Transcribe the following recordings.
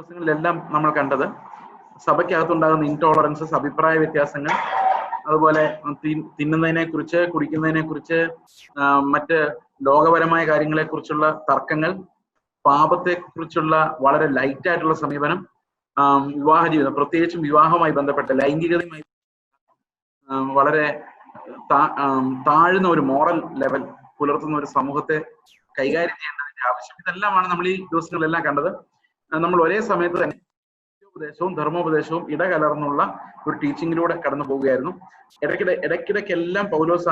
ദിവസങ്ങളിലെല്ലാം നമ്മൾ കണ്ടത് സഭയ്ക്കകത്തുണ്ടാകുന്ന ഇൻടോളറൻസസ്, അഭിപ്രായ വ്യത്യാസങ്ങൾ, അതുപോലെ തിന്നുന്നതിനെ കുറിച്ച്, കുടിക്കുന്നതിനെ കുറിച്ച്, മറ്റ് ലോകപരമായ കാര്യങ്ങളെ കുറിച്ചുള്ള തർക്കങ്ങൾ, പാപത്തെ കുറിച്ചുള്ള വളരെ ലൈറ്റ് ആയിട്ടുള്ള സമീപനം, വിവാഹ ജീവിതം, പ്രത്യേകിച്ചും വിവാഹവുമായി ബന്ധപ്പെട്ട ലൈംഗികതയുമായി വളരെ താഴ്ന്ന ഒരു മോറൽ ലെവൽ പുലർത്തുന്ന ഒരു സമൂഹത്തെ കൈകാര്യം ചെയ്യേണ്ടതിന്റെ ആവശ്യം, ഇതെല്ലാമാണ് നമ്മൾ ഈ ദിവസങ്ങളിലെല്ലാം കണ്ടത്. നമ്മൾ ഒരേ സമയത്ത് തന്നെ ഉപദേശവും ധർമ്മോപദേശവും ഇടകലർന്നുള്ള ഒരു ടീച്ചിങ്ങിലൂടെ കടന്നു പോവുകയായിരുന്നു. ഇടയ്ക്കിടയ്ക്കെല്ലാം പൗലോസ്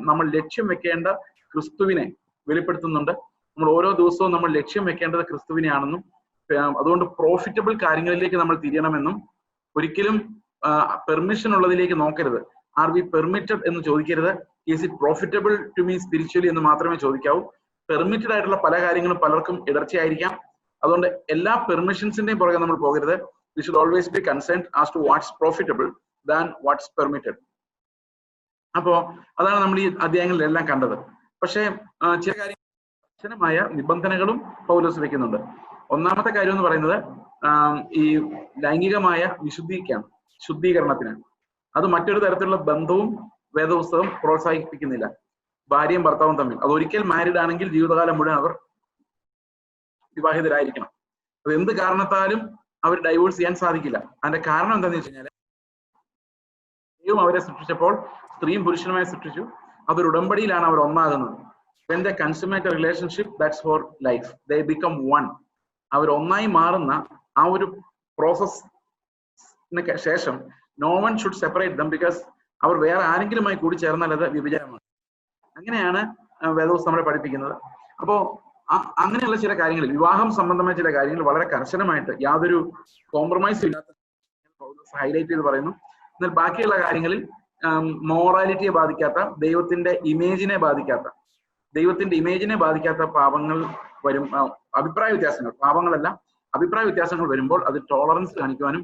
നമ്മൾ ലക്ഷ്യം വെക്കേണ്ട ക്രിസ്തുവിനെ വെളിപ്പെടുത്തുന്നുണ്ട്. നമ്മൾ ഓരോ ദിവസവും നമ്മൾ ലക്ഷ്യം വെക്കേണ്ടത് ക്രിസ്തുവിനെയാണെന്നും അതുകൊണ്ട് പ്രോഫിറ്റബിൾ കാര്യങ്ങളിലേക്ക് നമ്മൾ തിരിയണമെന്നും, ഒരിക്കലും പെർമിഷൻ ഉള്ളതിലേക്ക് നോക്കരുത്. ആർ വി പെർമിറ്റഡ് എന്ന് ചോദിക്കരുത്. Is it profitable to me spiritually എന്ന് മാത്രമേ ചോദിക്കാവൂ. പെർമിറ്റഡ് ആയിട്ടുള്ള പല കാര്യങ്ങളും പലർക്കും ഇടർച്ചയായിരിക്കാം. അതുകൊണ്ട് എല്ലാ പെർമിഷൻസിന്റെയും പുറകെ നമ്മൾ പോകരുത്. We should always be concerned as to what's profitable than what's permitted. അപ്പോ അതാണ് നമ്മൾ ഈ അധ്യായങ്ങളിലെല്ലാം കണ്ടത്. പക്ഷേ ചില കാര്യങ്ങൾ കർശനമായ നിബന്ധനകളും പൗലോസ് വെക്കുന്നുണ്ട്. ഒന്നാമത്തെ കാര്യം എന്ന് പറയുന്നത് ഈ ലൈംഗികമായ ശുദ്ധീകരണത്തിന്. അത് മറ്റൊരു തരത്തിലുള്ള ബന്ധവും വേദപുസ്തകം പ്രോത്സാഹിപ്പിക്കുന്നില്ല. ഭാര്യയും ഭർത്താവും തമ്മിൽ, അത് ഒരിക്കൽ മാരീഡ് ആണെങ്കിൽ ജീവിതകാലം മുഴുവൻ അവർ വിവാഹിതരായിരിക്കണം. അത് എന്ത് കാരണത്താലും അവർ ഡൈവോഴ്സ് ചെയ്യാൻ സാധിക്കില്ല. അതിന്റെ കാരണം എന്താണെന്ന് വെച്ച് കഴിഞ്ഞാൽ, ദൈവം അവരെ സൃഷ്ടിച്ചപ്പോൾ സ്ത്രീയും പുരുഷനുമായി സൃഷ്ടിച്ചു. അതൊരു ഉടമ്പടിയിലാണ് അവർ ഒന്നാകുന്നത്. When they consummate a relationship, that's for life. They become one. അവർ ഒന്നായി മാറുന്ന ആ ഒരു പ്രോസസ്സിന് ശേഷം no one should separate them, because അവർ വേറെ ആരെങ്കിലുമായി കൂടി ചേർന്നാൽ അത് വ്യഭിചാരമാണ്. അങ്ങനെയാണ് വേദപുസ്തകം നമ്മളെ പഠിപ്പിക്കുന്നത്. അപ്പോ അങ്ങനെയുള്ള ചില കാര്യങ്ങൾ, വിവാഹം സംബന്ധമായ ചില കാര്യങ്ങൾ വളരെ കർശനമായിട്ട് യാതൊരു കോംപ്രമൈസും ഇല്ലാത്ത ഹൈലൈറ്റ് ചെയ്ത് പറയുന്നു. എന്നാൽ ബാക്കിയുള്ള കാര്യങ്ങളിൽ മോറാലിറ്റിയെ ബാധിക്കാത്ത, ദൈവത്തിന്റെ ഇമേജിനെ ബാധിക്കാത്ത പാപങ്ങൾ വരും. അഭിപ്രായ വ്യത്യാസങ്ങൾ, പാപങ്ങളല്ല, അഭിപ്രായ വ്യത്യാസങ്ങൾ വരുമ്പോൾ അത് ടോളറൻസ് കാണിക്കുവാനും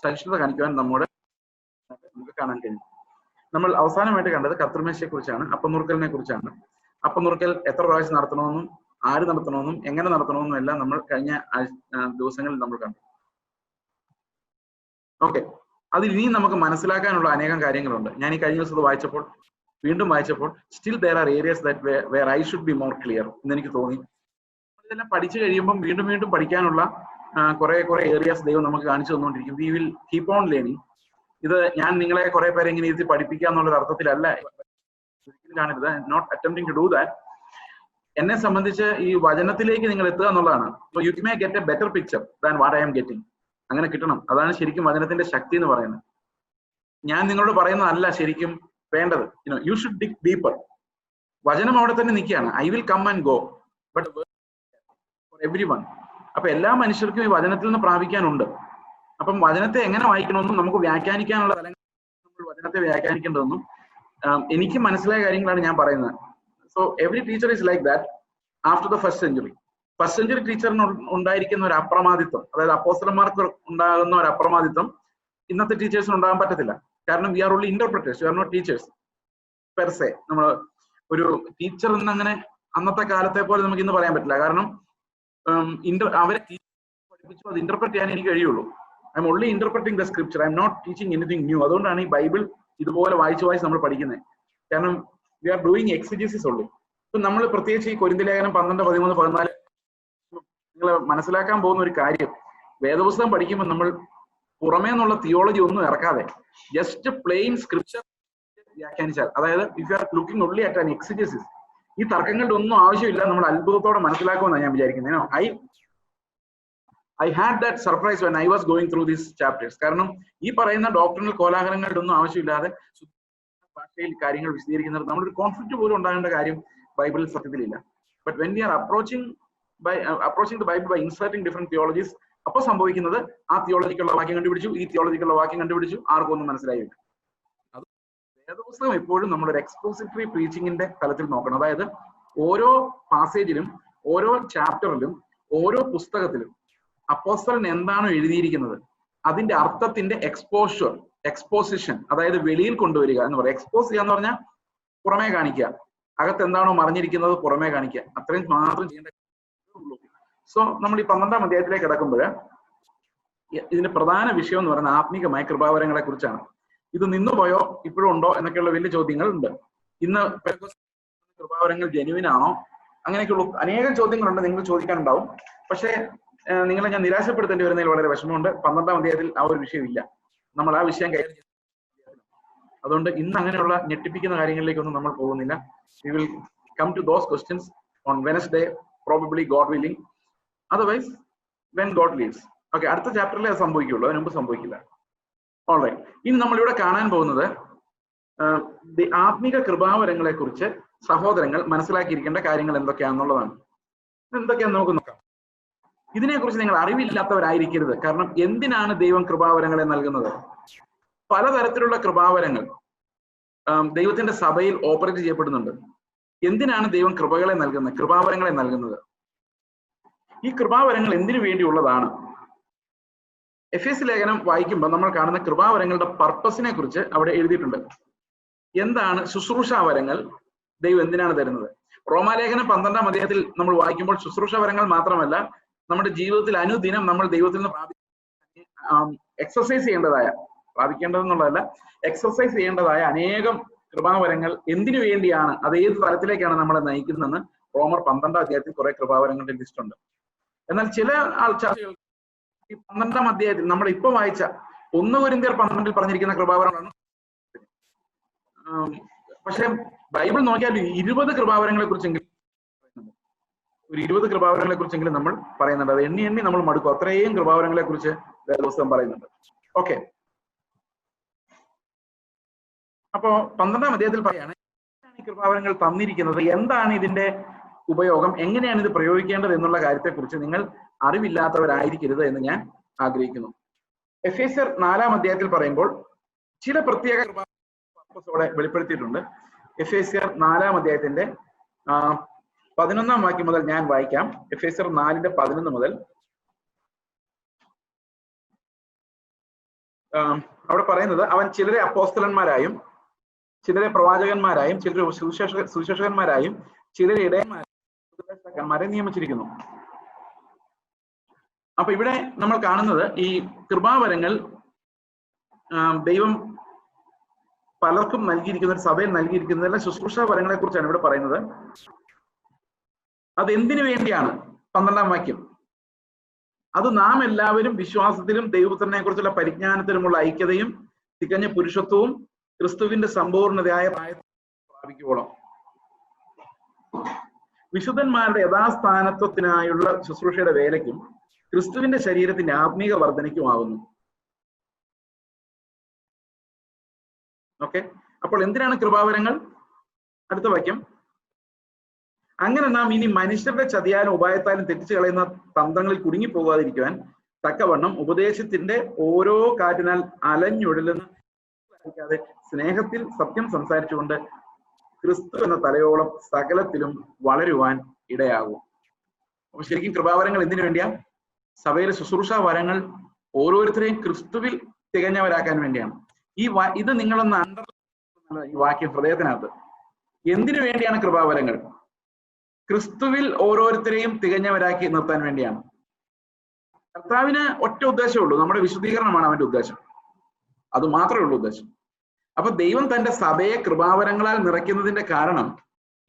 സഹിഷ്ണുത കാണിക്കുവാനും നമുക്ക് കാണാൻ കഴിയും. നമ്മൾ അവസാനമായിട്ട് കണ്ടത് കർത്തൃമേശയെ കുറിച്ചാണ്, അപ്പനുറുക്കലിനെ കുറിച്ചാണ്. അപ്പനുറുക്കൽ എത്ര പ്രാവശ്യം നടത്തണമെന്നും ആര് നടത്തണമെന്നും എങ്ങനെ നടത്തണമെന്നും എല്ലാം നമ്മൾ കഴിഞ്ഞ ദിവസങ്ങളിൽ നമ്മൾ കണ്ടു. ഓക്കെ, അതിൽ ഇനിയും നമുക്ക് മനസ്സിലാക്കാനുള്ള അനേകം കാര്യങ്ങളുണ്ട്. ഞാൻ ഈ കഴിഞ്ഞ ദിവസം വീണ്ടും വായിച്ചപ്പോൾ still there are areas that where I should be more clear എന്ന് എനിക്ക് തോന്നി. ഇതെല്ലാം പഠിച്ചു കഴിയുമ്പോൾ വീണ്ടും പഠിക്കാനുള്ള കുറെ ഏരിയാസ് ദൈവം നമുക്ക് കാണിച്ചു തന്നുകൊണ്ടിരിക്കും. We will keep on learning. ഇത് ഞാൻ നിങ്ങളെ കുറെ പേരെ ഇങ്ങനെ ഇരുത്തി പഠിപ്പിക്കുക എന്നുള്ളൊരു അർത്ഥത്തിലല്ല കാണരുത്. Not attempting to do that. എന്നെ സംബന്ധിച്ച് ഈ വചനത്തിലേക്ക് നിങ്ങൾ എത്തുക എന്നുള്ളതാണ്. You may get a better picture than what I am getting. അങ്ങനെ കിട്ടണം. അതാണ് ശരിക്കും വചനത്തിന്റെ ശക്തി എന്ന് പറയുന്നത്. ഞാൻ നിങ്ങളോട് പറയുന്നതല്ല ശരിക്കും വേണ്ടത്. You should dig deeper. വചനം അവിടെ തന്നെ നിൽക്കുകയാണ്. I will come and go, but for every one. അപ്പൊ എല്ലാ മനുഷ്യർക്കും ഈ വചനത്തിൽ നിന്ന് പ്രാപിക്കാനുണ്ട്. അപ്പം വചനത്തെ എങ്ങനെ വായിക്കണമെന്നും നമുക്ക് വ്യാഖ്യാനിക്കാനുള്ള തലങ്ങൾ നമ്മൾ വചനത്തെ വ്യാഖ്യാനിക്കേണ്ടതെന്നും എനിക്ക് മനസ്സിലായ കാര്യങ്ങളാണ് ഞാൻ പറയുന്നത്. So every teacher is like that after the first century ടീച്ചറിന് ഉണ്ടായിരിക്കുന്ന ഒരു അപ്രമാദിത്വം, അതായത് അപ്പോസ്തലന്മാർക്ക് ഉണ്ടാകുന്ന ഒരു അപ്രമാദിത്വം ഇന്നത്തെ ടീച്ചേഴ്സിന് ഉണ്ടാകാൻ പറ്റത്തില്ല. കാരണം we are only interpreters, we are not teachers per se. നമ്മൾ ഒരു ടീച്ചർ എന്നങ്ങനെ അന്നത്തെ കാലത്തെ പോലെ നമുക്ക് ഇന്ന് പറയാൻ പറ്റില്ല. കാരണം അവരെ പഠിപ്പിച്ചു, അത് ഇന്റർപ്രറ്റ് ചെയ്യാൻ എനിക്ക് കഴിയുള്ളൂ. I am only interpreting the scripture, I M not teaching anything new. അതുകൊണ്ടാണ് ഈ ബൈബിൾ ഇതുപോലെ വായിച്ച് നമ്മൾ പഠിക്കുന്നത്. കാരണം വി ആർ ഡൂയിങ് എക്സിജസിസ് ഉള്ളൂ. ഇപ്പൊ നമ്മൾ പ്രത്യേകിച്ച് ഈ കൊരിന്ത്യർ ലേഖനം 12, 13, 14 നിങ്ങൾ മനസ്സിലാക്കാൻ പോകുന്ന ഒരു കാര്യം, വേദപുസ്തകം പഠിക്കുമ്പോൾ നമ്മൾ പുറമേ നിന്നുള്ള തിയോളജി ഒന്നും ഇറക്കാതെ ജസ്റ്റ് പ്ലെയിൻ സ്ക്രിപ്ചർ വ്യാഖ്യാനിച്ചാൽ, അതായത് if you are looking only at an exegesis, ഈ തർക്കങ്ങളുടെ ഒന്നും ആവശ്യമില്ല, നമ്മൾ അത്ഭുതത്തോടെ മനസ്സിലാക്കുമെന്നാണ് ഞാൻ വിചാരിക്കുന്നത്. I had that surprise when I was going through these chapters. കാരണം ഈ പറയുന്ന ഡോക്ടറിനൽ കോലാഹലങ്ങളുടെ ഒന്നും ആവശ്യമില്ലാതെ ഭാഷയിൽ കാര്യങ്ങൾ വിശദീകരിക്കുന്നത് നമ്മളൊരു കോൺഫ്ലിക്റ്റ് പോലും ഉണ്ടാകേണ്ട കാര്യം ബൈബിളിൽ സത്യത്തിലില്ല. But when we are approaching the Bible by inserting different theologies, അപ്പോൾ സംഭവിക്കുന്നത് ആ തിയോളജിക്കുള്ള വാക്യം കണ്ടുപിടിച്ചു, ഈ തിയോളജിക്കുള്ള വാക്യം കണ്ടുപിടിച്ചു, ആർക്കും ഒന്നും മനസ്സിലായില്ല. അത് വേദപുസ്തകം എപ്പോഴും നമ്മളൊരു എക്സ്പോസിറ്ററി പ്രീച്ചിങ്ങിന്റെ തലത്തിൽ നോക്കണം. അതായത് ഓരോ പാസേജിലും, ഓരോ ചാപ്റ്ററിലും, ഓരോ പുസ്തകത്തിലും അപ്പോസ്തലൻ എന്താണോ എഴുതിയിരിക്കുന്നത് അതിന്റെ അർത്ഥത്തിന്റെ എക്സ്പോസിഷൻ, അതായത് വെളിയിൽ കൊണ്ടുവരിക എന്ന് പറയാം. എക്സ്പോസ് ചെയ്യുക എന്ന് പറഞ്ഞാൽ പുറമേ കാണിക്കുക, അകത്ത് എന്താണോ മറിഞ്ഞിരിക്കുന്നത് പുറമേ കാണിക്കുക, അത്രയും മാത്രം ചെയ്യേണ്ട. സോ നമ്മൾ ഈ 12-ാം അധ്യായത്തിലേക്ക് കിടക്കുമ്പോൾ ഇതിന്റെ പ്രധാന വിഷയം എന്ന് പറയുന്നത് ആത്മീകമായ കൃപാവരങ്ങളെ കുറിച്ചാണ്. ഇത് നിന്നുപോയോ ഇപ്പോഴും ഉണ്ടോ എന്നൊക്കെയുള്ള വലിയ ചോദ്യങ്ങൾ ഉണ്ട്. ഇന്ന് കൃപാവരങ്ങൾ ജെനുവിൻ ആണോ, അങ്ങനെയൊക്കെയുള്ള അനേകം ചോദ്യങ്ങളുണ്ട്, നിങ്ങൾ ചോദിക്കാനുണ്ടാവും. പക്ഷേ നിങ്ങളെ ഞാൻ നിരാശപ്പെടുത്തേണ്ടി വരുന്നതിൽ വളരെ വിഷമമുണ്ട്. 12-ാം അധ്യായത്തിൽ ആ ഒരു വിഷയമില്ല. നമ്മൾ ആ വിഷയം കൈകാര്യം ചെയ്യും. അതുകൊണ്ട് ഇന്ന് അങ്ങനെയുള്ള ഞെട്ടിപ്പിക്കുന്ന കാര്യങ്ങളിലേക്കൊന്നും നമ്മൾ പോകുന്നില്ല. We will come to those questions on Wednesday, probably God willing. Otherwise, when God leads. Okay, അടുത്ത ചാപ്റ്ററിലേ അത് സംഭവിക്കുള്ളൂ, അതിന് മുമ്പ് സംഭവിക്കില്ല. ഓൾറൈറ്റ്, ഇനി നമ്മളിവിടെ കാണാൻ പോകുന്നത് ആത്മീക കൃപാവരങ്ങളെ കുറിച്ച് സഹോദരങ്ങൾ മനസ്സിലാക്കിയിരിക്കേണ്ട കാര്യങ്ങൾ എന്തൊക്കെയാണെന്നുള്ളതാണ്. എന്തൊക്കെയാന്ന് നമുക്ക് നോക്കാം. ഇതിനെക്കുറിച്ച് നിങ്ങൾ അറിവില്ലാത്തവരായിരിക്കരുത്. കാരണം എന്തിനാണ് ദൈവം കൃപാവരങ്ങളെ നൽകുന്നത്? പലതരത്തിലുള്ള കൃപാവരങ്ങൾ ദൈവത്തിന്റെ സഭയിൽ ഓപ്പറേറ്റ് ചെയ്യപ്പെടുന്നുണ്ട്. എന്തിനാണ് ദൈവം കൃപകളെ നൽകുന്നത്, കൃപാവരങ്ങളെ നൽകുന്നത്? ഈ കൃപാവരങ്ങൾ എന്തിനു വേണ്ടിയുള്ളതാണ്? എഫേസ്യ ലേഖനം വായിക്കുമ്പോൾ നമ്മൾ കാണുന്ന കൃപാവരങ്ങളുടെ പർപ്പസിനെ കുറിച്ച് അവിടെ എഴുതിയിട്ടുണ്ട്. എന്താണ് ശുശ്രൂഷാവരങ്ങൾ, ദൈവം എന്തിനാണ് തരുന്നത്? റോമാലേഖനം 12-ാം അധ്യായത്തിൽ നമ്മൾ വായിക്കുമ്പോൾ ശുശ്രൂഷാവരങ്ങൾ മാത്രമല്ല, നമ്മുടെ ജീവിതത്തിൽ അനുദിനം നമ്മൾ ദൈവത്തിൽ നിന്ന് എക്സസൈസ് ചെയ്യേണ്ടതായ, പ്രാപിക്കേണ്ടതെന്നുള്ളതല്ല, എക്സസൈസ് ചെയ്യേണ്ടതായ അനേകം കൃപാവരങ്ങൾ എന്തിനു വേണ്ടിയാണ്, അത് ഏത് തലത്തിലേക്കാണ് നമ്മളെ നയിക്കുന്നതെന്ന് റോമർ 12-ാം അധ്യായത്തിൽ കുറെ കൃപാവരങ്ങളുടെ ലിസ്റ്റ് ഉണ്ട്. എന്നാൽ ചില ചർച്ചകൾ ഈ 12-ാം അധ്യായത്തിൽ നമ്മൾ ഇപ്പൊ വായിച്ച 1 കൊരിന്ത്യർ 12-ൽ പറഞ്ഞിരിക്കുന്ന കൃപാവരങ്ങളാണ്. പക്ഷെ ബൈബിൾ നോക്കിയാൽ 20 കൃപാവരങ്ങളെ കുറിച്ചെങ്കിലും, ഒരു 20 കൃപാവരങ്ങളെ കുറിച്ചെങ്കിലും നമ്മൾ പറയുന്നുണ്ട്. അത് എണ്ണി എണ്ണി നമ്മൾ മടുക്കും, അത്രയും കൃപാവരങ്ങളെ കുറിച്ച് ദിവസം പറയുന്നുണ്ട്. ഓക്കെ, അപ്പോ 12-ാം അധ്യായത്തിൽ പറയാണ് ഈ കൃപാവരങ്ങൾ തന്നിരിക്കുന്നത്, എന്താണ് ഇതിന്റെ ഉപയോഗം, എങ്ങനെയാണ് ഇത് പ്രയോഗിക്കേണ്ടത് എന്നുള്ള കാര്യത്തെക്കുറിച്ച് നിങ്ങൾ അറിവില്ലാത്തവരായിരിക്കരുത് എന്ന് ഞാൻ ആഗ്രഹിക്കുന്നു. എഫേസ്യർ 4-ാം അധ്യായത്തിൽ പറയുമ്പോൾ ചില പ്രത്യേക പർപ്പസോടെ വെളിപ്പെടുത്തിയിട്ടുണ്ട്. എഫേസ്യർ 4-ാം അധ്യായത്തിന്റെ 11-ാം വാക്യം മുതൽ ഞാൻ വായിക്കാം. എഫേസ്യർ 4:11 മുതൽ അവിടെ പറയുന്നത്, അവൻ ചിലരെ അപ്പോസ്തലന്മാരായും ചിലരെ പ്രവാചകന്മാരായും ചിലരെ സുവിശേഷകന്മാരായും ചിലരെ ഇടയന്മാരെ നിയമിച്ചിരിക്കുന്നു. അപ്പൊ ഇവിടെ നമ്മൾ കാണുന്നത് ഈ കൃപാവരങ്ങൾ ദൈവം പലർക്കും നൽകിയിരിക്കുന്ന, സഭയിൽ നൽകിയിരിക്കുന്നതെല്ലാം ശുശ്രൂഷാവരങ്ങളെ കുറിച്ചാണ് ഇവിടെ പറയുന്നത്. അത് എന്തിനു വേണ്ടിയാണ്? 12-ാം വാക്യം, അത് നാം എല്ലാവരും വിശ്വാസത്തിലും ദൈവത്തിനെ കുറിച്ചുള്ള പരിജ്ഞാനത്തിലുമുള്ള ഐക്യതയും തികഞ്ഞ പുരുഷത്വവും ക്രിസ്തുവിന്റെ സമ്പൂർണ്ണതയായ പ്രാപിക്കുവോളം വിശുദ്ധന്മാരുടെ യഥാസ്ഥാനത്വത്തിനായുള്ള ശുശ്രൂഷയുടെ വേലയ്ക്കും ക്രിസ്തുവിന്റെ ശരീരത്തിന്റെ ആത്മീക വർധനയ്ക്കുമാകുന്നു. ഓക്കെ, അപ്പോൾ എന്തിനാണ് കൃപാവരങ്ങൾ? അടുത്ത വാക്യം, അങ്ങനെ നാം ഇനി മനുഷ്യരുടെ ചതിയാലും ഉപായത്താലും തെറ്റിച്ചു കളയുന്ന തന്ത്രങ്ങളിൽ കുടുങ്ങിപ്പോകാതിരിക്കുവാൻ തക്കവണ്ണം ഉപദേശത്തിന്റെ ഓരോ കാറ്റിനാൽ അലഞ്ഞുഴലുന്ന സ്നേഹത്തിൽ സത്യം സംസാരിച്ചുകൊണ്ട് ക്രിസ്തു എന്ന തലയോളം സകലത്തിലും വളരുവാൻ ഇടയാകും. അപ്പൊ ശരിക്കും കൃപാവരങ്ങൾ എന്തിനു വേണ്ടിയാ? സഭയിലെ ശുശ്രൂഷാ വരങ്ങൾ ഓരോരുത്തരെയും ക്രിസ്തുവിൽ തികഞ്ഞവരാക്കാൻ വേണ്ടിയാണ്. ഇത് നിങ്ങളൊന്ന് ഈ വാക്യം ഹൃദയത്തിനകത്ത്. എന്തിനു വേണ്ടിയാണ് കൃപാവരങ്ങൾ? ക്രിസ്തുവിൽ ഓരോരുത്തരെയും തികഞ്ഞവരാക്കി നിർത്താൻ വേണ്ടിയാണ്. കർത്താവിന് ഒറ്റ ഉദ്ദേശമുള്ളൂ, നമ്മുടെ വിശുദ്ധീകരണമാണ് അവന്റെ ഉദ്ദേശം. അത് മാത്രമേ ഉള്ളൂ ഉദ്ദേശം. അപ്പൊ ദൈവം തന്റെ സഭയെ കൃപാവരങ്ങളാൽ നിറയ്ക്കുന്നതിന്റെ കാരണം,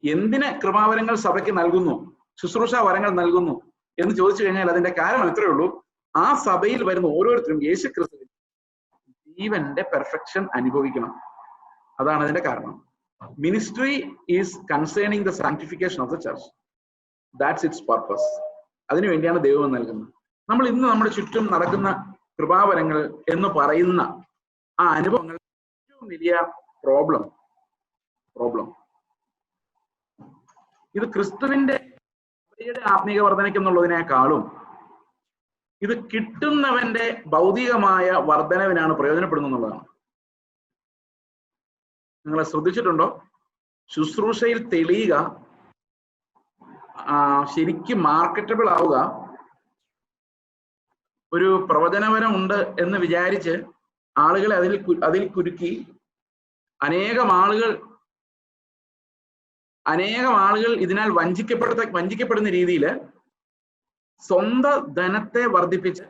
എന്തിന് കൃപാവരങ്ങൾ സഭയ്ക്ക് നൽകുന്നു, ശുശ്രൂഷാ വരങ്ങൾ നൽകുന്നു എന്ന് ചോദിച്ചു കഴിഞ്ഞാൽ അതിന്റെ കാരണം ഇത്രയേ ഉള്ളൂ: ആ സഭയിൽ വരുന്ന ഓരോരുത്തരും യേശു ക്രിസ്തുവിൽ ജീവന്റെ പെർഫെക്ഷൻ അനുഭവിക്കണം. അതാണ് അതിന്റെ കാരണം. Ministry is concerning the sanctification of the church. That's it's purpose. അതിനുവേണ്ടിയാണ് ദൈവം നൽകുന്നത്. നമ്മൾ ഇന്ന് നമ്മുടെ ചുറ്റും നടക്കുന്ന കൃപാവരങ്ങൾ എന്ന് പറയുന്ന ആ അനുഭവങ്ങൾ ഏറ്റവും വലിയ പ്രോബ്ലം ഇത് ക്രിസ്തുവിന്റെ ആത്മീക വർധനയ്ക്കെന്നുള്ളതിനേക്കാളും ഇത് കിട്ടുന്നവന്റെ ഭൗതികമായ വർധനവിനാണ് പ്രയോജനപ്പെടുന്നത് എന്നുള്ളതാണ്. നിങ്ങൾ ശ്രദ്ധിച്ചിട്ടുണ്ടോ? ശുശ്രൂഷയിൽ തെളിയുക, ശരിക്കും മാർക്കറ്റബിൾ ആവുക, ഒരു പ്രവചനപരം ഉണ്ട് എന്ന് വിചാരിച്ച് ആളുകളെ അതിൽ കുരുക്കി അനേകം ആളുകൾ ഇതിനാൽ വഞ്ചിക്കപ്പെടുന്ന രീതിയിൽ സ്വന്തം ധനത്തെ വർദ്ധിപ്പിച്ച്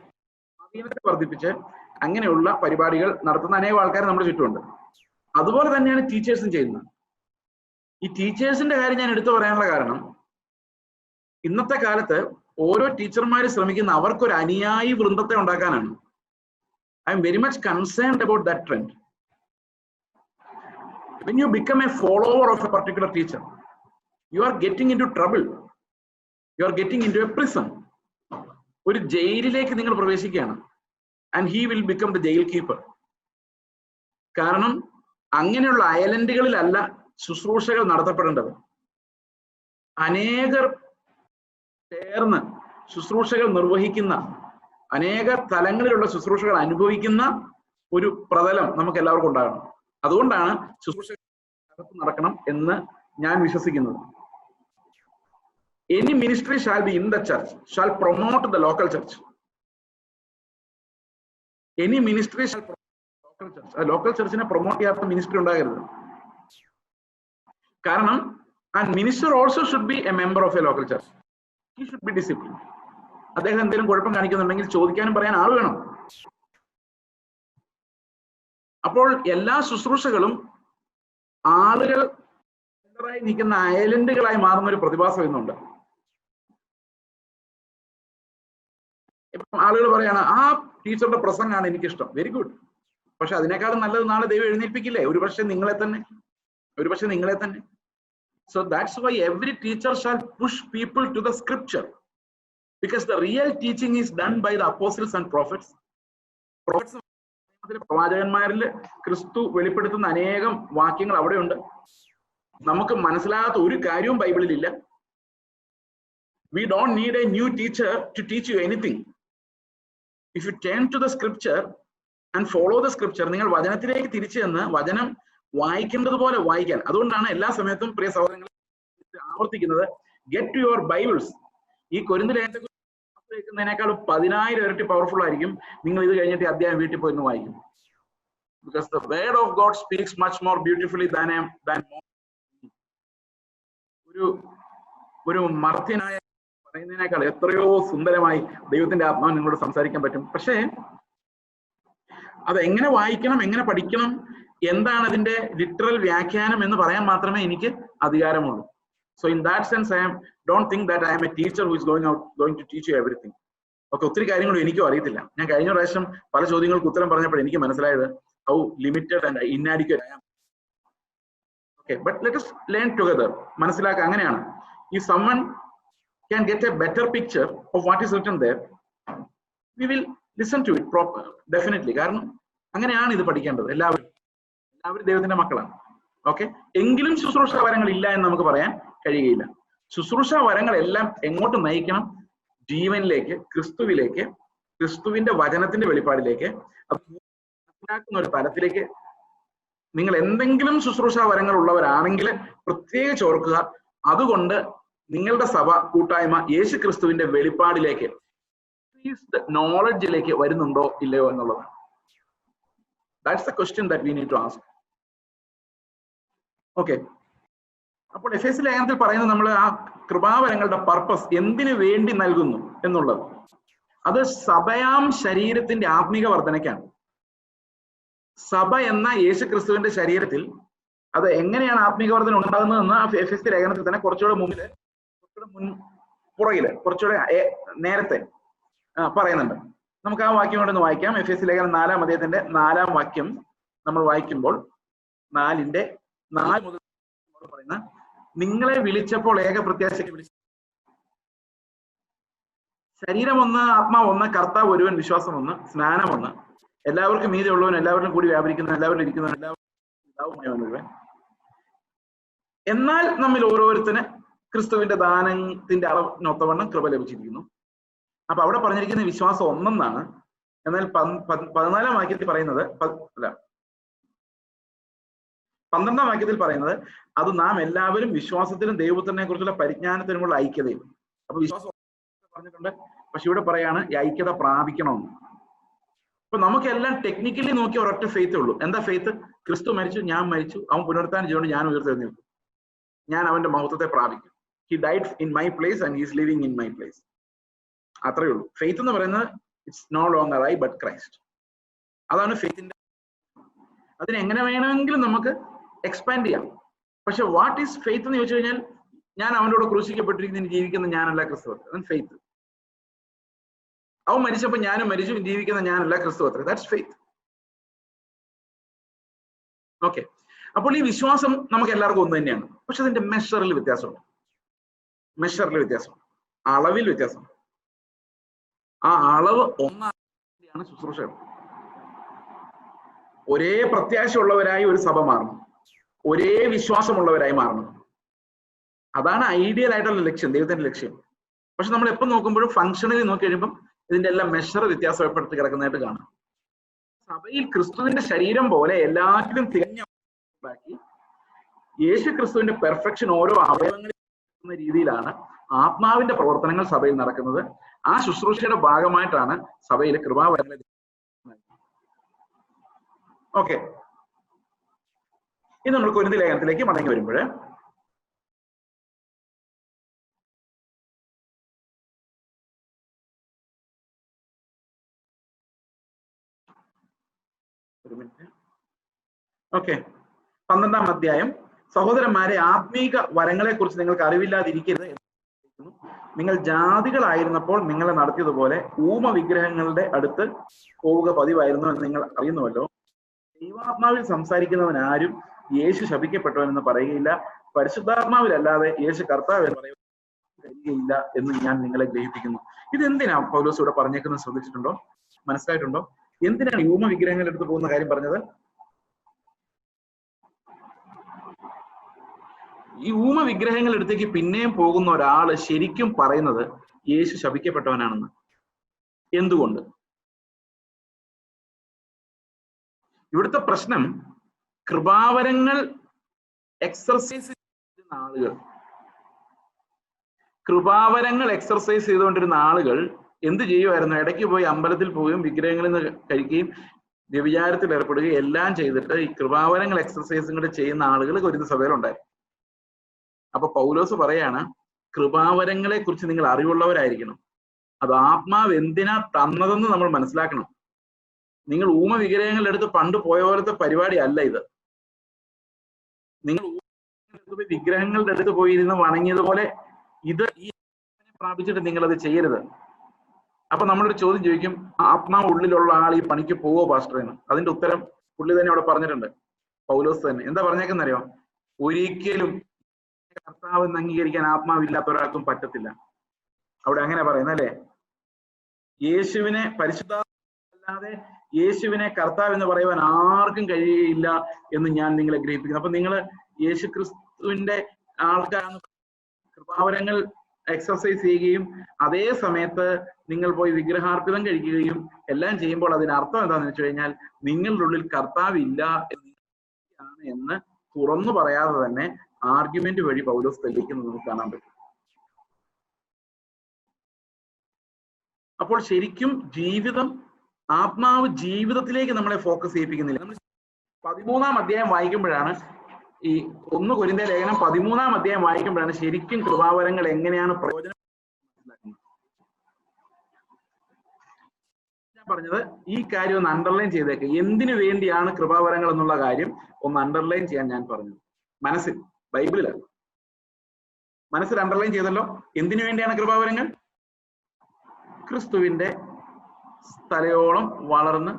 സ്വാധീനത്തെ വർദ്ധിപ്പിച്ച് അങ്ങനെയുള്ള പരിപാടികൾ നടത്തുന്ന അനേകം ആൾക്കാർ നമ്മുടെ ചുറ്റുമുണ്ട്. അതുപോലെ തന്നെയാണ് ടീച്ചേഴ്സും ചെയ്യുന്നത്. ഈ ടീച്ചേഴ്സിന്റെ കാര്യം ഞാൻ എടുത്തു പറയാനുള്ള കാരണം, ഇന്നത്തെ കാലത്ത് ഓരോ ടീച്ചർമാർ ശ്രമിക്കുന്ന അവർക്കൊരു അനുയായി വൃന്ദത്തെ ഉണ്ടാക്കാനാണ്. I am very much concerned about that trend. When you become a follower of a particular teacher, you are getting into trouble. You are getting into a prison. ഒരു ജയിലിലേക്ക് നിങ്ങൾ പ്രവേശിക്കുകയാണ്. And he will become the jail keeper. കാരണം അങ്ങനെയുള്ള അയലൻഡുകളിലല്ല ശുശ്രൂഷകൾ നടത്തപ്പെടേണ്ടത്. അനേകർ ചേർന്ന് ശുശ്രൂഷകൾ നിർവഹിക്കുന്ന, അനേക തലങ്ങളിലുള്ള ശുശ്രൂഷകൾ അനുഭവിക്കുന്ന ഒരു പ്രതലം നമുക്ക് എല്ലാവർക്കും ഉണ്ടാകണം. അതുകൊണ്ടാണ് ശുശ്രൂഷ നടക്കണം എന്ന് ഞാൻ വിശ്വസിക്കുന്നത്. Any ministry shall be in the church, shall promote the local church. Any ministry shall promote the local church. ആ ലോക്കൽ ചർച്ചിനെ പ്രൊമോട്ട് ചെയ്യാത്ത മിനിസ്ട്രി ഉണ്ടാകരുത്. കാരണം and minister also should be a member of a local church. He should be disciplined. അദ്ദേഹം എന്തെങ്കിലും കുഴപ്പം കാണിക്കുന്നുണ്ടെങ്കിൽ ചോദിക്കാനും പറയാൻ ആൾ വേണം. അപ്പോൾ എല്ലാ ശുശ്രൂഷകളും ആളുകൾ നിൽക്കുന്ന ഐലൻഡുകളായി മാറുന്ന ഒരു പ്രതിഭാസം ഇന്നുണ്ട്. ഇപ്പം ആളുകൾ പറയാണ് ആ ടീച്ചറുടെ പ്രസംഗമാണ് എനിക്കിഷ്ടം. Very good. പക്ഷെ അതിനേക്കാളും നല്ലത് നാളെ ദൈവം എഴുന്നേൽപ്പിക്കില്ലേ? ഒരുപക്ഷെ നിങ്ങളെ തന്നെ. So that's why every teacher shall push people to the scripture, because the real teaching is done by the apostles and prophets. പ്രവാചകന്മാരിൽ ക്രിസ്തു വെളിപ്പെടുത്തുന്ന അനേകം വാക്യങ്ങൾ അവിടെയുണ്ട്. നമുക്ക് മനസ്സിലാകാത്ത ഒരു കാര്യവും ബൈബിളിലില്ല. We don't need a new teacher to teach you anything. If you turn to the scripture and follow the scripture, നിങ്ങൾ വചനത്തിലേക്ക് തിരിച്ചു ചെന്ന് വചനം വായിക്കേണ്ടത് പോലെ വായിക്കാൻ. അതുകൊണ്ടാണ് എല്ലാ സമയത്തും പ്രിയ സഹോദരങ്ങളെ ആവർത്തിക്കുന്നത്, ഗെറ്റ് ടു യുവർ ബൈബിൾസ്. ഈ കൊരിന്ത്യർ ലേഖനത്തെക്കാൾ 10,000 ഇരട്ടി പവർഫുൾ ആയിരിക്കും നിങ്ങൾ ഇത് കഴിഞ്ഞിട്ട് അധ്യായം വീട്ടിൽ പോയി വായിക്കും. Because the word of God speaks much more beautifully than ഒരു മർത്യനായ പറയുന്നതിനേക്കാൾ എത്രയോ സുന്ദരമായി ദൈവത്തിന്റെ ആത്മാവ് നിങ്ങളോട് സംസാരിക്കാൻ പറ്റും. പക്ഷേ അത് എങ്ങനെ വായിക്കണം, എങ്ങനെ പഠിക്കണം, എന്താണ് അതിന്റെ ലിറ്ററൽ വ്യാഖ്യാനം എന്ന് പറയാൻ മാത്രമേ എനിക്ക് അധികാരമുള്ളൂ. So in that sense, don't think that I am a teacher who is going to teach you everything. Okay, ഒത്തിരി കാര്യങ്ങളും എനിക്കും അറിയത്തില്ല. ഞാൻ കഴിഞ്ഞ പ്രാവശ്യം പല ചോദ്യങ്ങൾക്ക് ഉത്തരം പറഞ്ഞപ്പോൾ എനിക്ക് മനസ്സിലായത് how limited and inadequate I am. Okay, but let us learn together. മനസ്സിലാക്കുക അങ്ങനെയാണ്. If someone can get a better picture of what is written there, we will listen to it properly, definitely. കാരണം അങ്ങനെയാണ് ഇത് പഠിക്കേണ്ടത്. എല്ലാവരും ദൈവത്തിന്റെ മക്കളാണ്. Okay, എങ്കിലും ശുശ്രൂഷ വരങ്ങൾ ഇല്ല എന്ന് നമുക്ക് പറയാൻ കഴിയുകയില്ല. ശുശ്രൂഷ വരങ്ങളെല്ലാം എങ്ങോട്ട് നയിക്കണം? ജീവനിലേക്ക്, ക്രിസ്തുവിലേക്ക്, ക്രിസ്തുവിന്റെ വചനത്തിന്റെ വെളിപ്പാടിലേക്ക്, മനസ്സിലാക്കുന്ന ഒരു തലത്തിലേക്ക്. നിങ്ങൾ എന്തെങ്കിലും ശുശ്രൂഷ വരങ്ങൾ ഉള്ളവരാണെങ്കിൽ പ്രത്യേകിച്ച് ഓർക്കുക, അതുകൊണ്ട് നിങ്ങളുടെ സഭ കൂട്ടായ്മ യേശു ക്രിസ്തുവിന്റെ വെളിപ്പാടിലേക്ക്, നോളജിലേക്ക് വരുന്നുണ്ടോ ഇല്ലയോ എന്നുള്ളതാണ്. That's the question that we need to ask. Okay. അപ്പോൾ എഫേസ്യ ലേഖനത്തിൽ പറയുന്നത് നമ്മൾ ആ കൃപാവരങ്ങളുടെ പർപ്പസ് എന്തിനു വേണ്ടി നൽകുന്നു എന്നുള്ളത്, അത് സഭയാം ശരീരത്തിന്റെ ആത്മീക വർധനയ്ക്കാണ്. സഭ എന്ന യേശു ക്രിസ്തുവിന്റെ ശരീരത്തിൽ അത് എങ്ങനെയാണ് ആത്മീക വർധന ഉണ്ടാകുന്നതെന്ന് ആ എഫേസ്യ ലേഖനത്തിൽ തന്നെ കുറച്ചുകൂടെ കുറച്ചുകൂടെ നേരത്തെ പറയുന്നുണ്ട്. നമുക്ക് ആ വാക്യം കൊണ്ടൊന്ന് വായിക്കാം. എഫേസ്യ ലേഖനം 4-ാം അധ്യായത്തിന്റെ 4-ാം വാക്യം നമ്മൾ വായിക്കുമ്പോൾ 4 മുതൽ പറയുന്ന, നിങ്ങളെ വിളിച്ചപ്പോൾ ഏക പ്രത്യാശയ്ക്ക് വിളിച്ചു. ശരീരം ഒന്ന്, ആത്മാവ് ഒന്ന്, കർത്താവ് ഒരുവൻ, വിശ്വാസം ഒന്ന്, സ്നാനം ഒന്ന്, എല്ലാവർക്കും മീതെ ഉള്ളവൻ, എല്ലാവരും കൂടി വ്യാപരിക്കുന്ന, എല്ലാവരും ഇരിക്കുന്നവൻ, എല്ലാവരും. എന്നാൽ നമ്മിൽ ഓരോരുത്തന് ക്രിസ്തുവിന്റെ ദാനത്തിന്റെ അളവിനൊത്തവണ്ണം കൃപ ലഭിച്ചിരിക്കുന്നു. അപ്പൊ അവിടെ പറഞ്ഞിരിക്കുന്ന വിശ്വാസം ഒന്നെന്നാണ്. എന്നാൽ 14-ാം വാക്യത്തിൽ പറയുന്നത്, 12-ാം വാക്യത്തിൽ പറയുന്നത്, അത് നാം എല്ലാവരും വിശ്വാസത്തിനും ദൈവത്തിനെ കുറിച്ചുള്ള പരിജ്ഞാനത്തിനുമുള്ള ഐക്യതയും. അപ്പൊ വിശ്വാസം പറഞ്ഞിട്ടുണ്ട്, പക്ഷെ ഇവിടെ പറയാണ് ഈ ഐക്യത പ്രാപിക്കണമെന്ന്. അപ്പൊ നമുക്കെല്ലാം ടെക്നിക്കലി നോക്കി ഒരൊറ്റ ഫെയ്ത്തേ ഉള്ളൂ. എന്താ ഫെയ്ത്ത്? ക്രിസ്തു മരിച്ചു, ഞാൻ മരിച്ചു, അവൻ പുനരുത്ഥാനം ചെയ്തുകൊണ്ട് ഞാൻ ഉയർത്തെഴുന്നേൽക്കും, ഞാൻ അവന്റെ മഹത്വത്തെ പ്രാപിക്കും. He died in my place and he is living in my place. അത്രയേ ഉള്ളൂ. ഫെയ്ത്ത് എന്ന് പറയുന്നത് it's no longer I but Christ. അതാണ് ഫെയ്ത്തിന്റെ. അതിന് എങ്ങനെ വേണമെങ്കിലും നമുക്ക് എക്സ്പാൻഡ് ചെയ്യാം. പക്ഷെ വാട്ട് ഈസ് ഫെയ്ത്ത് എന്ന് ചോദിച്ചു കഴിഞ്ഞാൽ, ഞാൻ അവനോട് ക്രൂശിക്കപ്പെട്ടിരിക്കുന്ന ജീവിക്കുന്ന ഞാനല്ല ക്രിസ്തു. അതാണ് ഫെയ്ത്ത്. അവൻ മരിച്ചപ്പോൾ ഞാനും മരിച്ചു, ജീവിക്കുന്ന ഞാനല്ല ക്രിസ്തു. That's faith. ഓക്കെ. അപ്പോൾ ഈ വിശ്വാസം നമുക്ക് എല്ലാവർക്കും ഒന്ന് തന്നെയാണ്. പക്ഷെ അതിന്റെ മെഷറിൽ വ്യത്യാസമുണ്ട്. അളവിൽ വ്യത്യാസമുണ്ട്. ആ അളവ് ഒന്നാണ് ശുശ്രൂഷ. ഒരേ പ്രത്യാശയുള്ളവരായി ഒരു സഭ മാറണം, ഒരേ വിശ്വാസമുള്ളവരായി മാറണം. അതാണ് ഐഡിയൽ ആയിട്ടുള്ള ലക്ഷ്യം, ദൈവത്തിന്റെ ലക്ഷ്യം. പക്ഷെ നമ്മൾ എപ്പോൾ നോക്കുമ്പോഴും ഫംഗ്ഷണലി നോക്കി കഴിയുമ്പോൾ ഇതിന്റെ എല്ലാം മെഷർ വ്യത്യാസപ്പെടുത്തി കിടക്കുന്നതായിട്ട് കാണാം. സഭയിൽ ക്രിസ്തുവിന്റെ ശരീരം പോലെ എല്ലാത്തിലും തികഞ്ഞാക്കി യേശു ക്രിസ്തുവിന്റെ പെർഫെക്ഷൻ ഓരോ അവയവങ്ങളിൽ രീതിയിലാണ് ആത്മാവിന്റെ പ്രവർത്തനങ്ങൾ സഭയിൽ നടക്കുന്നത്. ആ ശുശ്രൂഷയുടെ ഭാഗമായിട്ടാണ് സഭയിലെ കൃപാവരങ്ങൾ. ഓക്കെ. ഇനി നമ്മൾ കൊരിന്ത്യർ ലേഖനത്തിലേക്ക് മടങ്ങി വരുമ്പോൾ ഓക്കെ, 12-ാം അധ്യായം. സഹോദരന്മാരെ, ആത്മീക വരങ്ങളെ കുറിച്ച് നിങ്ങൾക്ക് അറിവില്ലാതിരിക്കരുത്. നിങ്ങൾ ജാതികളായിരുന്നപ്പോൾ നിങ്ങളെ നടത്തിയതുപോലെ ഊമ വിഗ്രഹങ്ങളുടെ അടുത്ത് പോവുക പതിവായിരുന്നു എന്ന് നിങ്ങൾ അറിയുന്നുവല്ലോ. ദൈവാത്മാവിൽ സംസാരിക്കുന്നവൻ ആരും യേശു ശപിക്കപ്പെട്ടവനെന്ന് പറയുകയില്ല, പരിശുദ്ധാത്മാവിലല്ലാതെ യേശു കർത്താവ് എന്ന് കഴിയുകയില്ല എന്ന് ഞാൻ നിങ്ങളെ ഗ്രഹിപ്പിക്കുന്നു. ഇതെന്തിനാ പൗലോസ് ഇവിടെ പറഞ്ഞേക്കുന്നത് ശ്രദ്ധിച്ചിട്ടുണ്ടോ? മനസ്സിലായിട്ടുണ്ടോ? എന്തിനാണ് ഊമ വിഗ്രഹങ്ങളുടെ അടുത്ത് പോകുന്ന കാര്യം പറഞ്ഞത്? ഈ ഊമ വിഗ്രഹങ്ങളുടെ അടുത്തേക്ക് പിന്നെയും പോകുന്ന ഒരാള് ശരിക്കും പറയുന്നത് യേശു ശപിക്കപ്പെട്ടവനാണെന്ന്. എന്തുകൊണ്ട്? ഇവിടുത്തെ പ്രശ്നം, കൃപാവരങ്ങൾ എക്സർസൈസ് ചെയ്തിരുന്ന ആളുകൾ എന്ത് ചെയ്യുമായിരുന്നു? ഇടയ്ക്ക് പോയി അമ്പലത്തിൽ പോവുകയും വിഗ്രഹങ്ങളിൽ നിന്ന് കഴിക്കുകയും വ്യഭിചാരത്തിൽ ഏർപ്പെടുകയും എല്ലാം ചെയ്തിട്ട് ഈ കൃപാവരങ്ങൾ എക്സർസൈസും കൂടെ ചെയ്യുന്ന ആളുകൾ കൊരിന്ത്യർ സഭയിലുണ്ടായി. അപ്പൊ പൗലോസ് പറയാണ്, കൃപാവരങ്ങളെ കുറിച്ച് നിങ്ങൾ അറിവുള്ളവരായിരിക്കണം. അത് ആത്മാവ് എന്തിനാ തന്നതെന്ന് നമ്മൾ മനസ്സിലാക്കണം. നിങ്ങൾ ഊമ വിഗ്രഹങ്ങളുടെ അടുത്ത് പണ്ട് പോയ പോലത്തെ പരിപാടി അല്ല ഇത്. നിങ്ങൾ വിഗ്രഹങ്ങളുടെ അടുത്ത് പോയിരുന്ന് വണങ്ങിയതുപോലെ ഇത് ഈ പ്രാപിച്ചിട്ട് നിങ്ങളത് ചെയ്യരുത്. അപ്പൊ നമ്മളൊരു ചോദ്യം ചോദിക്കും, ആത്മാവ് ഉള്ളിലുള്ള ആൾ ഈ പണിക്ക് പോവോ പാസ്റ്റർ എന്ന്? അതിന്റെ ഉത്തരം പുള്ളി തന്നെ അവിടെ പറഞ്ഞിട്ടുണ്ട്, പൗലോസ് തന്നെ. എന്താ പറഞ്ഞേക്കെന്നറിയോ? ഒരിക്കലും കർത്താവെന്ന് അംഗീകരിക്കാൻ ആത്മാവില്ലാത്ത ഒരാൾക്കും പറ്റത്തില്ല. അവിടെ അങ്ങനെ പറയുന്നത് അല്ലേ? യേശുവിനെ പരിശുദ്ധാത്മാവല്ലാതെ യേശുവിനെ കർത്താവ് എന്ന് പറയുവാൻ ആർക്കും കഴിയുകയില്ല എന്ന് ഞാൻ നിങ്ങളെ ഗ്രഹിപ്പിക്കുന്നു. അപ്പൊ നിങ്ങൾ യേശു ക്രിസ്തുവിന്റെ ആൾക്കാരാണ്. കൃപാവരങ്ങൾ എക്സർസൈസ് ചെയ്യുകയും അതേ സമയത്ത് നിങ്ങൾ പോയി വിഗ്രഹാർപ്പിതം കഴിക്കുകയും എല്ലാം ചെയ്യുമ്പോൾ അതിനർത്ഥം എന്താണെന്ന് വെച്ച് കഴിഞ്ഞാൽ നിങ്ങളുടെ ഉള്ളിൽ കർത്താവ് ഇല്ല എന്ന് തുറന്നു പറയാതെ തന്നെ ആർഗ്യുമെന്റ് വഴി പൗലോസ് തെളിയിക്കുന്നത് നമുക്ക് കാണാൻ പറ്റും. അപ്പോൾ ശരിക്കും ജീവിതം, ആത്മാവ് ജീവിതത്തിലേക്ക് നമ്മളെ ഫോക്കസ് ചെയ്യിപ്പിക്കുന്നില്ല. നമ്മൾ 13-ാം അധ്യായം വായിക്കുമ്പോഴാണ്, ഈ 1 കൊരിന്ത്യർ ലേഖനം 13-ാം അധ്യായം വായിക്കുമ്പോഴാണ് ശരിക്കും കൃപാവരങ്ങൾ എങ്ങനെയാണ് പ്രയോജനം മനസ്സിലാക്കുന്നത്. ഞാൻ പറഞ്ഞത് ഈ കാര്യം ഒന്ന് അണ്ടർലൈൻ ചെയ്തേക്ക്. എന്തിനു വേണ്ടിയാണ് കൃപാവരങ്ങൾ എന്നുള്ള കാര്യം ഒന്ന് അണ്ടർലൈൻ ചെയ്യാൻ ഞാൻ പറഞ്ഞു. മനസ്സിൽ, ബൈബിളിലാണ്. മനസ്സിൽ അണ്ടർലൈൻ ചെയ്തല്ലോ. എന്തിനു വേണ്ടിയാണ് കൃപാവരങ്ങൾ? ക്രിസ്തുവിന്റെ സ്ഥലയോളം വളർന്ന്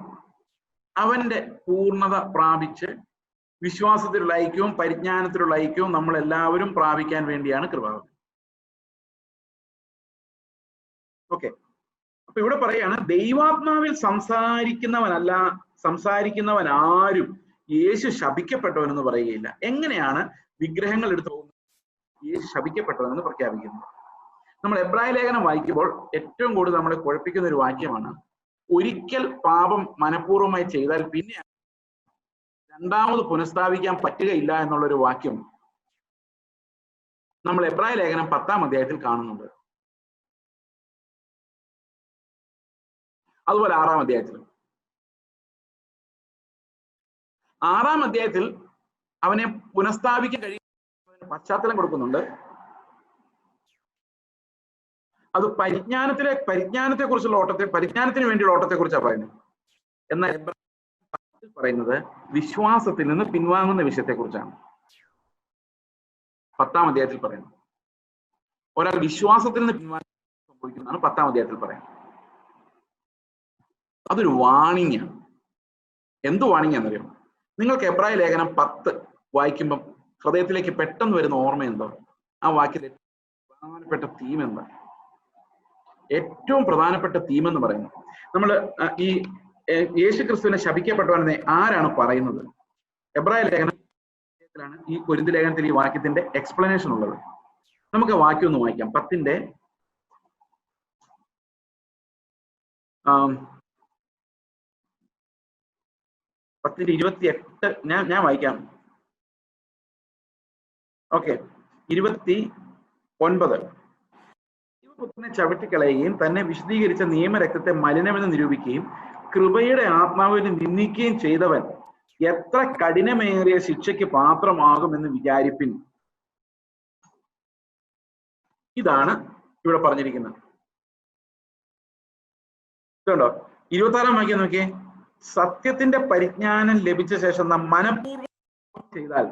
അവന്റെ പൂർണ്ണത പ്രാപിച്ച് വിശ്വാസത്തിലുള്ള ഐക്യവും പരിജ്ഞാനത്തിലുള്ള ഐക്യവും നമ്മൾ എല്ലാവരും പ്രാപിക്കാൻ വേണ്ടിയാണ് കൃപാവരങ്ങൾ. ഓക്കെ. അപ്പൊ ഇവിടെ പറയാണ്, ദൈവാത്മാവിൽ സംസാരിക്കുന്നവൻ ആരും യേശു ശപിക്കപ്പെട്ടവനെന്ന് പറയുകയില്ല. എങ്ങനെയാണ് വിഗ്രഹങ്ങൾ എടുത്തു പോകുന്നത് യേശു ശപിക്കപ്പെട്ടവനെന്ന് പ്രഖ്യാപിക്കുന്നത്? നമ്മൾ എബ്രായ ലേഖനം വായിക്കുമ്പോൾ ഏറ്റവും കൂടുതൽ നമ്മളെ കുഴപ്പിക്കുന്ന ഒരു വാക്യമാണ്, ഒരിക്കൽ പാപം മനഃപൂർവ്വമായി ചെയ്താൽ പിന്നെ രണ്ടാമത് പുനഃസ്ഥാപിക്കാൻ പറ്റുകയില്ല എന്നുള്ളൊരു വാക്യം നമ്മൾ എബ്രായ ലേഖനം 10-ാം അധ്യായത്തിൽ കാണുന്നുണ്ട്. അതുപോലെ 6-ാം അധ്യായത്തിൽ അവനെ പുനഃസ്ഥാപിക്കാൻ കഴിയും പശ്ചാത്തലം കൊടുക്കുന്നുണ്ട്. അത് പരിജ്ഞാനത്തെ കുറിച്ചുള്ള പരിജ്ഞാനത്തിന് വേണ്ടിയുള്ള ഓട്ടത്തെ കുറിച്ചാണ് പറയുന്നത്. എന്നാൽ പറയുന്നത് വിശ്വാസത്തിൽ നിന്ന് പിൻവാങ്ങുന്ന വിഷയത്തെ കുറിച്ചാണ് 10-ാം അധ്യായത്തിൽ പറയുന്നത്. ഒരാൾ വിശ്വാസത്തിൽ നിന്ന് പിൻവാങ്ങി സംഭവിക്കുന്നതാണ് 10-ാം അധ്യായത്തിൽ പറയുന്നത്. അതൊരു വാണിംഗ് ആണ്. എന്ത് വാണിംഗ് എന്നറിയോ? നിങ്ങൾക്ക് എബ്രായ ലേഖനം 10 വായിക്കുമ്പം ഹൃദയത്തിലേക്ക് പെട്ടെന്ന് വരുന്ന ഓർമ്മ എന്തോ? ആ വാക്യത്തിൽ പ്രധാനപ്പെട്ട തീം എന്താ? ഏറ്റവും പ്രധാനപ്പെട്ട തീം എന്ന് പറയുന്നത്, നമ്മൾ ഈ യേശു ക്രിസ്തുവിനെ ശപിക്കപ്പെട്ടവനെ ആരാണ് പറയുന്നത്? എബ്രായ ലേഖനത്തിലാണ് ഈ കൊരിന്ത് ലേഖനത്തിൽ ഈ വാക്യത്തിന്റെ എക്സ്പ്ലനേഷൻ ഉള്ളത്. നമുക്ക് വാക്യം ഒന്ന് വായിക്കാം. 10-ന്റെ 28 ഞാൻ വായിക്കാം. ഓക്കെ, 29. ദൈവപുത്രനെ ചവിട്ടിക്കളയുകയും തന്നെ വിശദീകരിച്ച നിയമരക്തത്തെ മലിനമെന്ന് നിരൂപിക്കുകയും കൃപയുടെ ആത്മാവിനെ നിന്ദിക്കുകയും ചെയ്തവൻ എത്ര കഠിനമേറിയ ശിക്ഷയ്ക്ക് പാത്രമാകുമെന്ന് വിചാരിപ്പിൻ. ഇതാണ് ഇവിടെ പറഞ്ഞിരിക്കുന്നത്. ഇതുണ്ടോ? 26-ാം വാക്യം നോക്കിയേ. സത്യത്തിന്റെ പരിജ്ഞാനം ലഭിച്ച ശേഷം നാം മനഃപൂർവ്വം ചെയ്താൽ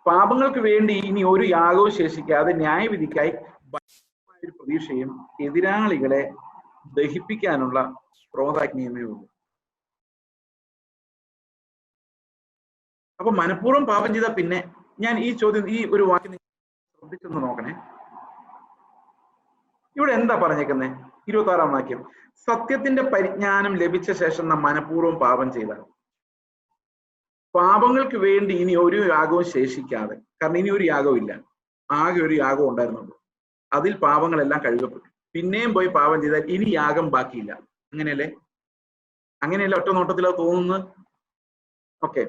പാപങ്ങൾക്ക് വേണ്ടി ഇനി ഒരു യാഗവും ശേഷിക്കാതെ ന്യായവിധിക്കായി ഒരു പ്രതീക്ഷയും എതിരാളികളെ ദഹിപ്പിക്കാനുള്ള ക്രോധാഗ്നിയമേ ഉള്ളൂ. അപ്പൊ മനഃപൂർവ്വം പാപം ചെയ്താൽ പിന്നെ ഞാൻ ഈ ചോദ്യം, ഈ ഒരു വാക്യം ശ്രദ്ധിച്ചൊന്ന് നോക്കണേ. ഇവിടെ എന്താ പറഞ്ഞേക്കുന്നത്? 26-ാം വാക്യം, സത്യത്തിന്റെ പരിജ്ഞാനം ലഭിച്ച ശേഷം നാം മനഃപൂർവ്വം പാപം ചെയ്താൽ പാപങ്ങൾക്ക് വേണ്ടി ഇനി ഒരു യാഗവും ശേഷിക്കാതെ, കാരണം ഇനി ഒരു യാഗവും ഇല്ല, ആകെ ഒരു യാഗം ഉണ്ടായിരുന്നുള്ളൂ, അതിൽ പാപങ്ങളെല്ലാം കഴുകപ്പെട്ടു. പിന്നെയും പോയി പാപം ചെയ്താൽ ഇനി യാഗം ബാക്കിയില്ല. അങ്ങനെയല്ലേ? അങ്ങനെയല്ല ഒറ്റ നോട്ടത്തിൽ അത് തോന്നുന്നത്. ഓക്കെ,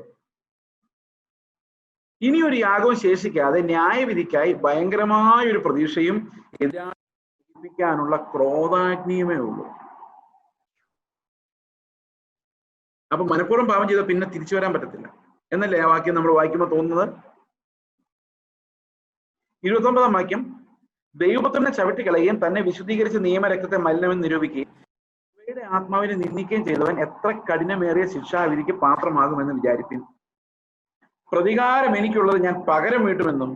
ഇനി ഒരു യാഗവും ശേഷിക്കാതെ ന്യായവിധിക്കായി ഭയങ്കരമായ ഒരു പ്രതീക്ഷയും എതിരാളിപ്പിക്കാനുള്ള ക്രോധാഗ്നിയുമേ ഉള്ളൂ. അപ്പൊ മനഃപൂർവ്വം പാപം ചെയ്താൽ പിന്നെ തിരിച്ചു വരാൻ പറ്റത്തില്ല എന്നല്ലേ ആ വാക്യം നമ്മൾ വായിക്കുമ്പോൾ തോന്നുന്നത്. 29-ാം വാക്യം, ദൈവപുത്രനെ ചവിട്ടിക്കളയുകയും തന്നെ വിശുദ്ധീകരിച്ച് നിയമരക്തത്തെ മലിനമെന്ന് നിരൂപിക്കുകയും കൃപയുടെ ആത്മാവിനെ നിന്ദിക്കുകയും ചെയ്തവൻ എത്ര കഠിനമേറിയ ശിക്ഷാവിധിക്ക് പാത്രമാകുമെന്ന് വിചാരിപ്പിൻ. പ്രതികാരം എനിക്കുള്ളത്, ഞാൻ പകരം വീട്ടുമെന്നും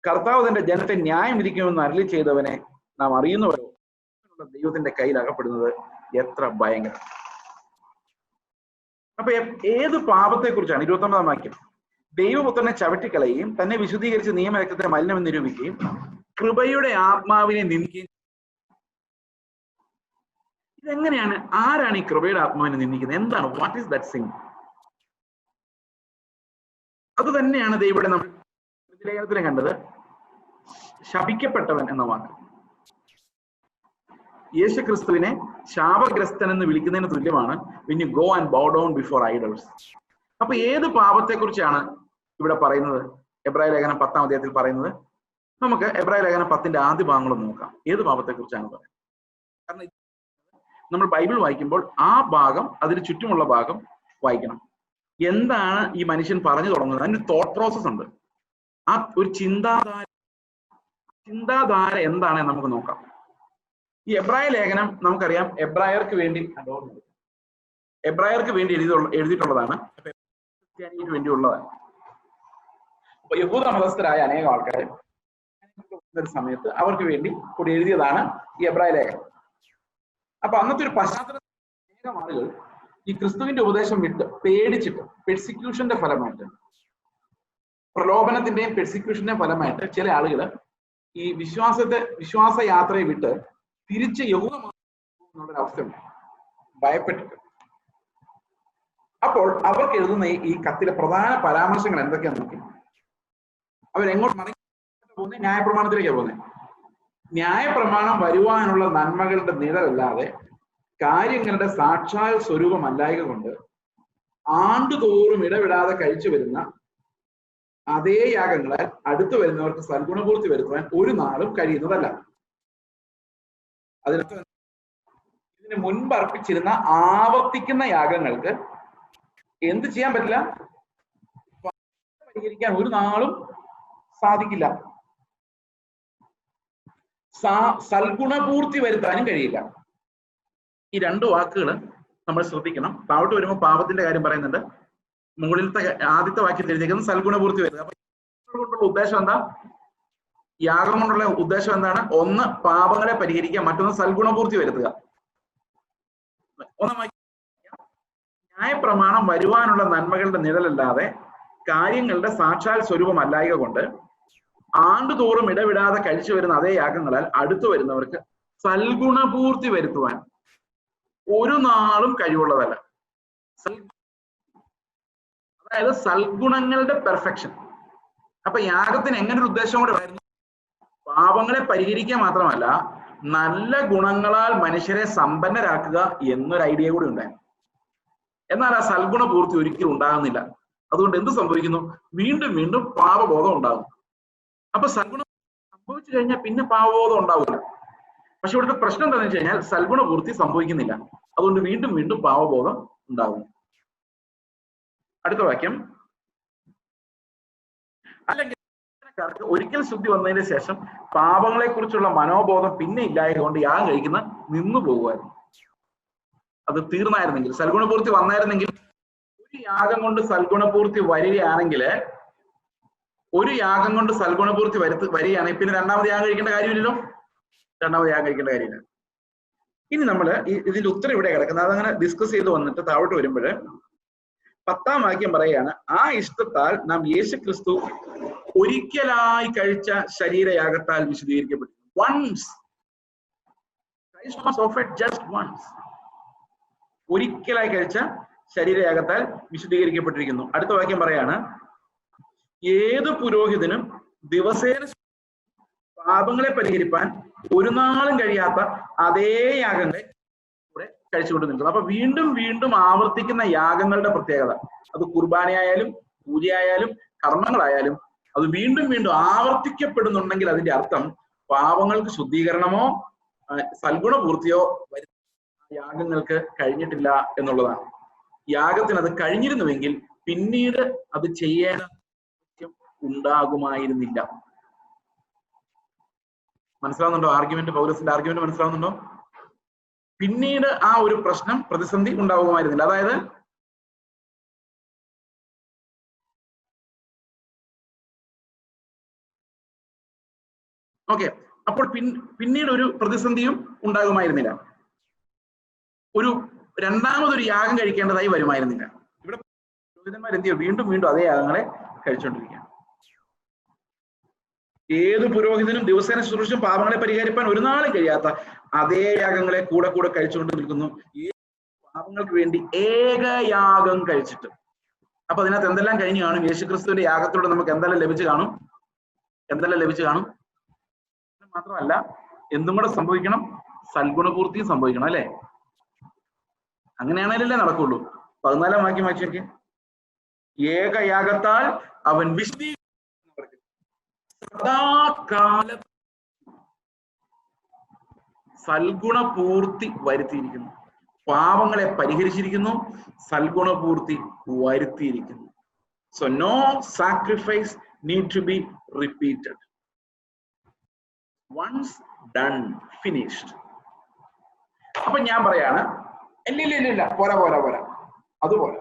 കർത്താവ് തന്റെ ജനത്തെ ന്യായം വിധിക്കുമെന്ന് അരുളി ചെയ്തവനെ നാം അറിയുന്നവരോ ദൈവത്തിന്റെ കയ്യിൽ അകപ്പെടുന്നത് എത്ര ഭയങ്കരം. അപ്പൊ ഏത് പാപത്തെ കുറിച്ചാണ്? 29-ാം വാക്യം, ദൈവപുത്രനെ ചവിട്ടിക്കളയുകയും തന്നെ വിശുദ്ധീകരിച്ച് നിയമരക്തത്തെ മലിനമെന്ന് നിരൂപിക്കുകയും കൃപയുടെ ആത്മാവിനെ നിന്ദിക്കുകയും. ഇതെങ്ങനെയാണ്? ആരാണ് ഈ കൃപയുടെ ആത്മാവിനെ നിന്ദിക്കുന്നത്? എന്താണ്? What is that sin? അത് തന്നെയാണ് ദൈവയുടെ നമ്മൾ ലേഖനത്തിലും കണ്ടത്, ശപിക്കപ്പെട്ടവൻ എന്ന വാക്ക്. യേശു ക്രിസ്തുവിനെ ശാപഗ്രസ്തൻ എന്ന് വിളിക്കുന്നതിന് തുല്യമാണ് when you go and bow down before idols. അപ്പൊ ഏത് പാപത്തെ കുറിച്ചാണ് ഇവിടെ പറയുന്നത്? എബ്രായ ലേഖനം 10-ാം അധ്യായത്തിൽ പറയുന്നത്. നമുക്ക് എബ്രായ ലേഖനം 10-ന്റെ ആദ്യ ഭാഗങ്ങളും നോക്കാം. ഏത് പാപത്തെ കുറിച്ചാണ് പറയുന്നത്? കാരണം നമ്മൾ ബൈബിൾ വായിക്കുമ്പോൾ ആ ഭാഗം, അതിന് ചുറ്റുമുള്ള ഭാഗം വായിക്കണം. എന്താണ് ഈ മനുഷ്യൻ പറഞ്ഞു തുടങ്ങുന്നത്? അതിന് തോട്ട് പ്രോസസ് ഉണ്ട്. ആ ഒരു ചിന്താധാര എന്താണ് നമുക്ക് നോക്കാം. ഈ എബ്രായ ലേഖനം നമുക്കറിയാം എബ്രായർക്ക് വേണ്ടി എഴുതിയിട്ടുള്ളതാണ്, ക്രിസ്ത്യാനിക്ക് വേണ്ടിയുള്ളതാണ്. അപ്പൊ യഹൂദ മതസ്ഥരായ അനേകം ആൾക്കാരെ സമയത്ത് അവർക്ക് വേണ്ടി കൂടി എഴുതിയതാണ് ഈ എബ്രായ ലേഖനം. അപ്പൊ അന്നത്തെ ഒരു പശ്ചാത്തലം അനേകം ആളുകൾ ഈ ക്രിസ്തുവിന്റെ ഉപദേശം വിട്ട് പേടിച്ചിട്ട്, പെർസിക്യൂഷന്റെ ഫലമായിട്ട്, പ്രലോഭനത്തിന്റെയും പെർസിക്യൂഷന്റെയും ഫലമായിട്ട് ചില ആളുകൾ ഈ വിശ്വാസ യാത്രയെ വിട്ട് തിരിച്ച് യഹൂദമാർഗത്തിലുള്ളൊരവസ്ഥയുണ്ട്, ഭയപ്പെട്ടിട്ട്. അപ്പോൾ അവർക്ക് എഴുതുന്ന ഈ കത്തിലെ പ്രധാന പരാമർശങ്ങൾ എന്തൊക്കെയാന്ന് നോക്കി. അവരെങ്ങോട്ട് പോകുന്നത്? ന്യായപ്രമാണത്തിലേക്കാണ് പോകുന്നത്. ന്യായപ്രമാണം വരുവാനുള്ള നന്മകളുടെ നിഴലല്ലാതെ കാര്യങ്ങളുടെ സാക്ഷാൽ സ്വരൂപമല്ലായക കൊണ്ട് ആണ്ടുതോറും ഇടവിടാതെ കഴിച്ചു വരുന്ന അതേ യാഗങ്ങളാൽ അടുത്തു വരുന്നവർക്ക് സൽഗുണപൂർത്തി വരുത്തുവാൻ ഒരു നാളും കഴിയുന്നതല്ല. അതിനർത്ഥം ഇതിന് മുൻപ് അർപ്പിച്ചിരുന്ന ആവർത്തിക്കുന്ന യാഗങ്ങൾക്ക് എന്ത് ചെയ്യാൻ പറ്റില്ല? പരിഹരിക്കാൻ ഒരു നാളും സാധിക്കില്ല. സൽഗുണപൂർത്തി വരുത്താനും കഴിയില്ല. ഈ രണ്ട് വാക്കുകൾ നമ്മൾ ശ്രദ്ധിക്കണം. താഴോട്ട് വരുമ്പോൾ പാപത്തിന്റെ കാര്യം പറയുന്നുണ്ട്. മുകളിലത്തെ ആദ്യത്തെ വാക്യത്തിൽ എഴുതിയിരിക്കുന്നത് സൽഗുണപൂർത്തി വരുത്തുക. അപ്പൊ കൊണ്ടുള്ള ഉദ്ദേശം എന്താ? യാഗം കൊണ്ടുള്ള ഉദ്ദേശം എന്താണ്? ഒന്ന് പാപങ്ങളെ പരിഹരിക്കുക, മറ്റൊന്ന് സൽഗുണപൂർത്തി വരുത്തുക. ഒന്നാം ന്യായപ്രമാണം വരുവാനുള്ള നന്മകളുടെ നിഴലല്ലാതെ കാര്യങ്ങളുടെ സാക്ഷാൽ സ്വരൂപമല്ലായക കൊണ്ട് ആണ്ടുതോറും ഇടവിടാതെ കഴിച്ചു വരുന്ന അതേ യാഗങ്ങളാൽ അടുത്തു വരുന്നവർക്ക് സൽഗുണപൂർത്തി വരുത്തുവാൻ ഒരു നാളും കഴിവുള്ളതല്ല. അതായത് സൽഗുണങ്ങളുടെ പെർഫെക്ഷൻ. അപ്പൊ യാഗത്തിന് എങ്ങനെ ഒരു ഉദ്ദേശം കൂടെ വരുന്നു? പാപങ്ങളെ പരിഹരിക്കുക മാത്രമല്ല, നല്ല ഗുണങ്ങളാൽ മനുഷ്യരെ സമ്പന്നരാക്കുക എന്നൊരു ഐഡിയ കൂടി ഉണ്ടായിരുന്നു. എന്നാൽ ആ സൽഗുണ പൂർത്തി ഒരിക്കലും ഉണ്ടാകുന്നില്ല. അതുകൊണ്ട് എന്ത് സംഭവിക്കുന്നു? വീണ്ടും വീണ്ടും പാപബോധം ഉണ്ടാകും. അപ്പൊ സൽഗുണം സംഭവിച്ചു കഴിഞ്ഞാൽ പിന്നെ പാപബോധം ഉണ്ടാവില്ല. പക്ഷെ ഇവിടുത്തെ പ്രശ്നം എന്താണെന്ന് വെച്ച് കഴിഞ്ഞാൽ സൽഗുണ പൂർത്തി സംഭവിക്കുന്നില്ല. അതുകൊണ്ട് വീണ്ടും വീണ്ടും പാപബോധം ഉണ്ടാകുന്നു. അടുത്ത വാക്യം, അല്ലെങ്കിൽ ഒരിക്കൽ ശുദ്ധി വന്നതിന് ശേഷം പാപങ്ങളെ കുറിച്ചുള്ള മനോബോധം പിന്നെ ഇല്ലായതുകൊണ്ട് യാഗം കഴിക്കുന്ന നിന്നു പോകുമായിരുന്നു. അത് തീർന്നായിരുന്നെങ്കിൽ, സൽഗുണപൂർത്തി വന്നായിരുന്നെങ്കിൽ, ഒരു യാഗം കൊണ്ട് സൽഗുണപൂർത്തി വരികയാണെങ്കിൽ, ഒരു യാഗം കൊണ്ട് സൽഗുണപൂർത്തി വരികയാണെങ്കിൽ പിന്നെ രണ്ടാമത് യാഗം കഴിക്കേണ്ട കാര്യമില്ലല്ലോ. രണ്ടാമത് യാഗം കഴിക്കേണ്ട കാര്യമില്ല. ഇനി നമ്മൾ ഇതിന്റെ ഉത്തരം ഇവിടെ കിടക്കുന്നത്, അതങ്ങനെ ഡിസ്കസ് ചെയ്ത് വന്നിട്ട് താഴോട്ട് വരുമ്പോൾ 10-ാം വാക്യം പറയുകയാണ്, ആ ഇഷ്ടത്താൽ നാം യേശുക്രിസ്തു ഒരിക്കലായി കഴിച്ച ശരീരയാഗത്താൽ വിശദീകരിക്കപ്പെട്ടു. Once Christ was offered just once. ഒരിക്കലായി കഴിച്ച ശരീരയാഗത്താൽ വിശദീകരിക്കപ്പെട്ടിരിക്കുന്നു. അടുത്ത വാക്യം പറയാണ്, ഏത് പുരോഹിതനും ദിവസേന പാപങ്ങളെ പരിഹരിപ്പാൻ ഒരു നാളും കഴിയാത്ത അതേ യാഗങ്ങളെ കൂടെ കഴിച്ചുകൊണ്ട് നിൽക്കുന്നു. അപ്പൊ വീണ്ടും വീണ്ടും ആവർത്തിക്കുന്ന യാഗങ്ങളുടെ പ്രത്യേകത, അത് കുർബാനയായാലും പൂജയായാലും കർമ്മങ്ങളായാലും, അത് വീണ്ടും വീണ്ടും ആവർത്തിക്കപ്പെടുന്നുണ്ടെങ്കിൽ അതിന്റെ അർത്ഥം പാപങ്ങൾക്ക് ശുദ്ധീകരണമോ സൽഗുണപൂർത്തിയോ യാഗങ്ങൾക്ക് കഴിഞ്ഞിട്ടില്ല എന്നുള്ളതാണ്. യാഗത്തിന് അത് കഴിഞ്ഞിരുന്നുവെങ്കിൽ പിന്നീട് അത് ചെയ്യേണ്ട ഉണ്ടാകുമായിരുന്നില്ല. മനസ്സിലാവുന്നുണ്ടോ ആർഗ്യുമെന്റ്? പൗലോസിന്റെ ആർഗ്യുമെന്റ് മനസ്സിലാവുന്നുണ്ടോ? പിന്നീട് ആ ഒരു പ്രശ്നം, പ്രതിസന്ധി ഉണ്ടാകുമായിരുന്നില്ല. അതായത് ഓക്കെ, അപ്പോൾ പിന്നീട് ഒരു പ്രതിസന്ധിയും ഉണ്ടാകുമായിരുന്നില്ല. ഒരു രണ്ടാമതൊരു യാഗം കഴിക്കേണ്ടതായി വരുമായിരുന്നില്ല. ഇവിടെ പുരോഹിതന്മാർ എന്ത് ചെയ്യും? വീണ്ടും വീണ്ടും അതേ യാഗങ്ങളെ കഴിച്ചുകൊണ്ടിരിക്കുകയാണ്. ഏത് പുരോഹിതനും ദിവസേന ശുശ്രൂഷയും പാപങ്ങളെ പരിഹരിപ്പാൻ ഒരു നാളും കഴിയാത്ത അതേ യാഗങ്ങളെ കൂടെ കൂടെ കഴിച്ചുകൊണ്ട് നിൽക്കുന്നു. ഏത് പാപങ്ങൾക്ക് വേണ്ടി ഏകയാഗം കഴിച്ചിട്ട്. അപ്പൊ അതിനകത്ത് എന്തെല്ലാം കഴിഞ്ഞു കാണും? യേശുക്രിസ്തുവിന്റെ യാഗത്തിലൂടെ നമുക്ക് എന്തെല്ലാം ലഭിച്ചു കാണും? എന്തെല്ലാം ലഭിച്ചു കാണും? മാത്രമല്ല, എന്തും കൂടെ സംഭവിക്കണം, സൽഗുണപൂർത്തിയും സംഭവിക്കണം, അല്ലെ? അങ്ങനെയാണല്ലേ നടക്കുള്ളൂ. 14-ാം വാക്യം വായിച്ചേക്ക്. ഏകയാഗത്താൽ അവൻ സദാകാല സൽഗുണപൂർത്തി വരുത്തിയിരിക്കുന്നു. പാപങ്ങളെ പരിഹരിച്ചിരിക്കുന്നു, സൽഗുണപൂർത്തി വരുത്തിയിരിക്കുന്നു. So no sacrifice need to be repeated. Once done, finished. അപ്പൊ ഞാൻ പറയാണ്, ഇല്ല, പോരാ, അതുപോലെ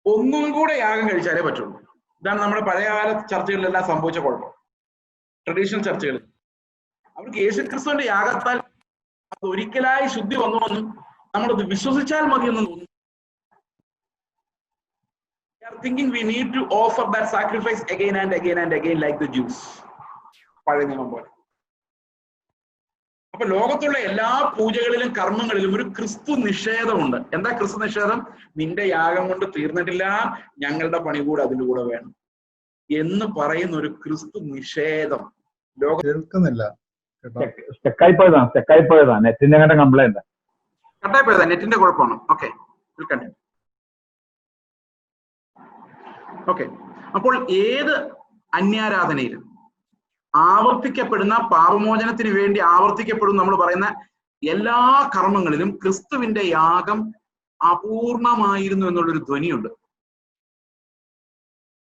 ഒന്നും കൂടെ യാഗം കഴിച്ചാലേ പറ്റുള്ളൂ. ഇതാണ് നമ്മുടെ പഴയകാല ചർച്ചകളിലെല്ലാം സംഭവിച്ച കുഴപ്പം. ട്രഡീഷണൽ ചർച്ചകളിൽ അവർക്ക് യേശുക്രിസ്തുവിന്റെ യാഗത്താൽ അത് ഒരിക്കലായി ശുദ്ധി വന്നുവെന്നും നമ്മളത് വിശ്വസിച്ചാൽ മതിയെന്നും തോന്നുന്നു. They are thinking we need to offer that sacrifice again and again and again like the Jews. പഴയ നിയമം പോലെ. അപ്പൊ ലോകത്തുള്ള എല്ലാ പൂജകളിലും കർമ്മങ്ങളിലും ഒരു ക്രിസ്തു നിഷേധമുണ്ട്. എന്താ ക്രിസ്തു നിഷേധം? നിന്റെ യാഗം കൊണ്ട് തീർന്നിട്ടില്ല, ഞങ്ങളുടെ പണി കൂടെ അതിന്റെ കൂടെ വേണം എന്ന് പറയുന്ന ഒരു ക്രിസ്തു നിഷേധം കേൾക്കുന്നില്ല. നെറ്റിന്റെ കംപ്ലൈന്റ്, കട്ടായിപ്പോയതാ, നെറ്റിന്റെ കുഴപ്പമാണ്. ഓക്കെ. അപ്പോൾ ഏത് അന്യാരാധനയിലും ആവർത്തിക്കപ്പെടുന്ന പാപമോചനത്തിന് വേണ്ടി ആവർത്തിക്കപ്പെടും നമ്മൾ പറയുന്ന എല്ലാ കർമ്മങ്ങളിലും ക്രിസ്തുവിന്റെ യാഗം അപൂർണമായിരുന്നു എന്നുള്ളൊരു ധ്വനിയുണ്ട്.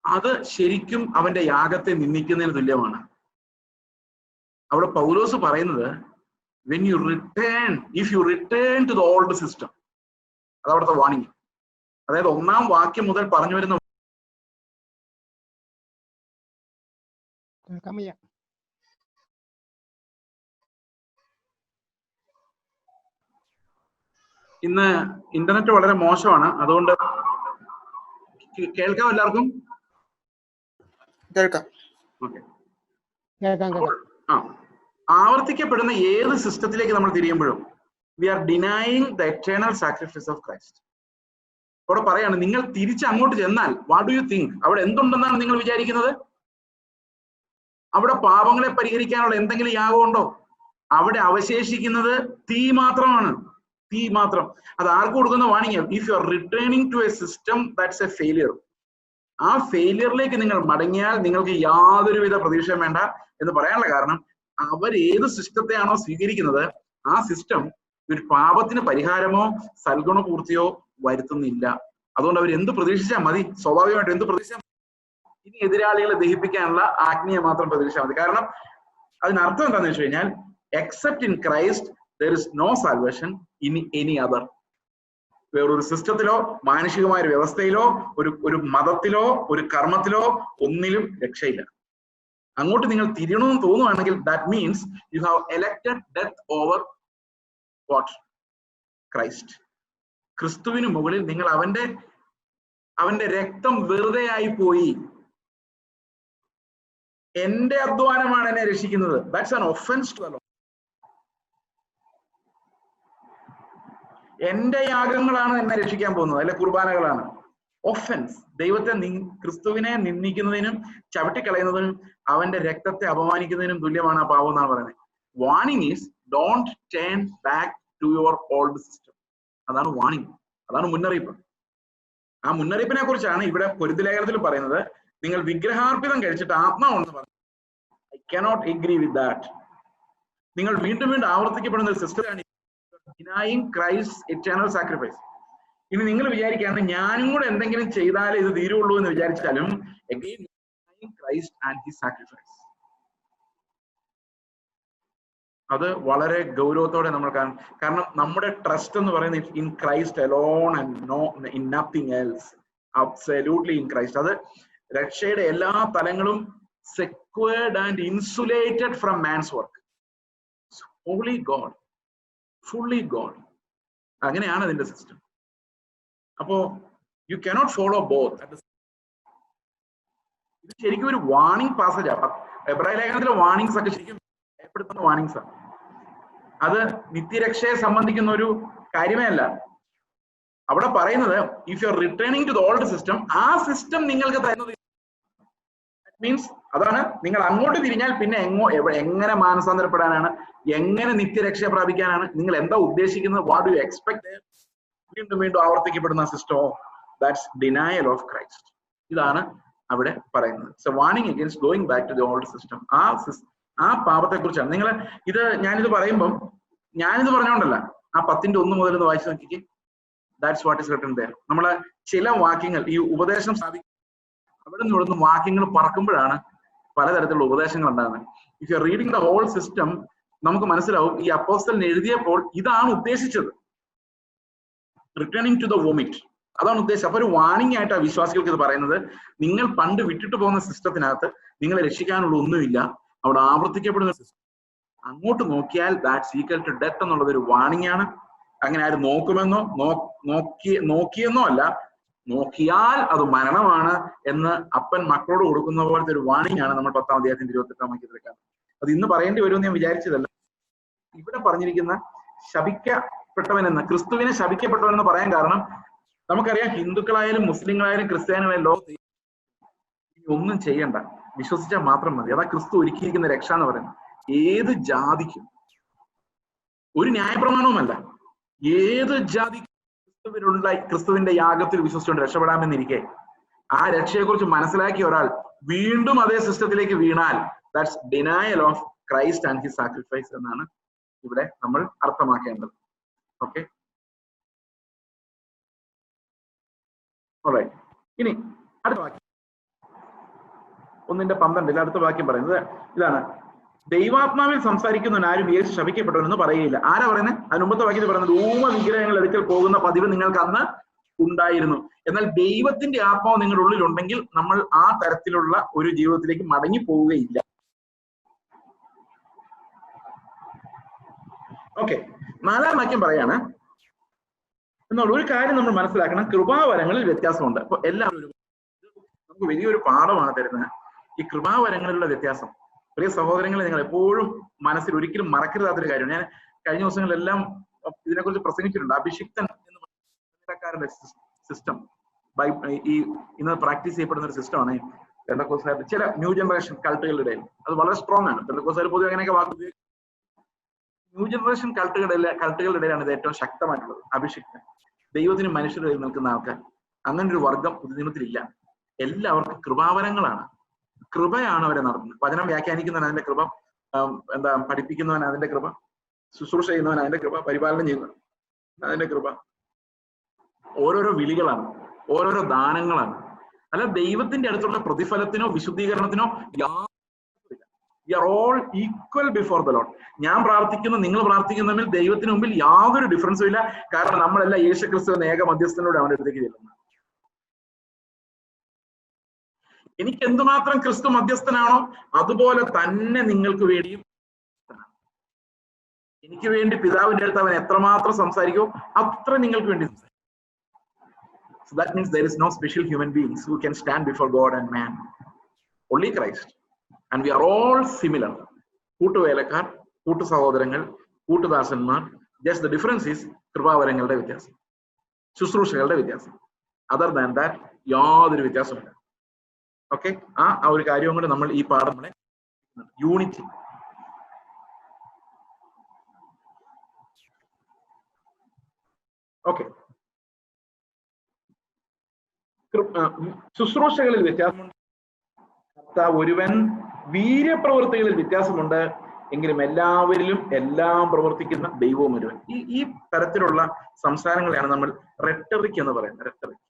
അത് ശരിക്കും അവന്റെ യാഗത്തെ നിന്ദിക്കുന്നതിന് തുല്യമാണ്. അവിടെ പൗലോസ് പറയുന്നത് when you return, if you return to the old system, അതവിടുത്തെ വാണിംഗ്. അതായത് 1-ാം വാക്യം മുതൽ പറഞ്ഞു വരുന്ന ഇന്ന് ഇന്റർനെറ്റ് വളരെ മോശമാണ്, അതുകൊണ്ട് കേൾക്കാം എല്ലാവർക്കും? കേൾക്കാം. ഓക്കെ. ആവർത്തിക്കപ്പെടുന്ന ഏത് സിസ്റ്റത്തിലേക്ക് നമ്മൾ തിരിയുമ്പോഴും we are denying the eternal sacrifice of Christ. അവിടെ പറയാണ്, നിങ്ങൾ തിരിച്ച് അങ്ങോട്ട് ചെന്നാൽ വാട്ട് ഡു യു തിങ്ക്, അവിടെ എന്തുണ്ടെന്നാണ് നിങ്ങൾ വിചാരിക്കുന്നത്? അവിടെ പാപങ്ങളെ പരിഹരിക്കാനുള്ള എന്തെങ്കിലും യാഗമുണ്ടോ? അവിടെ അവശേഷിക്കുന്നത് തീ മാത്രമാണ്, തീ മാത്രം. അത് ആർക്ക് കൊടുക്കുന്ന warning? If you are returning to a system that's a failure, ആ ഫെയിലിയറിലേക്ക് നിങ്ങൾ മടങ്ങിയാൽ നിങ്ങൾക്ക് യാതൊരുവിധ പ്രതീക്ഷയും വേണ്ട എന്ന് പറയാനുള്ള കാരണം, അവർ ഏത് സിസ്റ്റത്തെയാണോ സ്വീകരിക്കുന്നത് ആ സിസ്റ്റം ഒരു പാപത്തിന് പരിഹാരമോ സൽഗുണപൂർത്തിയോ വരുത്തുന്നില്ല. അതുകൊണ്ട് അവർ എന്ത് പ്രതീക്ഷിച്ചാൽ മതി? സ്വാഭാവികമായിട്ടും എന്ത് പ്രതീക്ഷിച്ചാൽ മതി? ഇനി എതിരാളികളെ ദഹിപ്പിക്കാനുള്ള ആജ്ഞയെ മാത്രം പ്രതീക്ഷിച്ചാൽ മതി. കാരണം അതിനർത്ഥം എന്താണെന്ന് വെച്ച് കഴിഞ്ഞാൽ, except in Christ there is no salvation in any other. വേറൊരു സിസ്റ്റത്തിലോ മാനുഷികമായ ഒരു വ്യവസ്ഥയിലോ ഒരു മതത്തിലോ ഒരു കർമ്മത്തിലോ ഒന്നിലും രക്ഷയില്ല. അങ്ങോട്ട് നിങ്ങൾ തിരിയണമെന്ന് തോന്നുവാണെങ്കിൽ that means you have elected death over what? Christ. ക്രിസ്തുവിന് മുകളിൽ നിങ്ങൾ അവന്റെ രക്തം വെറുതെ ആയി പോയി. എന്റെ അധ്വാനമാണ് എന്നെ രക്ഷിക്കുന്നത്. That's an offence to the Lord. എന്റെ യാഗങ്ങളാണ് എന്നെ രക്ഷിക്കാൻ പോകുന്നത്, അല്ലെ കുർബാനകളാണ്. ഒഫൻസ്. ദൈവത്തെ ക്രിസ്തുവിനെ നിന്ദിക്കുന്നതിനും ചവിട്ടിക്കളയുന്നതിനും അവന്റെ രക്തത്തെ അപമാനിക്കുന്നതിനും തുല്യമാണ് ആ പാപം എന്നാണ് പറയുന്നത്. Warning is don't turn back to your old system. അതാണ് വാണിംഗ്, അതാണ് മുന്നറിയിപ്പ്. ആ മുന്നറിയിപ്പിനെ കുറിച്ചാണ് ഇവിടെ കൊരിന്ത്യർ ലേഖനത്തിൽ പറയുന്നത്. നിങ്ങൾ വിഗ്രഹാർപ്പിതം കഴിച്ചിട്ട് ആത്മാവെന്ന് പറഞ്ഞു. I cannot agree with that. നിങ്ങൾ വീണ്ടും വീണ്ടും ആവർത്തിക്കപ്പെടുന്ന ഒരു സിസ്റ്റമാണ് denying Christ's eternal sacrifice. ഇനി നിങ്ങൾ വിചാരിക്കുകയാണ് ഞാനും കൂടെ എന്തെങ്കിലും ചെയ്താലേ ഇത് തീരുള്ളൂ എന്ന് വിചാരിച്ചാലും again denying Christ and his sacrifice. അത് വളരെ ഗൗരവത്തോടെ നമ്മൾ കാണും. കാരണം നമ്മുടെ ട്രസ്റ്റ് എന്ന് പറയുന്നത് in Christ alone and no in nothing else. Absolutely in Christ. അത് രക്ഷയുടെ എല്ലാ തലങ്ങളും secured and insulated from man's work. Only God, fully God. അങ്ങനെയാണ് അതിന്റെ സിസ്റ്റം. അപ്പോ യു കനോട്ട് ഫോളോ ബോത്ത്. ഇത് ശരിക്കും ഒരു വാണിംഗ് പാസേജാണ്. എബ്രായ ലേഖനത്തിലെ വാണിംഗ്സ് ഒക്കെ ശരിക്കും ഭയപ്പെടുത്തുന്ന വാണിംഗ്സ് ആണ്. അത് നിത്യരക്ഷയെ സംബന്ധിക്കുന്ന ഒരു കാര്യമേ അല്ല. അവിടെ പറയുന്നത് if you are returning to the old system, ആ സിസ്റ്റം നിങ്ങൾക്ക് തരുന്നത് മീൻസ് അതാണ്. നിങ്ങൾ അങ്ങോട്ട് തിരിഞ്ഞാൽ പിന്നെ എങ്ങനെ മാനസാന്തരപ്പെടാനാണ്, എങ്ങനെ നിത്യരക്ഷ പ്രാപിക്കാനാണ്, നിങ്ങൾ എന്താ ഉദ്ദേശിക്കുന്നത്, വാട്ട് ഡു യു എക്സ്പെക്ട്? വീണ്ടും വീണ്ടും ആവർത്തിക്കപ്പെടുന്ന system, that's denial of Christ. ഇതാണ് അവിടെ പറയുന്നത്. So warning against going back to the old system. ആ പാപത്തെ കുറിച്ചാണ് നിങ്ങൾ ഞാനിത് പറയുമ്പം ഞാനിത് പറഞ്ഞോണ്ടല്ല, ആ 10:1 മുതൽ വായിച്ചു നോക്കിക്കേ. That's what is written there. നമ്മളെ ചില വാക്യങ്ങൾ ഈ ഉപദേശം സ്ഥാപിക്കും, അവിടെ നിന്ന് ഇവിടുന്ന് വാക്യങ്ങൾ പറക്കുമ്പോഴാണ് പലതരത്തിലുള്ള ഉപദേശങ്ങൾ ഉണ്ടാകുന്നത്. If you are reading the whole system, നമുക്ക് മനസ്സിലാവും ഈ അപ്പോസ്തലൻ എഴുതിയപ്പോൾ ഇതാണ് ഉദ്ദേശിച്ചത്. റിട്ടേണിംഗ് ടു ദ വോമിറ്റ്, അതാണ് ഉദ്ദേശം. അപ്പൊ ഒരു വാണിംഗ് ആയിട്ട് ആ വിശ്വാസികൾക്ക് ഇത് പറയുന്നത്, നിങ്ങൾ പണ്ട് വിട്ടിട്ട് പോകുന്ന സിസ്റ്റത്തിനകത്ത് നിങ്ങളെ രക്ഷിക്കാനുള്ള ഒന്നുമില്ല, അവിടെ ആവർത്തിക്കപ്പെടുന്ന സിസ്റ്റം. അങ്ങോട്ട് നോക്കിയാൽ ദാറ്റ്സ് ഈക്വൽ ടു ഡെത്ത് എന്നുള്ളത് ഒരു വാണിംഗ് ആണ്. അങ്ങനെ ആരും നോക്കുമെന്നോ നോക്കിയെന്നോ അല്ല, നോക്കിയാൽ അത് മരണമാണ് എന്ന് അപ്പൻ മക്കളോട് കൊടുക്കുന്ന പോലത്തെ ഒരു വാണിംഗ് ആണ് നമ്മൾ 10-ാം അധ്യായത്തിന്റെ 28-ാം വാക്യത്തിലേക്കാണ്. അത് ഇന്ന് പറയേണ്ടി വരുമെന്ന് ഞാൻ വിചാരിച്ചതല്ല. ഇവിടെ പറഞ്ഞിരിക്കുന്ന ശപിക്കപ്പെട്ടവനെന്ന്, ക്രിസ്തുവിനെ ശപിക്കപ്പെട്ടവനെന്ന് പറയാൻ കാരണം നമുക്കറിയാം, ഹിന്ദുക്കളായാലും മുസ്ലിങ്ങളായാലും ക്രിസ്ത്യാനികളായാലും ലോകത്ത് ഒന്നും ചെയ്യണ്ട, വിശ്വസിച്ചാൽ മാത്രം മതി. അതാ ക്രിസ്തു ഒരുക്കിയിരിക്കുന്ന രക്ഷ എന്ന് പറയുന്നത്. ഏത് ജാതിക്കും ഒരു ന്യായപ്രമാണവുമല്ല, ഏത് ജാതിക്കും ക്രിസ്തുവിന്റെ യാഗത്തിൽ വിശ്വസിച്ചുകൊണ്ട് രക്ഷപ്പെടാമെന്നിരിക്കെ ആ രക്ഷയെക്കുറിച്ച് മനസ്സിലാക്കിയ ഒരാൾ വീണ്ടും അതേ സിസ്റ്റത്തിലേക്ക് വീണാൽ that's denial of Christ and his sacrifice എന്നാണ് ഇവിടെ നമ്മൾ അർത്ഥമാക്കേണ്ടത്. Okay, alright. ഇനി അടുത്ത വാക്യം 1:12 അടുത്ത വാക്യം പറയുന്നത് ഇതാണ്. ദൈവാത്മാവിൽ സംസാരിക്കുന്നവൻ ആരും യേശു ശപിക്കപ്പെട്ടവനെന്ന് പറയുകയില്ല. ആരാ പറയുന്നത്? അതിന് മുമ്പത്തെ വാക്യത്തിൽ പറയുന്നത് ഊമ വിഗ്രഹങ്ങൾ എടുക്കൽ പോകുന്ന പതിവ് നിങ്ങൾക്ക് അന്ന് ഉണ്ടായിരുന്നു. എന്നാൽ ദൈവത്തിന്റെ ആത്മാവ് നിങ്ങളുടെ ഉള്ളിലുണ്ടെങ്കിൽ നമ്മൾ ആ തരത്തിലുള്ള ഒരു ജീവിതത്തിലേക്ക് മടങ്ങി പോവുകയില്ല. ഓക്കെ, 4-ാം വാക്യം പറയാണ്, എന്നാൽ ഒരു കാര്യം നമ്മൾ മനസ്സിലാക്കണം, കൃപാവരങ്ങളിൽ വ്യത്യാസമുണ്ട്. അപ്പൊ എല്ലാവരും നമുക്ക് വലിയൊരു പാഠമാണ് തരുന്നത് ഈ കൃപാവരങ്ങളിലുള്ള വ്യത്യാസം. പ്രിയ സഹോദരങ്ങളെ, നിങ്ങൾ എപ്പോഴും മനസ്സിൽ ഒരിക്കലും മറക്കരുതാത്തൊരു കാര്യം. ഞാൻ കഴിഞ്ഞ ദിവസങ്ങളിലെല്ലാം ഇതിനെക്കുറിച്ച് പ്രസംഗിച്ചിട്ടുണ്ട്. അഭിഷിക്തൻ എന്ന് പറയുന്ന സിസ്റ്റം ഈ ഇന്ന് പ്രാക്ടീസ് ചെയ്യപ്പെടുന്ന ഒരു സിസ്റ്റമാണ് പെന്തക്കോസ്തുകാരുടെ ചില ന്യൂ ജനറേഷൻ കൾട്ടുകളുടെ ഇടയിൽ. അത് വളരെ സ്ട്രോങ് ആണ്. പെന്തക്കോസ്തുകാർ പൊതുവെ അങ്ങനെയൊക്കെ വാക്ക് ഉപയോഗിക്കും. ന്യൂ ജനറേഷൻ കൾട്ടുകളുടെ ഇടയിലാണ് ഇത് ഏറ്റവും ശക്തമായിട്ടുള്ളത്. അഭിഷിക്തൻ, ദൈവത്തിന് മനുഷ്യരുടെ ഇടയിൽ നിൽക്കുന്ന ആൾക്കാർ, അങ്ങനെ ഒരു വർഗം പുതുനിയമത്തിലില്ല. എല്ലാവർക്കും കൃപാവരങ്ങളാണ്. കൃപയാണ് അവരെ നടത്തുന്നത്. വചനം വ്യാഖ്യാനിക്കുന്നവൻ അതിന്റെ കൃപ, പഠിപ്പിക്കുന്നവൻ അതിന്റെ കൃപ, ശുശ്രൂഷ ചെയ്യുന്നവൻ അതിന്റെ കൃപ, പരിപാലനം ചെയ്യുന്നവൻ അതിന്റെ കൃപ. ഓരോരോ വിളികളാണ്, ഓരോരോ ദാനങ്ങളാണ്. അല്ല ദൈവത്തിന്റെ അടുത്തുള്ള പ്രതിഫലത്തിനോ വിശുദ്ധീകരണത്തിനോ we are all equal before the Lord. ഞാൻ പ്രാർത്ഥിക്കുന്നു, നിങ്ങൾ പ്രാർത്ഥിക്കുന്ന തമ്മിൽ ദൈവത്തിന് മുമ്പിൽ യാതൊരു ഡിഫറൻസും ഇല്ല. കാരണം നമ്മളെല്ലാം യേശുക്രിസ്തു എന്ന ഏക മധ്യസ്ഥനോട് അവന്റെ അടുത്തേക്ക് ചെല്ലുന്നത്. എനിക്ക് എന്തുമാത്രം ക്രിസ്തു മധ്യസ്ഥനാണോ അതുപോലെ തന്നെ നിങ്ങൾക്ക് വേണ്ടിയും എനിക്ക് വേണ്ടി പിതാവിന്റെ അടുത്ത് അവൻ എത്രമാത്രം സംസാരിക്കുമോ അത്ര നിങ്ങൾക്ക് വേണ്ടി സംസാരിക്കും. So that means there is no special human beings who can stand before God and man. Only Christ. And we are all similar. കൂട്ടുവേലക്കാർ, കൂട്ടു സഹോദരങ്ങൾ, കൂട്ടുദാസന്മാർ. Just the difference is കൃപാവരങ്ങളുടെ വ്യത്യാസം, ശുശ്രൂഷകളുടെ വ്യത്യാസം. Other than that യാതൊരു വ്യത്യാസമില്ല. ഓക്കെ, ആ ഒരു കാര്യവും കൂടെ നമ്മൾ ഈ പാഠങ്ങളെ യൂണിറ്റി. ഓക്കെ, ശുശ്രൂഷകളിൽ വ്യത്യാസമുണ്ട്. ഒരുവൻ വീര്യപ്രവൃത്തികളിൽ വ്യത്യാസമുണ്ട്. എങ്കിലും എല്ലാവരിലും എല്ലാം പ്രവർത്തിക്കുന്ന ദൈവവും ഒരുവൻ. ഈ തരത്തിലുള്ള സംസാരങ്ങളെയാണ് നമ്മൾ റെട്ടറിക് എന്ന് പറയുന്നത്. റെട്ടറിക്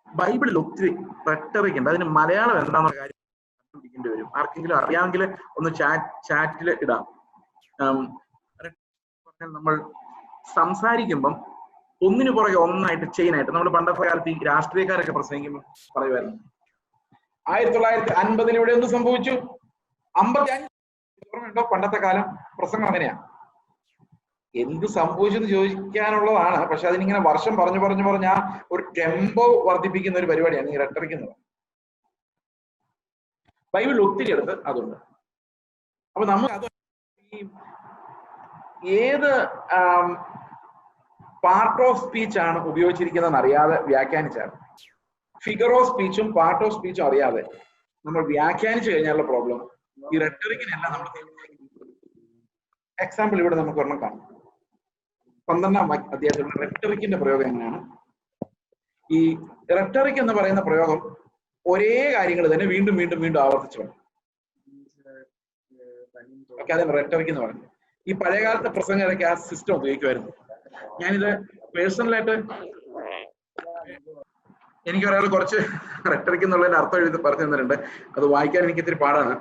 ബൈബിളിൽ ഒത്തിരി റെട്ടറിക് ഉണ്ട്. അതിന് മലയാളം എന്താണെന്ന കാര്യം കണ്ടുപിടിക്കേണ്ടി വരും. ആർക്കെങ്കിലും അറിയാമെങ്കിൽ ഒന്ന് ചാറ്റിൽ ഇടാം. നമ്മൾ സംസാരിക്കുമ്പം ഒന്നിനു പുറകെ ഒന്നായിട്ട് ചെയിനായിട്ട്, നമ്മൾ പണ്ടത്തെ കാലത്ത് ഈ രാഷ്ട്രീയക്കാരൊക്കെ പ്രസംഗിക്കുമ്പോൾ പറയുമായിരുന്നു 1950 ഇവിടെ എന്ത് സംഭവിച്ചു, 55 പണ്ടത്തെ കാലം പ്രസംഗം അങ്ങനെയാ. എന്ത് സംഭവിച്ചെന്ന് ചോദിക്കാനുള്ളതാണ്. പക്ഷെ അതിനിങ്ങനെ വർഷം പറഞ്ഞു ആ ഒരു ടെമ്പോ വർദ്ധിപ്പിക്കുന്ന ഒരു പരിപാടിയാണ് ഈ റെട്ടറിക്കുന്നത്. ബൈബിളിൽ ഒത്തിരി അടുത്ത് അതുണ്ട്. അപ്പൊ നമ്മൾ അത് ഏത് പാർട്ട് ഓഫ് സ്പീച്ച് ആണ് ഉപയോഗിച്ചിരിക്കുന്നതെന്ന് അറിയാതെ വ്യാഖ്യാനിച്ചാണ്. ഫിഗർ ഓഫ് സ്പീച്ചും പാർട്ട് ഓഫ് സ്പീച്ചും അറിയാതെ നമ്മൾ വ്യാഖ്യാനിച്ചു കഴിഞ്ഞാലുള്ള പ്രോബ്ലം ഈ റെട്ടറിക്കിനെല്ലാം നമ്മൾ. എക്സാമ്പിൾ ഇവിടെ നമുക്ക് ഒരെണ്ണം കാണാം. 12-ാം അധ്യായത്തിലുള്ള റെട്ടറിക്കിന്റെ പ്രയോഗം എങ്ങനെയാണ്? ഈ റെട്ടറിക് എന്ന് പറയുന്ന പ്രയോഗം ഒരേ കാര്യങ്ങൾ തന്നെ വീണ്ടും വീണ്ടും വീണ്ടും ആവർത്തിച്ചു വേണം. ഓക്കെ, അതിന് റെട്ടറിക് എന്ന് പറയുന്നത്. ഈ പഴയകാലത്തെ പ്രസംഗരൊക്കെ ആ സിസ്റ്റം ഉപയോഗിക്കുമായിരുന്നു. ഞാനിത് പേഴ്സണലായിട്ട് എനിക്ക് ഒരാൾ കുറച്ച് റെട്ടറിക് എന്നുള്ളതിന്റെ അർത്ഥം പറഞ്ഞു തന്നിട്ടുണ്ട്. അത് വായിക്കാൻ എനിക്ക് ഇത്തിരി പാടാണ്.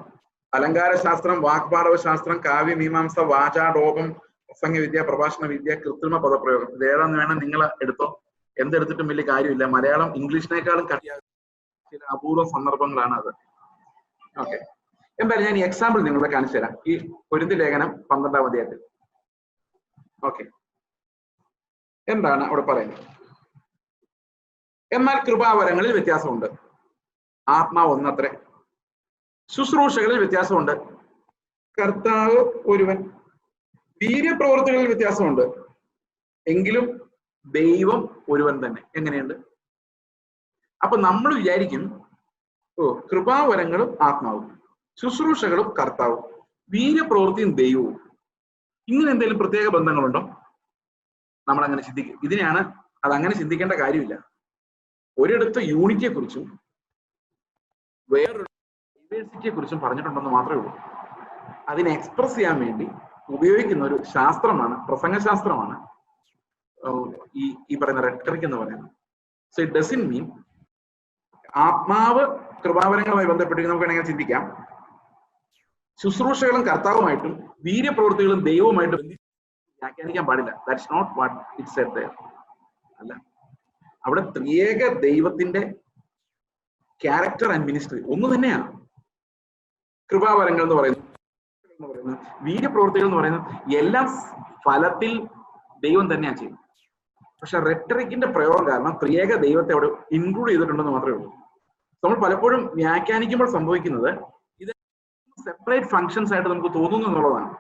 അലങ്കാര ശാസ്ത്രം, വാക്പാടവ ശാസ്ത്രം, കാവ്യമീമാംസ, വാചാടോപം, പ്രസംഗവിദ്യ, പ്രഭാഷണ വിദ്യ, കൃത്രിമ പദപ്രയോഗം. ഇത് ഏതാന്ന് വേണം നിങ്ങൾ എടുത്തോ. എന്തെടുത്തിട്ടും വലിയ കാര്യമില്ല. മലയാളം ഇംഗ്ലീഷിനേക്കാളും കട്ടിയാകും ചില അപൂർവ സന്ദർഭങ്ങളാണ് അത്. ഓക്കെ, എന്തായാലും ഞാൻ ഈ എക്സാമ്പിൾ നിങ്ങളെ കാണിച്ചു തരാം. ഈ കൊരിന്ത്യർ ലേഖനം 12-ാം അധ്യായത്തിൽ. ഓക്കെ, എന്താണ് അവിടെ പറയുന്നത്? എന്നാൽ കൃപാവരങ്ങളിൽ വ്യത്യാസമുണ്ട്, ആത്മാവ് ഒന്നത്രേ. ശുശ്രൂഷകളിൽ വ്യത്യാസമുണ്ട്, കർത്താവ് ഒരുവൻ. വീര്യപ്രവൃത്തികളിൽ വ്യത്യാസമുണ്ട്, എങ്കിലും ദൈവം ഒരുവൻ തന്നെ. എങ്ങനെയുണ്ട്? അപ്പൊ നമ്മൾ വിചാരിക്കും, കൃപാവരങ്ങളും ആത്മാവും, ശുശ്രൂഷകളും കർത്താവും, വീര്യപ്രവൃത്തിയും ദൈവവും, ഇങ്ങനെ എന്തെങ്കിലും പ്രത്യേക ബന്ധങ്ങളുണ്ടോ? നമ്മൾ അങ്ങനെ ചിന്തിക്കും. ഇതിനെയാണ് അതങ്ങനെ ചിന്തിക്കേണ്ട കാര്യമില്ല. ഒരിടത്ത് യൂണിറ്റിയെ കുറിച്ചും വേറൊരു ഡൈവേഴ്സിറ്റിയെ കുറിച്ചും പറഞ്ഞിട്ടുണ്ടെന്ന് മാത്രമേ ഉള്ളൂ. അതിനെ എക്സ്പ്രസ് ചെയ്യാൻ വേണ്ടി ഉപയോഗിക്കുന്ന ഒരു ശാസ്ത്രമാണ്, പ്രസംഗശാസ്ത്രമാണ് ഈ പറയുന്ന റെട്ടറിക് എന്ന് പറയുന്നത്. സോ ഇറ്റ് ഡസന്റ് മീൻ ആത്മാവ് കൃപാവരങ്ങളുമായി ബന്ധപ്പെട്ട് നമുക്ക് വേണമെങ്കിൽ ചിന്തിക്കാം. ശുശ്രൂഷകളും കർത്താവുമായിട്ടും വീര്യപ്രവൃത്തികളും ദൈവവുമായിട്ടും വ്യാഖ്യാനിക്കാൻ പാടില്ല. That's not what it said there. അല്ല, അവിടെ ത്രിയേക ദൈവത്തിന്റെ ക്യാരക്ടർ ആൻഡ് മിനിസ്ട്രി ഒന്ന് തന്നെയാണ്. കൃപാവരങ്ങൾ എന്ന് പറയുന്നത്, വീര്യപ്രവൃത്തികൾ എന്ന് പറയുന്നത് എല്ലാം ഫലത്തിൽ ദൈവം തന്നെയാണ് ചെയ്യുന്നത്. പക്ഷെ റെട്ടറിക്കിന്റെ പ്രയോഗം കാരണം ത്രിയേക ദൈവത്തെ അവിടെ ഇൻക്ലൂഡ് ചെയ്തിട്ടുണ്ടെന്ന് മാത്രമേ ഉള്ളൂ. നമ്മൾ പലപ്പോഴും വ്യാഖ്യാനിക്കുമ്പോൾ സംഭവിക്കുന്നത് ഇത് സെപ്പറേറ്റ് ഫങ്ഷൻസ് ആയിട്ട് നമുക്ക് തോന്നുന്നു എന്നുള്ളതാണ്.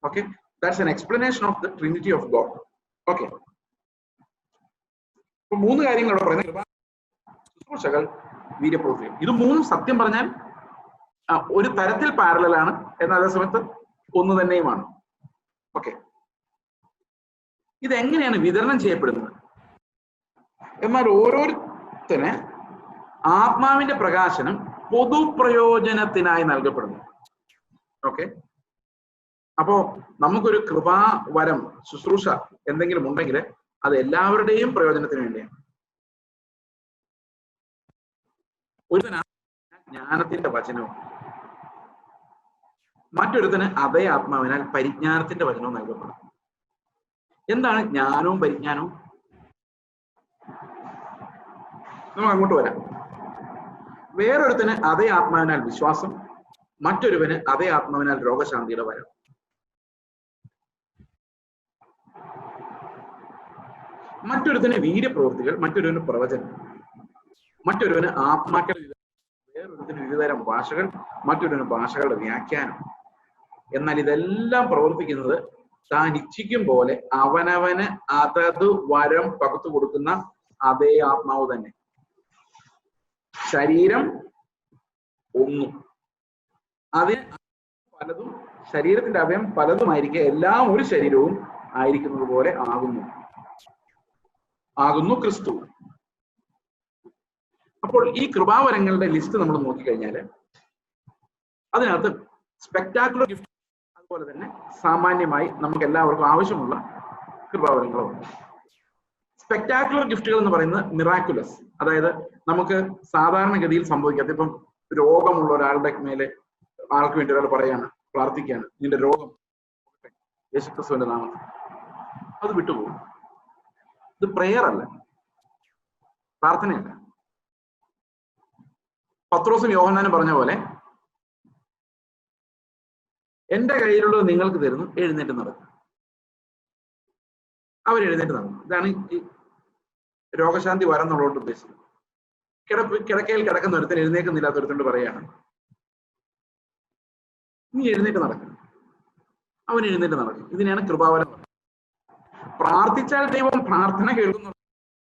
Okay, that's an explanation of the Trinity of God. Okay, ഇപ്പൊ 3 കാര്യങ്ങൾ അവിടെ പറയുന്നത്: ശുശ്രൂഷകൾ, വീര്യപ്രവൃത്തികൾ. ഇത് 3 സത്യം പറഞ്ഞാൽ ഒരു തരത്തിൽ പാരലലാണ്, എന്നാൽ അതേ സമയത്ത് ഒന്ന് തന്നെയുമാണ്. ഓക്കെ, ഇതെങ്ങനെയാണ് വിതരണം ചെയ്യപ്പെടുന്നത്? എന്നാൽ ഓരോരുത്തന് ആത്മാവിന്റെ പ്രകാശനം പൊതുപ്രയോജനത്തിനായി നൽകപ്പെടുന്നു. ഓക്കെ, അപ്പോ നമുക്കൊരു കൃപാവരം, ശുശ്രൂഷ എന്തെങ്കിലും ഉണ്ടെങ്കിൽ അത് എല്ലാവരുടെയും പ്രയോജനത്തിന് വേണ്ടിയാണ്. ഒരുത്തന് ജ്ഞാനത്തിന്റെ വചനവും മറ്റൊരുത്തന് അതേ ആത്മാവിനാൽ പരിജ്ഞാനത്തിന്റെ വചനവും നൽകപ്പെടും. എന്താണ് ജ്ഞാനവും പരിജ്ഞാനവും? നമുക്ക് അങ്ങോട്ട് വരാം. വേറൊരുത്തന് അതേ ആത്മാവിനാൽ വിശ്വാസം, മറ്റൊരുവന് അതേ ആത്മാവിനാൽ രോഗശാന്തിയുടെ വരം. മറ്റൊരുത്തന് വീര്യപ്രവൃത്തികൾ, മറ്റൊരുവന് പ്രവചനം, മറ്റൊരുവന് ആത്മാക്കൾ, വേറൊരുത്തന് വിവിധതരം ഭാഷകൾ, മറ്റൊരുവന് ഭാഷകളുടെ വ്യാഖ്യാനം. എന്നാൽ ഇതെല്ലാം പ്രവർത്തിക്കുന്നത് താൻ ഇച്ഛിക്കും പോലെ അവനവന് അതത് വരം പകുത്തു കൊടുക്കുന്ന അതേ ആത്മാവ് തന്നെ. ശരീരം ഒന്നും, അതിന് പലതും, ശരീരത്തിന്റെ അവയം പലതുമായിരിക്കെ എല്ലാം ഒരു ശരീരവും ആയിരിക്കുന്നത് പോലെ ആകുന്നു ക്രിസ്തു. അപ്പോൾ ഈ കൃപാവരങ്ങളുടെ ലിസ്റ്റ് നമ്മൾ നോക്കിക്കഴിഞ്ഞാൽ അതിനകത്ത് സ്പെക്ടാക്കുലർ ഗിഫ്റ്റ്, അതുപോലെ തന്നെ സാമാന്യമായി നമുക്ക് എല്ലാവർക്കും ആവശ്യമുള്ള കൃപാവരങ്ങളുണ്ട്. സ്പെക്ടാക്കുലർ ഗിഫ്റ്റുകൾ എന്ന് പറയുന്നത് മിറാക്കുലസ്, അതായത് നമുക്ക് സാധാരണഗതിയിൽ സംഭവിക്കാത്ത, ഇപ്പം രോഗമുള്ള ഒരാളുടെ മേലെ ആൾക്ക് വേണ്ടി ഒരാൾ പറയാണ്, പ്രാർത്ഥിക്കുകയാണ്, നിന്റെ രോഗം യേശുക്രിസ്തുവിന്റെ നാമത്തിൽ, അത് വിട്ടുപോകും. ഇത് പ്രെയർ അല്ല, പ്രാർത്ഥനയല്ല. പത്രോസും യോഹന്നാനും പറഞ്ഞ പോലെ എന്റെ കയ്യിലുള്ളത് നിങ്ങൾക്ക് തരുന്നു, എഴുന്നേറ്റ് നടക്കും. അവരെഴുന്നേറ്റ് നടന്നു. ഇതാണ് ഈ രോഗശാന്തി വരം എന്നുള്ളതുകൊണ്ട് ഉദ്ദേശിച്ചത്. കിടക്കയിൽ കിടക്കുന്ന ഒരുത്തൻ എഴുന്നേക്കുന്നില്ലാത്ത ഒരുത്തണ്ട് പറയാണ്, നീ എഴുന്നേറ്റ് നടക്കണം. അവൻ എഴുന്നേറ്റ് നടക്കും. ഇതിനെയാണ് കൃപാവരം. പ്രാർത്ഥിച്ചാൽ ദൈവം പ്രാർത്ഥന കേൾക്കുന്ന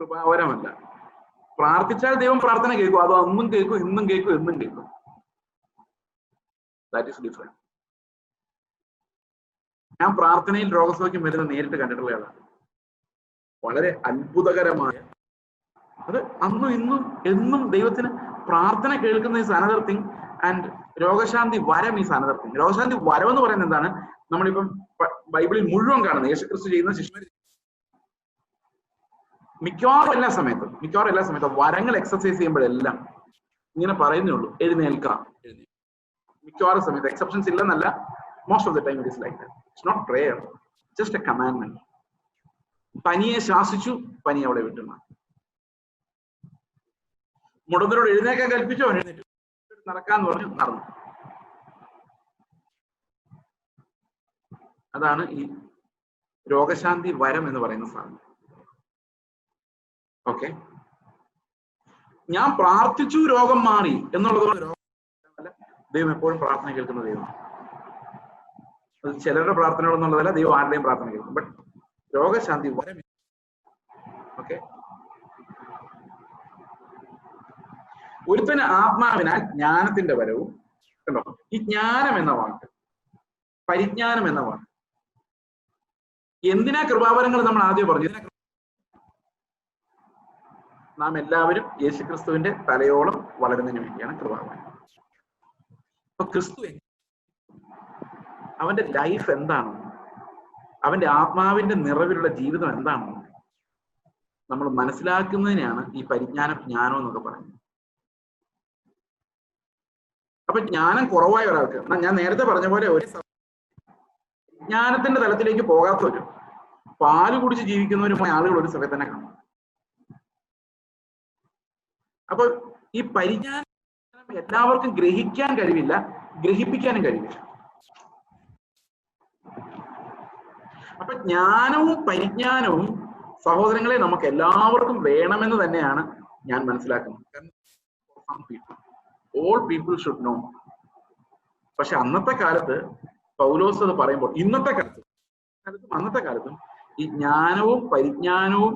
കൃപാവരമല്ല. പ്രാർത്ഥിച്ചാൽ ദൈവം പ്രാർത്ഥന കേൾക്കും, അത് അന്നും കേൾക്കും, ഇന്നും കേൾക്കും, എന്നും കേൾക്കും. That is different. ഞാൻ പ്രാർത്ഥനയിൽ രോഗസൗഖ്യം വരുന്നത് നേരിട്ട് കണ്ടിട്ടുള്ള ആളാണ്. വളരെ അത്ഭുതകരമായ, അത് അന്നും ഇന്നും എന്നും ദൈവത്തിന് പ്രാർത്ഥന കേൾക്കുന്ന ഈസ് അനദർ തിങ്, ആൻഡ് രോഗശാന്തി വരം ഈസ് അനദർ തിങ്. രോഗശാന്തി വരം എന്ന് പറയുന്നത് എന്താണ്? നമ്മളിപ്പം ബൈബിളിൽ മുഴുവൻ കാണുന്നത് യേശുക്രിസ്തു ചെയ്യുന്ന ശിഷ്യന്മാർ മിക്കവാറും എല്ലാ സമയത്തും വരങ്ങൾ എക്സർസൈസ് ചെയ്യുമ്പോഴെല്ലാം ഇങ്ങനെ പറയുന്നേ ഉള്ളൂ, എഴുന്നേൽക്കാം. മിക്കവാറും സമയത്ത്, എക്സെപ്ഷൻസ് ഇല്ലെന്നല്ല, most of the time it is like that. It's not prayer, just a commandment. പനിയെ ശാസിച്ചു, പനി അവിടെ വിട്ടുമാറി. മുടന്തരോട് എഴുന്നേക്കാൻ കൽപ്പിച്ചു, അവൻ എഴുന്നേറ്റു. നടക്കാന്ന് പറഞ്ഞു, നടന്നു. അതാണ് ഈ രോഗശാന്തി വരം എന്ന് പറയുന്ന സാധനം. ഓക്കെ, ഞാൻ പ്രാർത്ഥിച്ചു രോഗം മാറി എന്നുള്ളത് രോഗമല്ല. ദൈവം എപ്പോഴും പ്രാർത്ഥന കേൾക്കുന്ന ദൈവമാണ്. അത് ചിലരുടെ പ്രാർത്ഥനകളെന്നുള്ളതല്ല, ദൈവം ആരുടെയും പ്രാർത്ഥന കേൾക്കും. ബട്ട് രോഗശാന്തി വരം. ഓക്കെ, ഒരുത്തന് ആത്മാവിനാൽ ജ്ഞാനത്തിന്റെ വരവും. കണ്ടോ, ഈ ജ്ഞാനം എന്ന വാക്ക്, പരിജ്ഞാനം എന്ന വാക്ക്, എന്തിനാ കൃപാവരങ്ങൾ നമ്മൾ ആദ്യം പറഞ്ഞു? നാം എല്ലാവരും യേശുക്രിസ്തുവിന്റെ തലയോളം വളരുന്നതിന് വേണ്ടിയാണ് കൃപാവരം. അപ്പൊ ക്രിസ്തു അവന്റെ ലൈഫ് എന്താണോ, അവന്റെ ആത്മാവിന്റെ നിറവിലുള്ള ജീവിതം എന്താണോ നമ്മൾ മനസ്സിലാക്കുന്നതിനാണ് ഈ പരിജ്ഞാനം, ജ്ഞാനം എന്നൊക്കെ പറയുന്നത്. അപ്പൊ ജ്ഞാനം കുറവായ ഒരാൾക്ക്, ഞാൻ നേരത്തെ പറഞ്ഞ പോലെ ഒരു ജ്ഞാനത്തിന്റെ തലത്തിലേക്ക് പോകാത്തവരും പാല് കുടിച്ച് ജീവിക്കുന്നവരുമായ ആളുകൾ ഒരു സഭയിൽ തന്നെ കാണും. അപ്പൊ ഈ പരിജ്ഞാനം എല്ലാവർക്കും ഗ്രഹിക്കാൻ കഴിവില്ല, ഗ്രഹിപ്പിക്കാനും കഴിവില്ല. അപ്പൊ ജ്ഞാനവും പരിജ്ഞാനവും സഹോദരങ്ങളെ നമുക്ക് എല്ലാവർക്കും വേണമെന്ന് തന്നെയാണ് ഞാൻ മനസ്സിലാക്കുന്നത്. All people should know. പക്ഷെ അന്നത്തെ കാലത്ത് പൗലോസ് അത് പറയുമ്പോൾ അന്നത്തെ കാലത്തും ഈ ജ്ഞാനവും പരിജ്ഞാനവും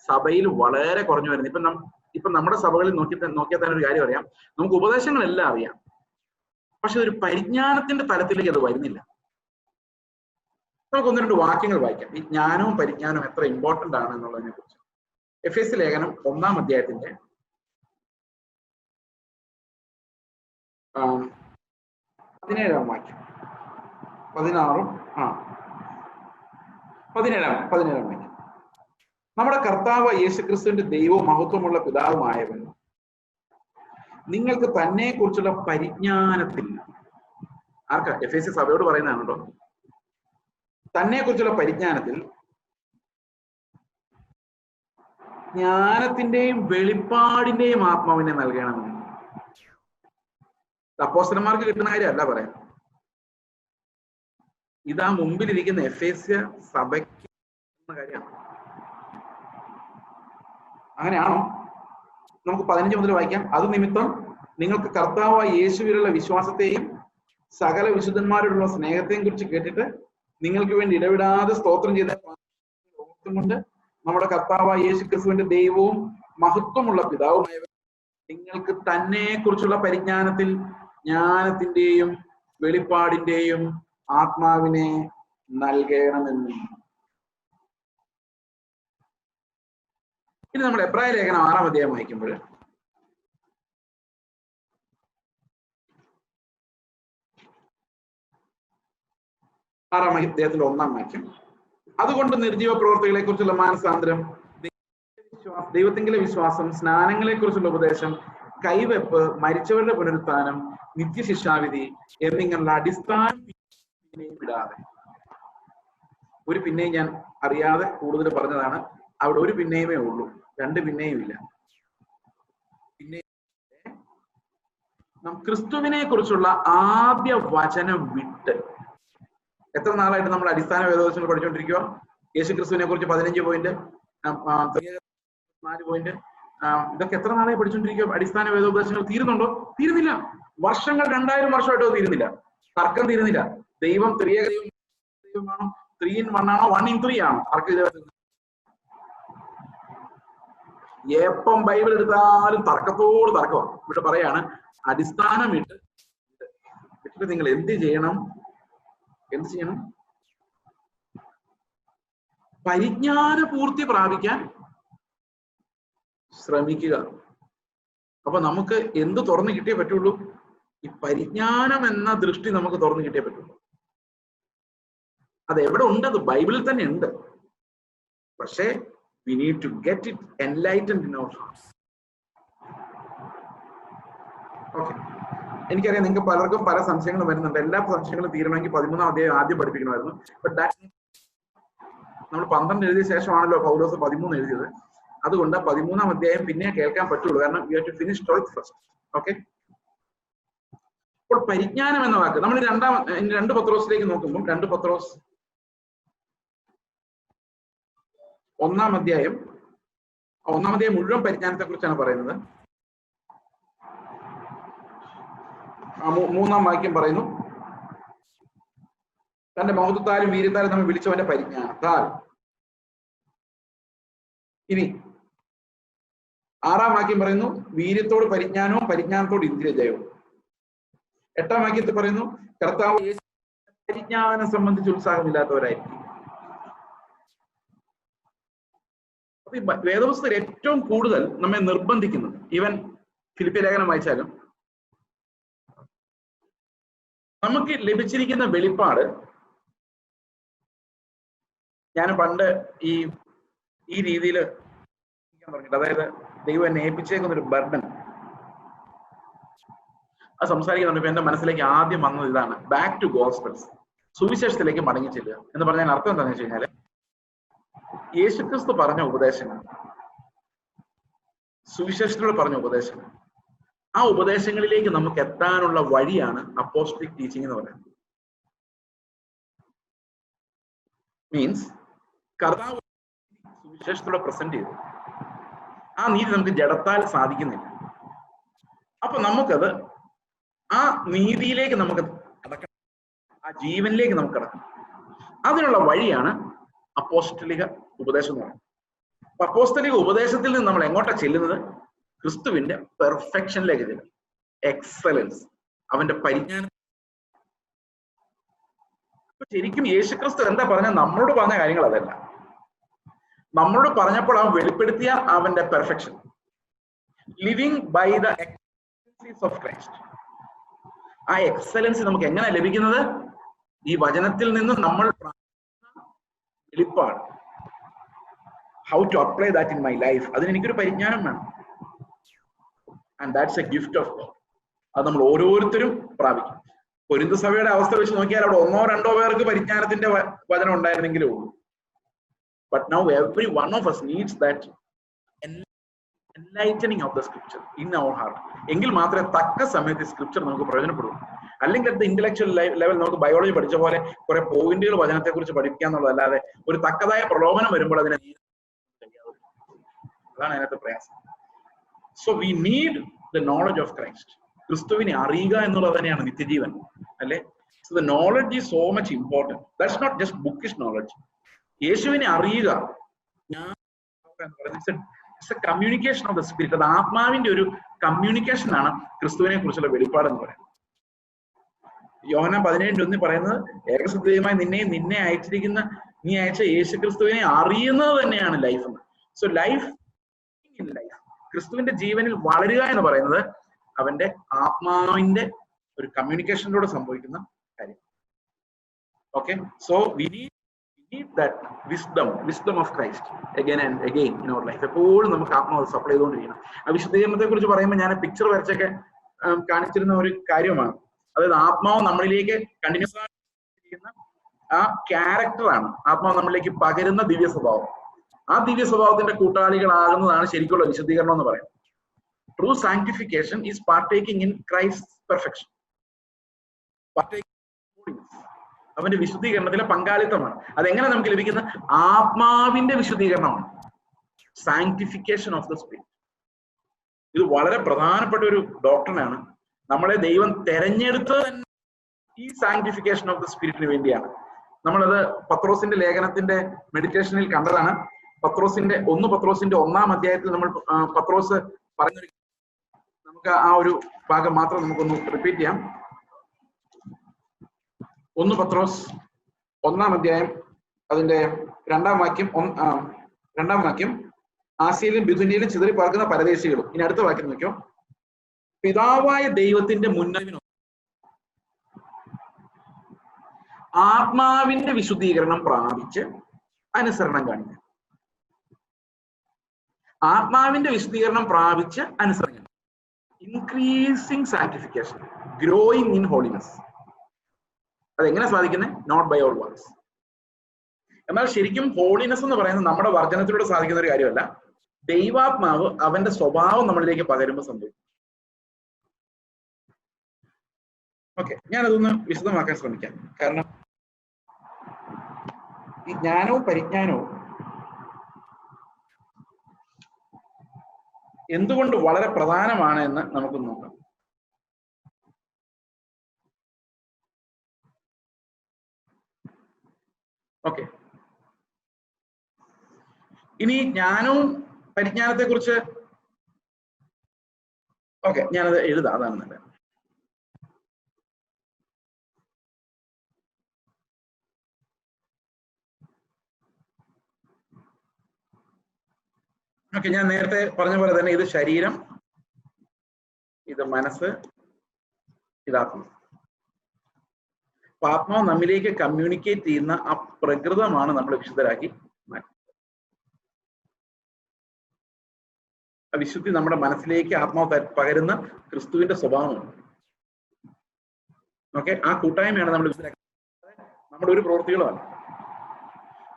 സഭയിൽ വളരെ കുറഞ്ഞു വരുന്നു. ഇപ്പൊ നമ്മുടെ സഭകളിൽ നോക്കിയാൽ തന്നെ ഒരു കാര്യം അറിയാം, നമുക്ക് ഉപദേശങ്ങളെല്ലാം അറിയാം, പക്ഷെ ഒരു പരിജ്ഞാനത്തിന്റെ തലത്തിലേക്ക് അത് വരുന്നില്ല. നമുക്ക് 1-2 വാക്യങ്ങൾ വായിക്കാം, ഈ ജ്ഞാനവും പരിജ്ഞാനവും എത്ര ഇമ്പോർട്ടന്റ് ആണ് എന്നുള്ളതിനെ കുറിച്ച്. എഫേസ്യ ലേഖനം 1-ാം അധ്യായത്തിന്റെ 17-ാം വാക്യം, 16-ഉം 17-ാം വാക്യം. നമ്മുടെ കർത്താവ് യേശുക്രിസ്തുവിന്റെ ദൈവവും മഹത്വമുള്ള പിതാവുമായവൻ നിങ്ങൾക്ക് തന്നെ കുറിച്ചുള്ള പരിജ്ഞാനത്തിൽ, ആർക്കാ? എഫേസ്യ സഭയോട് പറയുന്നതാണല്ലോ. തന്നെ കുറിച്ചുള്ള പരിജ്ഞാനത്തിൽ ജ്ഞാനത്തിന്റെയും വെളിപ്പാടിന്റെയും ആത്മാവിനെ നൽകണമെന്ന്. അപ്പോസ്തലന്മാർക്ക് കിട്ടുന്ന കാര്യമല്ല പറയാം, ഇതാ മുമ്പിലിരിക്കുന്ന എഫേസ്യ സഭയ്ക്ക് കാര്യമാണ്. അങ്ങനെയാണോ? നമുക്ക് 15 മുതൽ വായിക്കാം. അത് നിമിത്തം നിങ്ങൾക്ക് കർത്താവായ യേശുവിലുള്ള വിശ്വാസത്തെയും സകല വിശുദ്ധന്മാരോടുള്ള സ്നേഹത്തെയും കുറിച്ച് കേട്ടിട്ട് നിങ്ങൾക്ക് വേണ്ടി ഇടവിടാതെ സ്തോത്രം ചെയ്ത കൊണ്ട് നമ്മുടെ കർത്താവായ യേശു ക്രിസ്തുവിന്റെ ദൈവവും മഹത്വമുള്ള പിതാവുമായവൻ നിങ്ങൾക്ക് തന്നെ കുറിച്ചുള്ള പരിജ്ഞാനത്തിൽ ജ്ഞാനത്തിന്റെയും വെളിപ്പാടിന്റെയും ആത്മാവിനെ നൽകണമെന്നും. ഇനി നമ്മൾ എബ്രായ ലേഖനം 6-ാം അധ്യായം വായിക്കുമ്പോൾ ആറാം അധ്യായത്തിന്റെ 1-ാം വാക്യം, അതുകൊണ്ട് നിർജീവ പ്രവർത്തികളെ കുറിച്ചുള്ള മാനസാന്തരം, ദൈവത്തിങ്കിലെ വിശ്വാസം, സ്നാനങ്ങളെ കുറിച്ചുള്ള ഉപദേശം, കൈവെപ്പ്, മരിച്ചവരുടെ പുനരുത്ഥാനം, നിത്യശിക്ഷാവിധി എന്നിങ്ങനെയുള്ള അടിസ്ഥാനം വിടാതെ. ഒരു പിന്നെയും ഞാൻ അറിയാതെ കൂടുതൽ പറഞ്ഞതാണ്, അവിടെ ഒരു പിന്നെയുമേ ഉള്ളൂ, 2 പിന്നെയും ഇല്ല. പിന്നെ ക്രിസ്തുവിനെ കുറിച്ചുള്ള ആദ്യ വചനം വിട്ട് എത്ര നാളായിട്ട് നമ്മൾ അടിസ്ഥാന വേദോപദേശങ്ങൾ പഠിച്ചുകൊണ്ടിരിക്കുക? യേശു ക്രിസ്തുവിനെ കുറിച്ച് 15 പോയിന്റ്, 4 പോയിന്റ്, ഇതൊക്കെ എത്ര നാളായി പഠിച്ചുകൊണ്ടിരിക്കുക? അടിസ്ഥാന വേദോപദേശങ്ങൾ തീരുന്നുണ്ടോ? തീരുന്നില്ല. വർഷങ്ങൾ 2000 വർഷമായിട്ടോ തീരുന്നില്ല. തർക്കം തീരുന്നില്ല. ദൈവം ദൈവമാണോ, 3 in 1 ആണോ, 1 in 3 ആണോ? എപ്പം ബൈബിൾ എടുത്താലും തർക്കത്തോട് തർക്കമാണ്. ഇവിടെ പറയാണ് അടിസ്ഥാനം വിട്ടിട്ട് നിങ്ങൾ എന്ത് ചെയ്യണം? പരിജ്ഞാന പൂർത്തി പ്രാപിക്കാൻ ശ്രമിക്കുക. അപ്പൊ നമുക്ക് എന്ത് തുറന്നു കിട്ടിയേ പറ്റുള്ളൂ? ഈ പരിജ്ഞാനം എന്ന ദൃഷ്ടി നമുക്ക് തുറന്നു കിട്ടിയേ പറ്റുള്ളൂ. അത് എവിടെ ഉണ്ട്? അത് ബൈബിളിൽ തന്നെ ഉണ്ട്. പക്ഷേ we need to get it enlightened in our hearts. Okay. എനിക്കറിയാം നിങ്ങൾക്ക് പലർക്കും പല സംശയങ്ങളും വരുന്നുണ്ട്. എല്ലാ സംശയങ്ങളും തീരണമെങ്കിൽ 13-ാം അധ്യായം ആദ്യം പഠിപ്പിക്കണമായിരുന്നു. ബട്ട് ദാറ്റ് നമ്മൾ 12 എഴുതിയ ശേഷമാണല്ലോ പൗലോസ് 13 എഴുതിയത്. അതുകൊണ്ട് 13-ാം അധ്യായം പിന്നെ കേൾക്കാൻ പറ്റുള്ളൂ. കാരണം you have to finish 12th first. Okay. അപ്പോൾ പരിജ്ഞാനം എന്ന വാക്ക് നമ്മൾ 2 പത്രോസിലേക്ക് നോക്കുമ്പോൾ 2 പത്രോസ് 1-ാം അധ്യായം മുഴുവൻ പരിജ്ഞാനത്തെ കുറിച്ചാണ് പറയുന്നത്. 3-ാം വാക്യം പറയുന്നു, തന്റെ മഹത്വത്താലും വീര്യത്താലും നമ്മൾ വിളിച്ചവന്റെ പരിജ്ഞാനത്താൽ. ഇനി 6-ാം വാക്യം പറയുന്നു വീര്യത്തോട് പരിജ്ഞാനവും പരിജ്ഞാനത്തോട് ഇന്ദ്രിയജയവും. 8-ാം വാക്യത്തിൽ പറയുന്നു കർത്താവ് പരിജ്ഞാനം സംബന്ധിച്ച് ഉത്സാഹമില്ലാത്തവരായിരിക്കും. അപ്പൊ ഈ വേദപുസ്തകത്തിൽ ഏറ്റവും കൂടുതൽ നമ്മെ നിർബന്ധിക്കുന്നത്, ഈവൻ ഫിലിപ്പിയ ലേഖനം വായിച്ചാലും നമുക്ക് ലഭിച്ചിരിക്കുന്ന വെളിപ്പാട്, ഞാൻ പണ്ട് ഈ രീതിയിൽ പറഞ്ഞിട്ട്, അതായത് ദൈവം എന്നെ ഏൽപ്പിച്ചേക്കുന്നൊരു ബർഡൻ, അത് സംസാരിക്കുന്നുണ്ട്. എന്റെ മനസ്സിലേക്ക് ആദ്യം വന്നത് ഇതാണ്, ബാക്ക് ടു ഗോസ്പൽസ്, സുവിശേഷത്തിലേക്ക് മടങ്ങി ചെല്ലുക എന്ന് പറഞ്ഞാൽ അർത്ഥം എന്താണെന്ന് വെച്ച് കഴിഞ്ഞാല്, യേശുക്രിസ്തു പറഞ്ഞ ഉപദേശങ്ങൾ, സുവിശേഷത്തിലൂടെ പറഞ്ഞ ഉപദേശങ്ങൾ, ആ ഉപദേശങ്ങളിലേക്ക് നമുക്ക് എത്താനുള്ള വഴിയാണ് അപ്പോസ്റ്റലിക് ടീച്ചിങ് എന്ന് പറയുന്നത്. മീൻസ് കർത്താവ് സുവിശേഷത്തിലൂടെ പ്രസന്റ് ചെയ്തു, ആ നീതി നമുക്ക് ജഡത്താൽ സാധിക്കുന്നില്ല. അപ്പൊ നമുക്കത് ആ നീതിയിലേക്ക് നമുക്ക് കടക്കണം, ആ ജീവനിലേക്ക് നമുക്ക് കടക്കണം. അതിനുള്ള വഴിയാണ് അപ്പോസ്തലിക ഉപദേശം എന്ന് പറയുന്നത്. അപ്പൊ അപ്പോസ്തലിക ഉപദേശത്തിൽ നിന്ന് നമ്മൾ എങ്ങോട്ടാ ചെല്ലുന്നത്? ക്രിസ്തുവിന്റെ പെർഫെക്ഷനിലേക്ക് ചെല്ലും, എക്സലൻസ്, അവന്റെ പരിജ്ഞാനം. ശരിക്കും യേശുക്രിസ്തു എന്താ പറഞ്ഞ, നമ്മളോട് പറഞ്ഞ കാര്യങ്ങൾ അതല്ല. നമ്മളോട് പറഞ്ഞപ്പോൾ അവൻ വെളിപ്പെടുത്തിയ അവന്റെ perfection, living by the excellencies of Christ. ആ എക്സലൻസ് നമുക്ക് എങ്ങനെ ലഭിക്കുന്നത്? ഈ വചനത്തിൽ നിന്ന് നമ്മൾ വെളിപ്പാട്, how to apply that in my life, അതിന് എനിക്കൊരു പരിജ്ഞാനം വേണം. And that's a gift of God. അത് നമ്മൾ ഓരോരുത്തരും പ്രാപിക്കും. കൊരിന്ത് സഭയുടെ അവസ്ഥ വെച്ച് നോക്കിയാൽ അവിടെ 1-2 പേർക്ക് പരിജ്ഞാനത്തിന്റെ വചനം ഉണ്ടായിരുന്നെങ്കിലേ ഉള്ളൂ. But now every one of us needs that enlightening of the scripture in our heart. എങ്കിൽ മാത്രമേ തക്ക സമയത്ത് സ്ക്രിപ്ചർ നമുക്ക് പ്രയോജനപ്പെടും. അല്ലെങ്കിൽ at the intellectual level നമുക്ക് ബയോളജി പഠിച്ച പോലെ കുറെ പോയിന്റുകൾ വചനത്തെ കുറിച്ച് പഠിക്കുക എന്നുള്ളതല്ലാതെ ഒരു തക്കതായ പ്രലോഭനം വരുമ്പോൾ അതിനെ, അതാണ് അതിനകത്ത് പ്രയാസം. So we need the knowledge of Christ. ക്രിസ്തുവിനെ അറിയുക എന്നുള്ളത് തന്നെയാണ് നിത്യജീവൻ, അല്ലെ? So the knowledge is so much important. That's not just bookish knowledge. യേശുവിനെ അറിയുക കമ്മ്യൂണിക്കേഷൻ ഓഫ് ദ സ്പിരിറ്റ്. അത് ആത്മാവിന്റെ ഒരു കമ്മ്യൂണിക്കേഷൻ ആണ് ക്രിസ്തുവിനെ കുറിച്ചുള്ള വെളിപ്പാട് എന്ന് പറയുന്നത്. യോഹന്നാൻ 17:1 പറയുന്നത്, ഏകസത്യമായി നിന്നെ അയച്ചിരിക്കുന്ന, നീ അയച്ച യേശു ക്രിസ്തുവിനെ അറിയുന്നത് തന്നെയാണ് ലൈഫ് എന്ന്. സോ ലൈഫ് ഇൻ ലൈഫ്, ക്രിസ്തുവിന്റെ ജീവനിൽ വളരുക എന്ന് പറയുന്നത് അവന്റെ ആത്മാവിന്റെ ഒരു കമ്മ്യൂണിക്കേഷനിലൂടെ സംഭവിക്കുന്ന കാര്യം. Okay, so we need that wisdom of Christ again and again in our life. എപ്പോഴും നമുക്ക് ആത്മാവ് സപ്ലൈ ചെയ്തുകൊണ്ടിരിക്കണം. ആ വിശുദ്ധീകരണത്തെ കുറിച്ച് പറയുമ്പോൾ ഞാൻ പിക്ചർ വരച്ചൊക്കെ കാണിച്ചിരുന്ന ഒരു കാര്യമാണ്. അതായത് ആത്മാവ് നമ്മളിലേക്ക് കണ്ടിന്യൂസ് ചെയ്യുന്ന ആ ക്യാരക്ടറാണ് ആത്മാവ് നമ്മളിലേക്ക് പകരുന്ന ദിവ്യ സ്വഭാവം. ആ ദിവ്യ സ്വഭാവത്തിന്റെ കൂട്ടാളികളാകുന്നതാണ് ശരിക്കുള്ള വിശുദ്ധീകരണം എന്ന് പറയുന്നത്. True sanctification is partaking in Christ perfection. അവന്റെ വിശുദ്ധീകരണത്തിലെ പങ്കാളിത്തമാണ്. അതെങ്ങനെ നമുക്ക് ലഭിക്കുന്ന? ആത്മാവിന്റെ വിശുദ്ധീകരണമാണ്, സാങ്ക്ടിഫിക്കേഷൻ ഓഫ് ദ സ്പിരിറ്റ്. ഇത് വളരെ പ്രധാനപ്പെട്ട ഒരു ഡോക്ടറിനാണ്. നമ്മളെ ദൈവം തെരഞ്ഞെടുത്തത് ഈ സാങ്ക്ടിഫിക്കേഷൻ ഓഫ് ദ സ്പിരിറ്റിന് വേണ്ടിയാണ്. നമ്മളത് പത്രോസിന്റെ ലേഖനത്തിന്റെ മെഡിറ്റേഷനിൽ കണ്ടതാണ്. പത്രോസിന്റെ 1 അധ്യായത്തിൽ നമ്മൾ പത്രോസ് പറഞ്ഞൊരു, നമുക്ക് ആ ഒരു ഭാഗം മാത്രം നമുക്കൊന്ന് റിപ്പീറ്റ് ചെയ്യാം. 1 പത്രോസ് 1 അധ്യായം അതിന്റെ 2 വാക്യം, ആസിയയിലും ബിഥുനിയയിലും ചിതറി പാർക്കുന്ന പരദേശികളും. ഇനി അടുത്ത വാക്യം നോക്കിയോ, പിതാവായ ദൈവത്തിന്റെ മുന്നറിവിനോ ആത്മാവിന്റെ വിശുദ്ധീകരണം പ്രാപിച്ച് അനുസരണം കാണിക്കുക. ആത്മാവിന്റെ വിശുദ്ധീകരണം പ്രാപിച്ച് അനുസരണം, increasing sanctification, growing in holiness. അതെങ്ങനെ സാധിക്കുന്നത്? Not by our works. എന്നാൽ ശരിക്കും ഹോളിനെസ് എന്ന് പറയുന്നത് നമ്മുടെ വർജനത്തിലൂടെ സാധിക്കുന്ന ഒരു കാര്യമല്ല. ദൈവാത്മാവ് അവന്റെ സ്വഭാവം നമ്മളിലേക്ക് പകരുമ്പോൾ സംഭവിക്കും. ഓക്കെ, ഞാനതൊന്ന് വിശദമാക്കാൻ ശ്രമിക്കാം. കാരണം ഈ ജ്ഞാനവും പരിജ്ഞാനവും എന്തുകൊണ്ട് വളരെ പ്രധാനമാണ് എന്ന് നമുക്ക് നോക്കാം. ഓക്കെ, ഇനി ജ്ഞാനവും പരിജ്ഞാനത്തെ കുറിച്ച് ഞാനത് എഴുതാം, അതാണ് നല്ലത്. ഓക്കെ, ഞാൻ നേരത്തെ പറഞ്ഞ പോലെ തന്നെ ഇത് ശരീരം, ഇത് മനസ്സ്, ഇത് ആത്മാവ്. ആത്മാവ് നമ്മിലേക്ക് കമ്മ്യൂണിക്കേറ്റ് ചെയ്യുന്ന ആ പ്രകൃതമാണ് നമ്മൾ വിശുദ്ധരാക്കി മാറ്റുന്നത്. ആ വിശുദ്ധി നമ്മുടെ മനസ്സിലേക്ക് ആത്മാവ് പകരുന്ന ക്രിസ്തുവിന്റെ സ്വഭാവമാണ്. ഓക്കെ, ആ കൂട്ടായ്മയാണ് നമ്മൾ നമ്മുടെ ഒരു പ്രവൃത്തികളുമല്ല.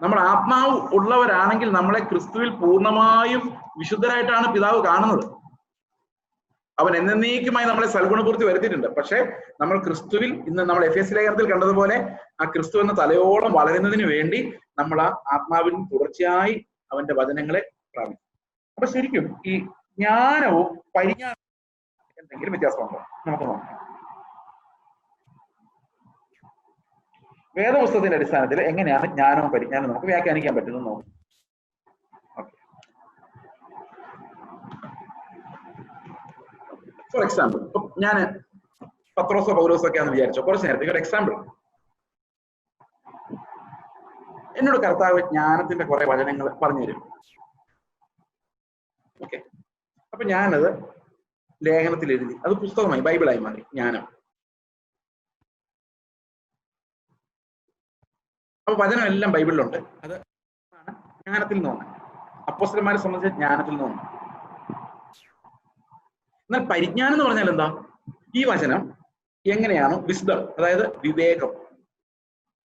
നമ്മൾ ആത്മാവ് ഉള്ളവരാണെങ്കിൽ നമ്മളെ ക്രിസ്തുവിൽ പൂർണ്ണമായും വിശുദ്ധരായിട്ടാണ് പിതാവ് കാണുന്നത്. അവൻ എന്നേക്കുമായി നമ്മളെ സൽഗുണപൂർത്തി വരുത്തിയിട്ടുണ്ട്. പക്ഷെ നമ്മൾ ക്രിസ്തുവിൽ, ഇന്ന് നമ്മൾ എഫേസ്യ ലേഖനത്തിൽ കണ്ടതുപോലെ, ആ ക്രിസ്തു എന്ന തലയോളം വളരുന്നതിന് വേണ്ടി നമ്മൾ ആ ആത്മാവിൽ തുടർച്ചയായി അവന്റെ വചനങ്ങളെ പ്രാപിക്കും. അപ്പൊ ശരിക്കും ഈ ജ്ഞാനവും പരിജ്ഞാനവും എന്തെങ്കിലും വ്യത്യാസമുണ്ടോ? നമുക്ക് നോക്കാം. വേദപുസ്തകത്തിന്റെ അടിസ്ഥാനത്തിൽ എങ്ങനെയാണ് ജ്ഞാനവും പരിജ്ഞാനവും നമുക്ക് വ്യാഖ്യാനിക്കാൻ പറ്റുന്നത് നോക്കാം. ഫോർ എക്സാമ്പിൾ, ഇപ്പൊ ഞാൻ പത്രോസോ പൗലോസോ ഒക്കെ ആണെന്ന് വിചാരിച്ചോ, കുറച്ച് നേരത്തേക്ക് ഒരു എക്സാമ്പിൾ. എന്നോട് കർത്താവ് ജ്ഞാനത്തിന്റെ കുറെ വചനങ്ങൾ പറഞ്ഞു തരും. ഓക്കെ, അപ്പൊ ഞാനത് ലേഖനത്തിൽ എഴുതി, അത് പുസ്തകമായി ബൈബിളായി മാറി ജ്ഞാനം. അപ്പൊ വചനം എല്ലാം ബൈബിളിലുണ്ട്. അത് ജ്ഞാനത്തിൽ നിന്ന് വന്നത്, അപ്പോസ്തലന്മാരെ സംബന്ധിച്ച് ജ്ഞാനത്തിൽ നിന്ന് വന്നത്. എന്നാൽ പരിജ്ഞാനം എന്ന് പറഞ്ഞാൽ എന്താ? ഈ വചനം എങ്ങനെയാണ് വിസ്ഡം, അതായത് വിവേകം,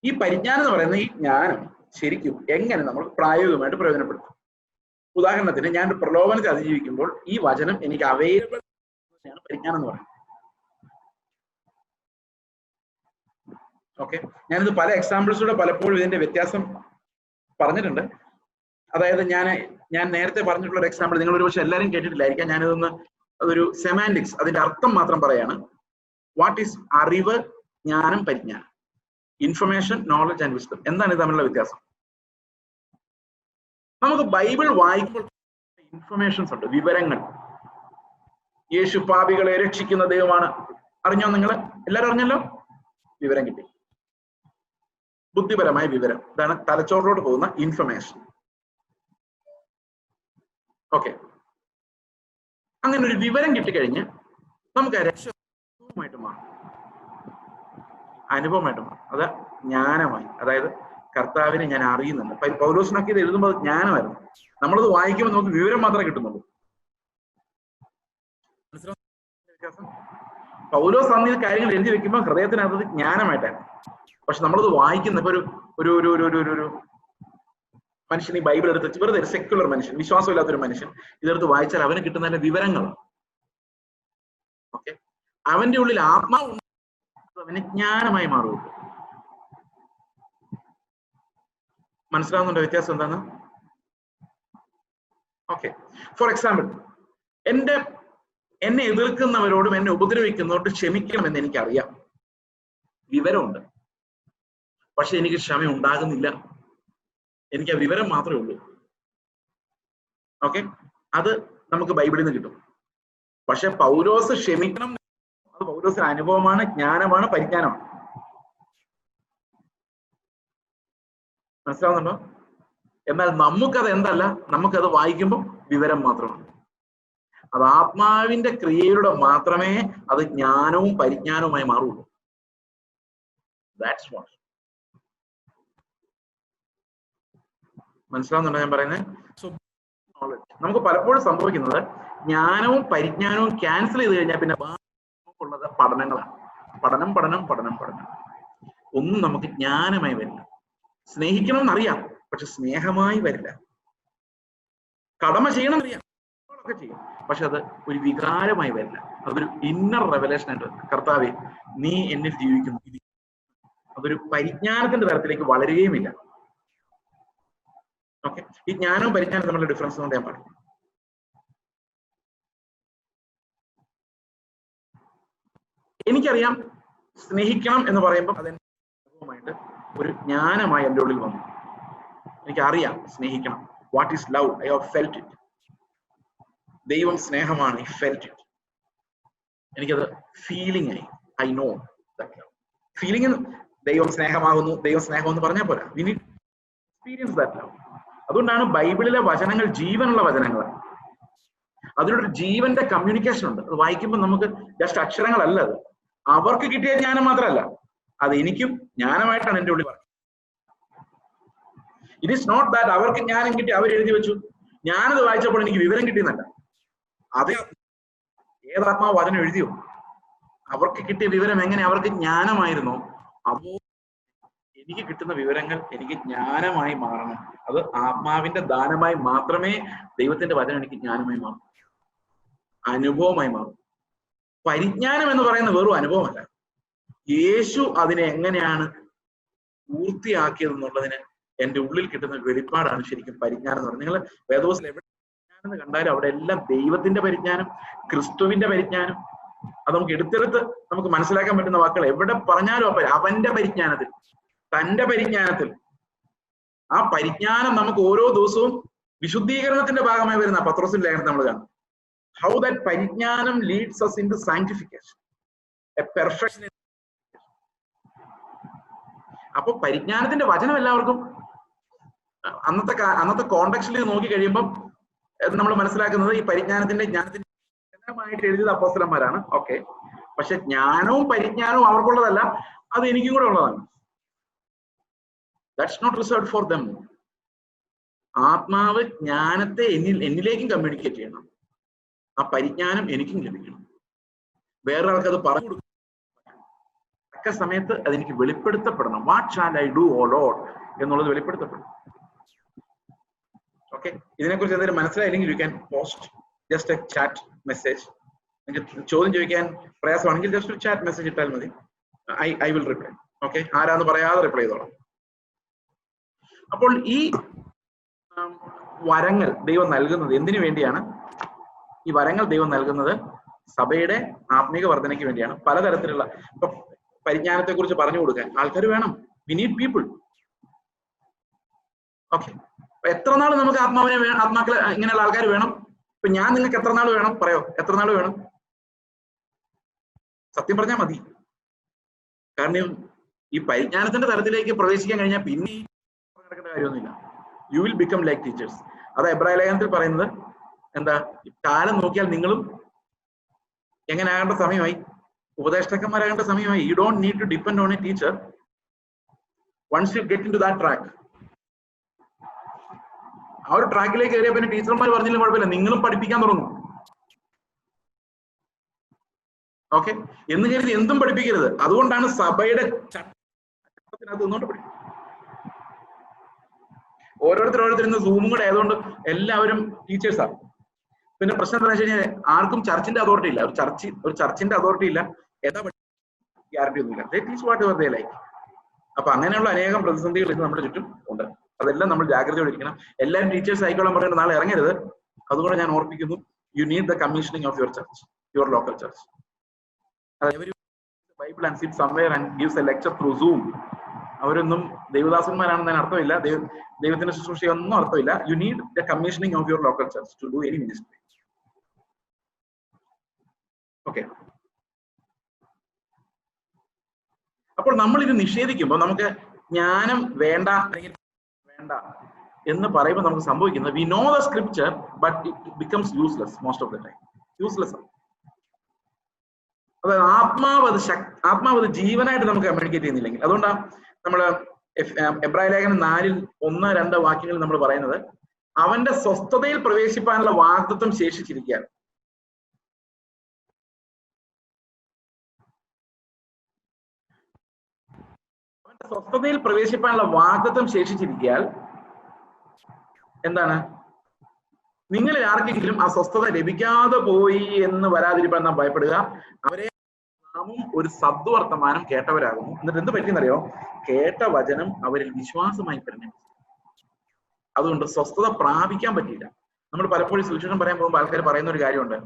ഈ പരിജ്ഞാനം എന്ന് പറയുന്ന ഈ ജ്ഞാനം ശരിക്കും എങ്ങനെ നമ്മൾ പ്രായോഗികമായിട്ട് പ്രയോജനപ്പെടുത്തും. ഉദാഹരണത്തിന്, ഞാൻ ഒരു പ്രലോഭനത്തെ അതിജീവിക്കുമ്പോൾ ഈ വചനം എനിക്ക് അവൈലബിൾ ആണ് പരിജ്ഞാനം എന്ന് പറയുന്നത്. ഓക്കെ, ഞാനിത് പല എക്സാമ്പിൾസിലൂടെ പലപ്പോഴും ഇതിന്റെ വ്യത്യാസം പറഞ്ഞിട്ടുണ്ട്. അതായത് ഞാൻ നേരത്തെ പറഞ്ഞിട്ടുള്ള ഒരു എക്സാമ്പിൾ നിങ്ങൾ ഒരു പക്ഷെ എല്ലാവരും കേട്ടിട്ടില്ലായിരിക്കാം. ഞാനിതൊന്ന് അതൊരു സെമാൻറ്റിക്സ്, അതിന്റെ അർത്ഥം മാത്രം പറയാണ്. വാട്ട് ഈസ് അറിവ്, ജ്ഞാനം, പരിജ്ഞാനം, ഇൻഫർമേഷൻ, നോളജ് ആൻഡ് വിസ്ഡം. എന്താണ് ഇത് തമ്മിലുള്ള വ്യത്യാസം? നമുക്ക് ബൈബിൾ വായിക്കുമ്പോൾ ഇൻഫർമേഷൻസ് ഉണ്ട്, വിവരങ്ങൾ. യേശു പാപികളെ രക്ഷിക്കുന്ന ദൈവമാണ്. അറിഞ്ഞോ നിങ്ങൾ? എല്ലാവരും അറിഞ്ഞല്ലോ? വിവരം കിട്ടി, ബുദ്ധിപരമായ വിവരം. ഇതാണ് തലച്ചോറിലോട്ട് പോകുന്ന ഇൻഫർമേഷൻ. ഓക്കെ, അങ്ങനെ ഒരു വിവരം കിട്ടിക്കഴിഞ്ഞ് നമുക്ക് രക്ഷമായിട്ട് മാറും, അനുഭവമായിട്ട് മാറും. അത് ജ്ഞാനമായി, അതായത് കർത്താവിനെ ഞാൻ അറിയുന്നുണ്ട്. പൗലോസിനൊക്കെ ഇത് എഴുതുമ്പോൾ ജ്ഞാനമായിരുന്നു. നമ്മളത് വായിക്കുമ്പോൾ നമുക്ക് വിവരം മാത്രമേ കിട്ടുന്നുള്ളൂ. പൗലോസ് അന്ന് ഈ കാര്യങ്ങൾ എഴുതി വെക്കുമ്പോൾ ഹൃദയത്തിനകത്ത് ജ്ഞാനമായിട്ടായിരുന്നു. പക്ഷെ നമ്മളത് വായിക്കുന്ന ഇപ്പൊ ഒരു മനുഷ്യൻ ഈ ബൈബിൾ എടുത്ത് വെറുതെ ഒരു സെക്യുലർ മനുഷ്യൻ, വിശ്വാസമില്ലാത്തൊരു മനുഷ്യൻ ഇതെടുത്ത് വായിച്ചാൽ അവന് കിട്ടുന്ന വിവരങ്ങൾ. ഓക്കെ, അവന്റെ ഉള്ളിൽ ആത്മാവ് അവന് ജ്ഞാനമായി മാറുള്ളൂ. മനസ്സിലാവുന്നുണ്ടോ വ്യത്യാസം എന്താണ്? ഓക്കെ, ഫോർ എക്സാമ്പിൾ, എന്നെ എതിർക്കുന്നവരോടും എന്നെ ഉപദ്രവിക്കുന്നവരോടും ക്ഷമിക്കണമെന്ന് എനിക്കറിയാം, വിവരമുണ്ട്. പക്ഷെ എനിക്ക് ക്ഷമ ഉണ്ടാകുന്നില്ല. എനിക്ക് ആ വിവരം മാത്രമേ ഉള്ളൂ. ഓക്കെ, അത് നമുക്ക് ബൈബിളിൽ നിന്ന് കിട്ടും. പക്ഷെ പൗലോസ് ക്ഷമിക്കണം, അത് പൗലോസിന്റെ അനുഭവമാണ്, ജ്ഞാനമാണ്, പരിജ്ഞാനമാണ്. മനസ്സിലാവുന്നുണ്ടോ? എന്നാൽ നമുക്കത് എന്തല്ല, നമുക്കത് വായിക്കുമ്പോൾ വിവരം മാത്രമാണ്. അത് ആത്മാവിന്റെ ക്രിയയിലൂടെ മാത്രമേ അത് ജ്ഞാനവും പരിജ്ഞാനവുമായി മാറുള്ളൂ. That's what. മനസ്സിലാവുന്നുണ്ടോ ഞാൻ പറയുന്നത്? നമുക്ക് പലപ്പോഴും സംഭവിക്കുന്നത് ജ്ഞാനവും പരിജ്ഞാനവും ക്യാൻസൽ ചെയ്ത് കഴിഞ്ഞാൽ പിന്നെ ഉള്ളത് പഠനങ്ങളാണ്. പഠനം. ഒന്നും നമുക്ക് ജ്ഞാനമായി വരില്ല. സ്നേഹിക്കണം എന്നറിയാം, പക്ഷെ സ്നേഹമായി വരില്ല. കടമ ചെയ്യണം എന്നറിയാം, ഒക്കെ ചെയ്യും, പക്ഷെ അത് ഒരു വികാരമായി വരില്ല. അതൊരു ഇന്നർ റെവലേഷൻ ആയിട്ട് വരില്ല. കർത്താവേ, നീ എന്നിൽ ജീവിക്കുന്നു. അതൊരു പരിജ്ഞാനത്തിന്റെ തരത്തിലേക്ക് വളരുകയുമില്ല. ഓക്കെ, ഈ ജ്ഞാനവും പരിജ്ഞാനവും തമ്മിലുള്ള ഡിഫറൻസ് കൊണ്ട് ഞാൻ പറഞ്ഞു. എനിക്കറിയാം സ്നേഹിക്കണം എന്ന് പറയുമ്പോൾ അതെന്റെ ഒരു ജ്ഞാനമായി എൻ്റെ ഉള്ളിൽ വന്നു. എനിക്കറിയാം സ്നേഹിക്കണം. What is love? I have felt it. ദൈവം സ്നേഹമാണ്. I felt it. എനിക്കത് ഫീലിംഗ് ആയി. I know that love. Feeling ദൈവം സ്നേഹമാകുന്നു, ദൈവം സ്നേഹം എന്ന് പറഞ്ഞാൽ പോരാ. We need experience that love. അതുകൊണ്ടാണ് ബൈബിളിലെ വചനങ്ങൾ ജീവനുള്ള വചനങ്ങളാണ്. അതിലൊരു ജീവന്റെ കമ്മ്യൂണിക്കേഷൻ ഉണ്ട്. അത് വായിക്കുമ്പോൾ നമുക്ക് ജസ്റ്റ് അക്ഷരങ്ങളല്ല, അത് അവർക്ക് കിട്ടിയ ജ്ഞാനം മാത്രമല്ല, അത് എനിക്കും ജ്ഞാനമായിട്ടാണ് എൻ്റെ ഉള്ളിൽ പറഞ്ഞത്. ഇറ്റ് ഈസ് നോട്ട് ദാറ്റ് അവർക്ക് ജ്ഞാനം കിട്ടി, അവർ എഴുതി വെച്ചു, ഞാനത് വായിച്ചപ്പോൾ എനിക്ക് വിവരം കിട്ടിയെന്നല്ല. അത് ഏതാത്മാവ് വചനം എഴുതിയോ അവർക്ക് കിട്ടിയ വിവരം എങ്ങനെ അവർക്ക് ജ്ഞാനമായിരുന്നോ, അപ്പോൾ എനിക്ക് കിട്ടുന്ന വിവരങ്ങൾ എനിക്ക് ജ്ഞാനമായി മാറണം. അത് ആത്മാവിന്റെ ദാനമായി മാത്രമേ ദൈവത്തിന്റെ വചനം എനിക്ക് ജ്ഞാനമായി മാറും, അനുഭവമായി മാറും. പരിജ്ഞാനം എന്ന് പറയുന്ന വെറും അനുഭവമല്ല, യേശു അതിനെ എങ്ങനെയാണ് പൂർത്തിയാക്കിയത് എന്നുള്ളതിന് എന്റെ ഉള്ളിൽ കിട്ടുന്ന വെളിപ്പാടാണ് ശരിക്കും പരിജ്ഞാനം എന്ന് പറയുന്നത്. നിങ്ങൾ വേദോസിൽ എവിടെ പരിജ്ഞാനം കണ്ടാലും അവിടെ എല്ലാം ദൈവത്തിന്റെ പരിജ്ഞാനം, ക്രിസ്തുവിന്റെ പരിജ്ഞാനം, അത് നമുക്ക് എടുത്തെടുത്ത് നമുക്ക് മനസ്സിലാക്കാൻ പറ്റുന്ന വാക്കുകൾ എവിടെ പറഞ്ഞാലും അവന്റെ പരിജ്ഞാനത്തിൽ, തന്റെ പരിജ്ഞാനത്തിൽ. ആ പരിജ്ഞാനം നമുക്ക് ഓരോ ദിവസവും വിശുദ്ധീകരണത്തിന്റെ ഭാഗമായി വരുന്ന പത്രോസിന്റെ ലേഖനത്തിൽ നമ്മൾ കാണും. ഹൗ ദാറ്റ് പരിജ്ഞാനം Leeds us into sanctification, a perfection. അപ്പൊ പരിജ്ഞാനത്തിന്റെ വചനം എല്ലാവർക്കും അന്നത്തെ കോണ്ടെക്സ്റ്റിൽ നോക്കി കഴിയുമ്പം നമ്മൾ മനസ്സിലാക്കുന്നത് ഈ പരിജ്ഞാനത്തിന്റെ ജ്ഞാനത്തിന്റെ എഴുതിയത് അപ്പോസ്തലന്മാരാണ്. ഓക്കെ, പക്ഷെ ജ്ഞാനവും പരിജ്ഞാനവും അവർക്കുള്ളതല്ല, അത് എനിക്കും കൂടെ ഉള്ളതാണ്. That's not reserved for them. ആത്മാവ് ജ്ഞാനത്തെ എന്നിലേക്കും കമ്മ്യൂണിക്കേറ്റ് ചെയ്യണം, ആ പരിജ്ഞാനം എനിക്കും ലഭിക്കണം. വേറൊരാൾക്ക് അത് പറഞ്ഞു കൊടുക്കണം. തക്ക സമയത്ത് അതെനിക്ക് വെളിപ്പെടുത്തപ്പെടണം. What shall I do O Lord എന്നുള്ളത് വെളിപ്പെടുത്തപ്പെടണം. ഓക്കെ, ഇതിനെക്കുറിച്ച് എന്തെങ്കിലും മനസ്സിലായില്ലെങ്കിൽ you can post just a chat message. നിങ്ങൾക്ക് ചോദ്യം ചോദിക്കാൻ പ്രയാസമാണെങ്കിൽ ജസ്റ്റ് ഒരു ചാറ്റ് മെസ്സേജ് ഇട്ടാൽ മതി. I will reply. ഓക്കെ, ആരാന്ന് പറയാതെ റിപ്ലൈ ചെയ്തോളാം. അപ്പോൾ ഈ വരങ്ങൾ ദൈവം നൽകുന്നത് എന്തിനു വേണ്ടിയാണ്? ഈ വരങ്ങൾ ദൈവം നൽകുന്നത് സഭയുടെ ആത്മീക വർധനയ്ക്ക് വേണ്ടിയാണ്. പലതരത്തിലുള്ള ഇപ്പൊ പരിജ്ഞാനത്തെ കുറിച്ച് പറഞ്ഞു കൊടുക്കാൻ ആൾക്കാർ വേണം. We need people. ഓക്കെ, എത്ര നാൾ നമുക്ക് ആത്മാക്കളെ ഇങ്ങനെയുള്ള ആൾക്കാർ വേണം? ഇപ്പൊ ഞാൻ നിങ്ങൾക്ക് എത്ര നാൾ വേണം പറയോ? എത്ര നാൾ വേണം? സത്യം പറഞ്ഞാൽ മതി. കാരണം ഈ പരിജ്ഞാനത്തിന്റെ തലത്തിലേക്ക് പ്രവേശിക്കാൻ കഴിഞ്ഞാൽ പിന്നെ നടക്കേണ്ട കാര്യമൊന്നുമില്ല. You will become like teachers. അത് എബ്രായ ലേഖനത്തിൽ പറയുന്നത് എന്താ? കാലം നോക്കിയാൽ നിങ്ങളും എങ്ങനെ ആകേണ്ട സമയമായി, ഉപദേഷ്ടാക്കന്മാരാകേണ്ട സമയമായി. You don't need to depend on a teacher. Once you get in to that track, ആ ഒരു ട്രാക്കിലേക്ക് കയറിയ പിന്നെ ടീച്ചർമാർ പറഞ്ഞില്ല കുഴപ്പമില്ല, നിങ്ങളും പഠിപ്പിക്കാൻ തുടങ്ങും. ഓക്കെ, എന്ന് കരുതി എന്തും പഠിപ്പിക്കരുത്. അതുകൊണ്ടാണ് സഭയുടെ ചട്ടത്തിനകത്ത് നിന്നുകൊണ്ട് പഠിക്കും. ഓരോരുത്തരും സൂമും കൂടെ ആയതുകൊണ്ട് എല്ലാവരും ടീച്ചേഴ്സാണ്. പിന്നെ പ്രശ്നം എന്താണെന്ന് വെച്ച് കഴിഞ്ഞാൽ ആർക്കും ചർച്ചിന്റെ അതോറിറ്റി ഇല്ല. ഒരു ചർച്ചിന്റെ അതോറിറ്റി ഇല്ല, എന്താ ഗ്യാരണ്ടി ഒന്നുമില്ല. They teach whatever they like. അപ്പൊ അങ്ങനെയുള്ള അനേകം പ്രതിസന്ധികൾ ഇന്ന് നമ്മുടെ ചുറ്റും ഉണ്ട്. അതെല്ലാം നമ്മൾ ജാഗ്രതയോടെ ഇരിക്കണം. എല്ലാവരും ടീച്ചേഴ്സ് ആയിക്കോളാൻ പറയുന്നത് നാളെ ഇറങ്ങരുത്. അതുകൊണ്ട് ഞാൻ ഓർപ്പിക്കുന്നു, you need the commissioning of your church, your local church. Bible and sit somewhere and gives a lecture through Zoom. അവരൊന്നും ദൈവദാസന്മാരാണെന്ന് അർത്ഥമില്ല, ദൈവത്തിന്റെ ശുശ്രൂഷയൊന്നും അർത്ഥമില്ല. You need the commissioning of your local church to do any ministry. Okay, അപ്പോൾ നമ്മൾ ഇത് നിഷേധിക്കുമ്പോൾ നമുക്ക് ജ്ഞാനം വേണ്ട അല്ലെങ്കിൽ വേണ്ട എന്ന് പറയുമ്പോൾ നമുക്ക് സംഭവിക്കുന്നത്, we know the scripture but it becomes useless most of the time. Useless ആണ്. അതായത് ആത്മാവ് അത് ജീവനായിട്ട് നമുക്ക് കമ്മ്യൂണിക്കേറ്റ് ചെയ്യുന്നില്ലെങ്കിൽ. അതുകൊണ്ടാണ് നമ്മള് എബ്രായ ലേഖനം 4:1-2 വാക്യങ്ങൾ നമ്മൾ പറയുന്നത്, അവന്റെ സ്വസ്ഥതയിൽ പ്രവേശിപ്പാനുള്ള വാഗ്ദത്തം ശേഷിച്ചിരിക്കുകയാണ്. അവന്റെ സ്വസ്ഥതയിൽ പ്രവേശിപ്പാനുള്ള വാഗ്ദത്തം ശേഷിച്ചിരിക്കാൻ എന്താണ്? നിങ്ങളിൽ ആർക്കെങ്കിലും ആ സ്വസ്ഥത ലഭിക്കാതെ പോയി എന്ന് വരാതിരിക്കാൻ നാം ഭയപ്പെടുക. അവരെ നാമും ഒരു സദ്വർത്തമാനം കേട്ടവരാകുന്നു. എന്നിട്ട് എന്ത് പറ്റിയെന്നറിയോ? കേട്ട വചനം അവരിൽ വിശ്വാസമായി പരിണമിച്ചു. അതുകൊണ്ട് സ്വസ്ഥത പ്രാപിക്കാൻ പറ്റിയില്ല. നമ്മൾ പലപ്പോഴും സുവിശേഷം പറയാൻ പോകുമ്പോൾ ആൾക്കാർ പറയുന്ന ഒരു കാര്യമുണ്ട്,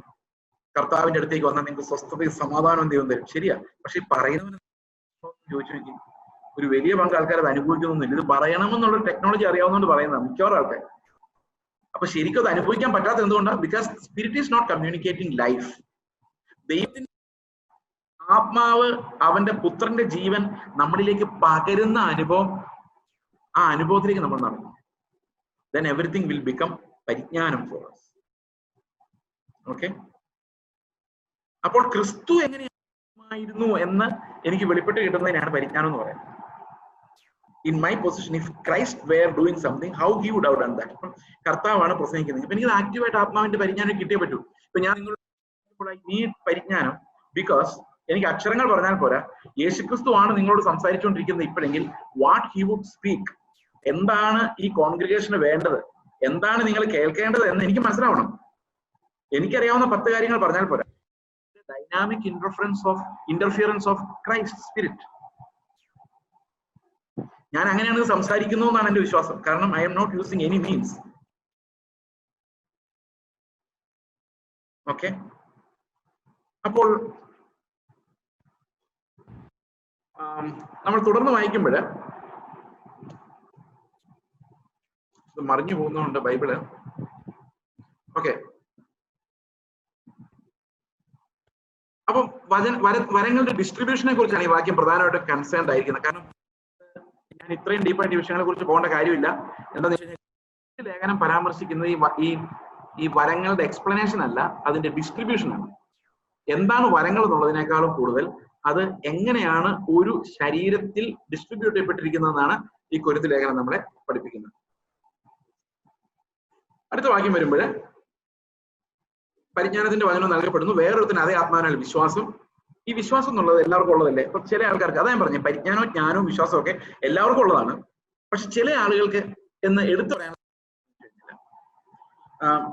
കർത്താവിന്റെ അടുത്തേക്ക് വന്നാൽ നിങ്ങൾക്ക് സ്വസ്ഥതയും സമാധാനവും ദൈവം തരും. ശരിയാ, പക്ഷെ ഈ പറയുന്നവന് ചോദിച്ചു നോക്കി, ഒരു വലിയ പങ്ക് ആൾക്കാർ അത് അനുഭവിക്കുന്നൊന്നുമില്ല. ഇത് പറയണമെന്നുള്ള ടെക്നോളജി അറിയാവുന്നതുകൊണ്ട് പറയുന്നതാണ് മിക്കവാറും ആൾക്കാർ. അപ്പൊ ശരിക്കും അത് അനുഭവിക്കാൻ പറ്റാത്ത എന്തുകൊണ്ടാണ്? Because spirit is not communicating life. ദൈവത്തിന്റെ ആത്മാവ് അവന്റെ പുത്രന്റെ ജീവൻ നമ്മളിലേക്ക് പകരുന്ന അനുഭവം, ആ അനുഭവത്തിലേക്ക് നമ്മൾ നടക്കും. then everything will become പരിജ്ഞാനം for us. ഓക്കെ, അപ്പോൾ ക്രിസ്തു എങ്ങനെയായിരുന്നു എന്ന് എനിക്ക് വെളിപ്പെട്ട് കിട്ടുന്നതിനാണ് പരിജ്ഞാനം എന്ന് പറയുന്നത്. In my position, if Christ were doing something, how he would have done that? കർത്താവാണ് പ്രസംഗിക്കുന്നത്. ഇപ്പൊ എനിക്ക് ആക്റ്റീവായിട്ട് ആത്മാവിന്റെ പരിജ്ഞാനം കിട്ടിയേ പറ്റൂ. ഇപ്പൊ ഞാൻ നിങ്ങളോട് I need പരിജ്ഞാനം because എനിക്ക് അക്ഷരങ്ങൾ പറഞ്ഞാൽ പോരാ, യേശുക്രിസ്തു ആണ് നിങ്ങളോട് സംസാരിച്ചുകൊണ്ടിരിക്കുന്നത് ഇപ്പോഴെങ്കിൽ വാട്ട് ഹി വുഡ് സ്പീക്ക്, എന്താണ് ഈ കോൺഗ്രിഗേഷന് വേണ്ടത്, എന്താണ് നിങ്ങൾ കേൾക്കേണ്ടത് എന്ന് എനിക്ക് മനസ്സിലാവണം. എനിക്കറിയാവുന്ന 10 കാര്യങ്ങൾ പറഞ്ഞാൽ പോരാ. Dynamic interference of Christ spirit. ഞാൻ അങ്ങനെയാണ് സംസാരിക്കുന്നു എന്നാണ് എന്റെ വിശ്വാസം. കാരണം I M not using any means. Okay, അപ്പോൾ നമ്മൾ തുടർന്ന് വായിക്കുമ്പോൾ മറിഞ്ഞു പോകുന്നുണ്ട് ബൈബിള്. ഓക്കെ, അപ്പം വരങ്ങളുടെ ഡിസ്ട്രിബ്യൂഷനെ കുറിച്ചാണ് ഈ വാക്യം പ്രധാനമായിട്ട് കൺസേൺഡ് ആയിരിക്കുന്നത്. കാരണം ഞാൻ ഇത്രയും ഡീപ്പായിട്ട് ഈ വിഷയങ്ങളെ കുറിച്ച് പോകേണ്ട കാര്യമില്ല. എന്താണെന്ന് വെച്ച് കഴിഞ്ഞാൽ ലേഖനം പരാമർശിക്കുന്നത് ഈ വരങ്ങളുടെ എക്സ്പ്ലനേഷൻ അല്ല, അതിന്റെ ഡിസ്ട്രിബ്യൂഷൻ ആണ്. എന്താണ് വരങ്ങൾ എന്നുള്ളതിനേക്കാളും കൂടുതൽ അത് എങ്ങനെയാണ് ഒരു ശരീരത്തിൽ ഡിസ്ട്രിബ്യൂട്ട് ചെയ്യപ്പെട്ടിരിക്കുന്നതെന്നാണ് ഈ കൊരിന്ത്യർ ലേഖനം നമ്മളെ പഠിപ്പിക്കുന്നത്. അടുത്ത വാക്യം വരുമ്പോൾ പരിജ്ഞാനത്തിന്റെ വചനം നൽകപ്പെടുന്നു, വേറൊരുത്തിന് അതേ ആത്മാവിനാൽ വിശ്വാസം. ഈ വിശ്വാസം എന്നുള്ളത് എല്ലാവർക്കും ഉള്ളതല്ലേ? അപ്പൊ ചില ആൾക്കാർക്ക്, അതാ ഞാൻ പറഞ്ഞു, പരിജ്ഞാനവും ജ്ഞാനവും വിശ്വാസവും ഒക്കെ എല്ലാവർക്കും ഉള്ളതാണ്. പക്ഷെ ചില ആളുകൾക്ക് എന്ന് എടുത്തു പറയാൻ,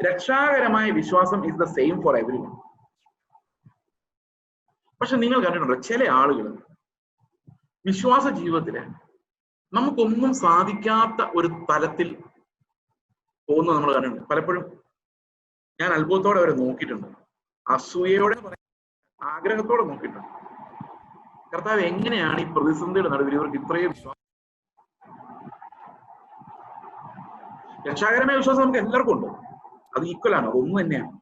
രക്ഷാകരമായ വിശ്വാസം is the same for everyone. പക്ഷെ നിങ്ങൾ കണ്ടിട്ടുണ്ടോ, ചില ആളുകൾ വിശ്വാസ ജീവിതത്തില് നമുക്കൊന്നും സാധിക്കാത്ത ഒരു തലത്തിൽ പോകുന്നത് നമ്മൾ കണ്ടിട്ടുണ്ട്. പലപ്പോഴും ഞാൻ അത്ഭുതത്തോടെ അവരെ നോക്കിയിട്ടുണ്ട്, അസൂയയോടെ ആഗ്രഹത്തോടെ നോക്കിയിട്ടുണ്ട്. കർത്താവ് എങ്ങനെയാണ് ഈ പ്രതിസന്ധിയുടെ നടുവിൽ ഇവർക്ക് ഇത്രയും വിശ്വാസം? രക്ഷാകരമായ വിശ്വാസം നമുക്ക് എല്ലാവർക്കും ഉണ്ട്, അത് ഈക്വൽ ആണ്, അതൊന്നും തന്നെയാണ്.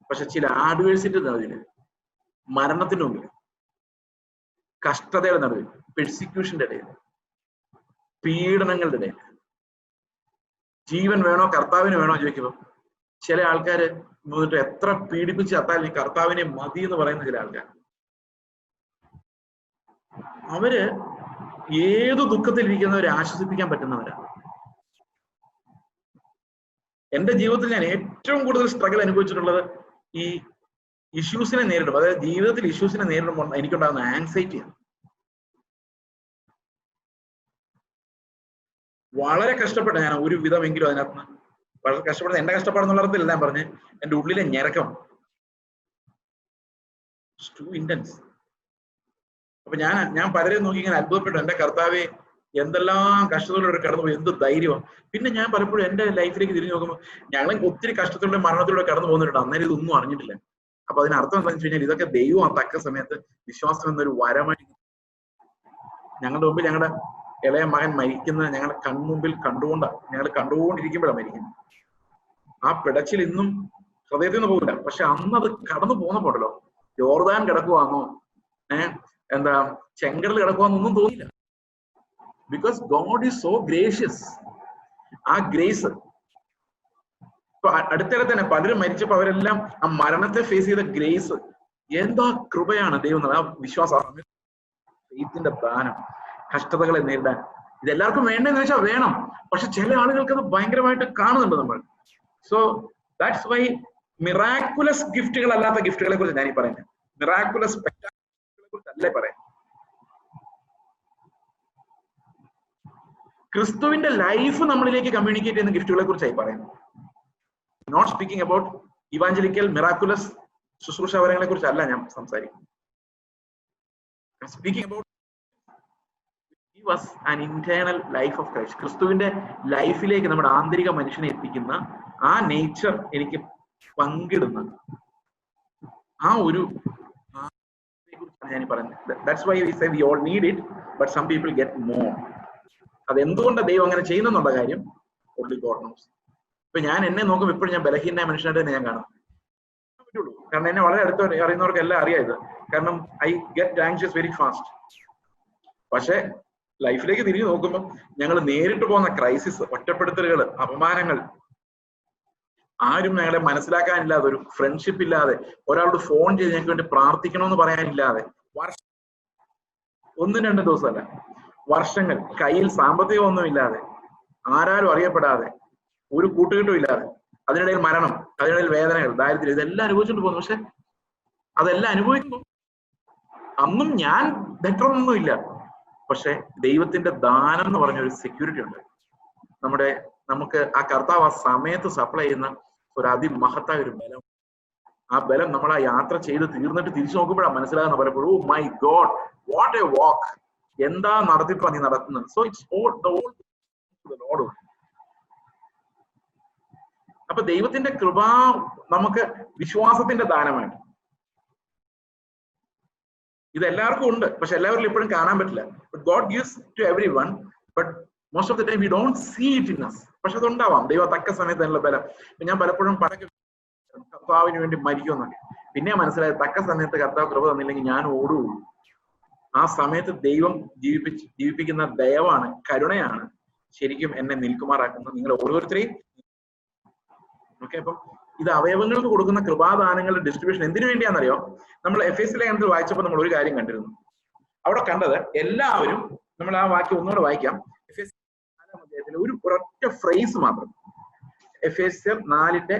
പക്ഷെ ചില ആഡ്വേഴ്സിന്റെ നടുവിൽ, മരണത്തിന്റെ മുമ്പിൽ, കഷ്ടതയുടെ നടുവിൽ, പെർസിക്യൂഷന്റെ ഇടയിൽ, പീഡനങ്ങളുടെ ഇടയിൽ ജീവൻ വേണോ കർത്താവിന് വേണോ ചോദിക്കുമ്പോൾ ചില ആൾക്കാര് എന്നിട്ട് എത്ര പീഡിപ്പിച്ച് ചത്താലും കർത്താവിനെ മതി എന്ന് പറയുന്ന ചില ആൾക്കാർ, അവര് ഏതു ദുഃഖത്തിലിരിക്കുന്നവരെ ആശ്വസിപ്പിക്കാൻ പറ്റുന്നവരാണ്. എന്റെ ജീവിതത്തിൽ ഞാൻ ഏറ്റവും കൂടുതൽ സ്ട്രഗിൾ അനുഭവിച്ചിട്ടുള്ളത് ഈ ഇഷ്യൂസിനെ നേരിടും, അതായത് ജീവിതത്തിൽ ഇഷ്യൂസിനെ നേരിടുമ്പോൾ എനിക്കുണ്ടാകുന്ന ആൻസൈറ്റിയാണ്. വളരെ കഷ്ടപ്പെട്ട ഞാൻ ഒരു വിധമെങ്കിലും അതിനകത്ത് വളരെ കഷ്ടപ്പെടുന്നത്, എന്റെ കഷ്ടപ്പാടെന്നുള്ള അർത്ഥത്തിലല്ല ഞാൻ പറഞ്ഞ്, എന്റെ ഉള്ളിലെ ഞരക്കം ടു ഇന്റൻസ്. അപ്പൊ ഞാൻ പലരെയും നോക്കി ഇങ്ങനെ അത്ഭുതപ്പെട്ടു, എന്റെ കർത്താവെ എന്തെല്ലാം കഷ്ടതകളിലൂടെ കടന്നുപോയി, എന്ത് ധൈര്യമാണ്. പിന്നെ ഞാൻ പലപ്പോഴും എന്റെ ലൈഫിലേക്ക് തിരിഞ്ഞു നോക്കുമ്പോൾ ഞങ്ങൾ ഒത്തിരി കഷ്ടത്തിലൂടെ മരണത്തിലൂടെ കടന്നു പോകുന്നുണ്ട്, അന്നേരം ഇതൊന്നും അറിഞ്ഞിട്ടില്ല. അപ്പൊ അതിനർത്ഥം എന്താണെന്ന് വെച്ച് കഴിഞ്ഞാൽ ഇതൊക്കെ ദൈവം ആ തക്ക സമയത്ത് വിശ്വാസം എന്നൊരു വരമായി ഞങ്ങളുടെ മുമ്പിൽ, ഞങ്ങളുടെ ഇളയ മകൻ മരിക്കുന്നത് ഞങ്ങളുടെ കൺമുമ്പിൽ ഞങ്ങൾ കണ്ടുകൊണ്ടിരിക്കുമ്പോഴാണ് മരിക്കുന്നത്. ആ പിടച്ചിൽ ഇന്നും ഹൃദയത്തിൽ നിന്ന് പോകില്ല. പക്ഷെ അന്നത് കടന്നു പോകുന്നപ്പോഴല്ലോ, ജോർദാൻ കിടക്കുവാന്നോ എന്താ ചെങ്കടൽ കിടക്കുവാന്നൊന്നും തോന്നിയില്ല. Because God is so gracious. ആ ഗ്രേസ് ഇപ്പൊ അടുത്തിടെ തന്നെ പലരും മരിച്ചപ്പോ അവരെല്ലാം ആ മരണത്തെ ഫേസ് ചെയ്ത ഗ്രേസ്, എന്താ കൃപയാണ് ദൈവം. ആ വിശ്വാസം, ഫെയ്ത്തിന്റെ ദാനം, കഷ്ടതകളെ നേരിടാൻ ഇതെല്ലാവർക്കും വേണ്ടെന്ന് വെച്ചാൽ വേണം. പക്ഷെ ചില ആളുകൾക്ക് അത് ഭയങ്കരമായിട്ട് കാണുന്നുണ്ട് നമ്മൾ. സോ ദാറ്റ്സ് വൈ മിറാക്കുലസ് ഗിഫ്റ്റുകൾ അല്ലാത്ത ഗിഫ്റ്റുകളെ കുറിച്ച് ഞാൻ ഈ പറയുന്നത്. മിറാക്കുലസ് സ്പെക്ടാക്യുലറെ കുറിച്ചല്ലേ പറയാം. ക്രിസ്തുവിന്റെ ലൈഫ് നമ്മളിലേക്ക് കമ്മ്യൂണിക്കേറ്റ് ചെയ്യുന്ന ഗിഫ്റ്റുകളെ കുറിച്ചായി പറയുന്നത്. Not speaking about evangelical miraculous ശുശ്രൂഷാവരങ്ങളെ കുറിച്ചല്ല ഞാൻ സംസാരിക്കുന്നത്. Speaking about an internal life of Christ. ക്രിസ്തുവിന്റെ ലൈഫിലേക്ക് നമ്മുടെ ആന്തരിക മനുഷ്യനെ എത്തിക്കുന്ന ആ നേച്ചർ എനിക്ക് പങ്കിടുന്ന ആ ഒരു ഞാൻ പറയുന്നത്. That's why we say we all need it, but some people get more. അതെന്തുകൊണ്ട് ദൈവം അങ്ങനെ ചെയ്യുന്നുള്ള കാര്യം only God knows. ഇപ്പൊ ഞാൻ എന്നെ നോക്കുമ്പോൾ ഇപ്പോഴും ഞാൻ ബലഹീനമായ മനുഷ്യനായിട്ട് തന്നെ ഞാൻ കാണാൻ പറ്റുള്ളൂ. കാരണം എന്നെ വളരെ അടുത്ത് അറിയുന്നവർക്ക് എല്ലാം അറിയാം ഇത്. കാരണം I get anxious very fast. പക്ഷെ ലൈഫിലേക്ക് തിരിഞ്ഞു നോക്കുമ്പോൾ ഞങ്ങൾ നേരിട്ട് പോകുന്ന ക്രൈസിസ്, ഒറ്റപ്പെടുത്തലുകൾ, അപമാനങ്ങൾ, ആരും ഞങ്ങളെ മനസ്സിലാക്കാനില്ലാതെ, ഒരു ഫ്രണ്ട്ഷിപ്പ് ഇല്ലാതെ, ഒരാളോട് ഫോൺ ചെയ്ത് ഞങ്ങൾക്ക് വേണ്ടി പ്രാർത്ഥിക്കണമെന്ന് പറയാനില്ലാതെ, ഒന്നും രണ്ടും ദിവസമല്ല, വർഷങ്ങൾ കയ്യിൽ സാമ്പത്തികമൊന്നുമില്ലാതെ, ആരാലും അറിയപ്പെടാതെ, ഒരു കൂട്ടുകെട്ടും ഇല്ലാതെ, അതിനിടയിൽ മരണം, അതിനിടയിൽ വേദനകൾ, ദാരിദ്ര്യം, ഇതെല്ലാം അനുഭവിച്ചുകൊണ്ട് പോകുന്നു. പക്ഷെ അതെല്ലാം അനുഭവിക്കുമ്പോൾ അന്നും ഞാൻ ബെറ്റർ ഒന്നും ഇല്ല. പക്ഷെ ദൈവത്തിന്റെ ദാനം എന്ന് പറഞ്ഞ ഒരു സെക്യൂരിറ്റി ഉണ്ട്. നമുക്ക് ആ കർത്താവ് ആ സമയത്ത് സപ്ലൈ ചെയ്യുന്ന ഒരു അതിമഹത്തായ ഒരു ബലം. ആ ബലം നമ്മൾ ആ യാത്ര ചെയ്ത് തീർന്നിട്ട് തിരിച്ചു നോക്കുമ്പോഴാണ് മനസ്സിലാകുന്ന പലപ്പോഴും, oh my God, what a walk, എന്താ നടത്തിപ്പാ നീ നടത്തുന്നത്. So it's all the Lord. അപ്പൊ ദൈവത്തിന്റെ കൃപ നമുക്ക് വിശ്വാസത്തിന്റെ ദാനമാണ്. ഇത് എല്ലാവർക്കും ഉണ്ട്, പക്ഷെ എല്ലാവരിലും ഇപ്പോഴും കാണാൻ പറ്റില്ല. But God gives to every one, but most of the time we don't see it in us. പക്ഷെ അതുണ്ടാവാം ദൈവം തക്ക സമയത്ത് അതിനുള്ള ബലം. ഞാൻ പലപ്പോഴും കർത്താവിന് വേണ്ടി മരിക്കുമെന്നൊക്കെ, പിന്നെ മനസ്സിലായത് തക്ക സമയത്ത് കർത്താവ് കൃപ തന്നില്ലെങ്കിൽ ഞാൻ ഓടുകയുള്ളൂ. ആ സമയത്ത് ദൈവം ജീവിപ്പിക്കുന്ന ദയവാണ്, കരുണയാണ് ശരിക്കും എന്നെ നിൽക്കുമാറാക്കുന്നത്, നിങ്ങൾ ഓരോരുത്തരെയും. ഓക്കെ, അപ്പം ഇത് അവയവങ്ങൾക്ക് കൊടുക്കുന്ന കൃപാദാനങ്ങളുടെ ഡിസ്ട്രിബ്യൂഷൻ എന്തിനു വേണ്ടിയാണെന്നറിയോ? നമ്മൾ എഫേസ്യ ലേഖനത്തിൽ വായിച്ചപ്പോൾ നമ്മൾ ഒരു കാര്യം കണ്ടിരുന്നു. അവിടെ കണ്ടത് എല്ലാവരും, നമ്മൾ ആ വാക്യം ഒന്നുകൂടെ വായിക്കാം. എഫേസ്യർ 4-ാം അധ്യായത്തിൽ ഒരു ഒരൊറ്റ ഫ്രേസ് മാത്രം, എഫേസ്യർ 4-ന്റെ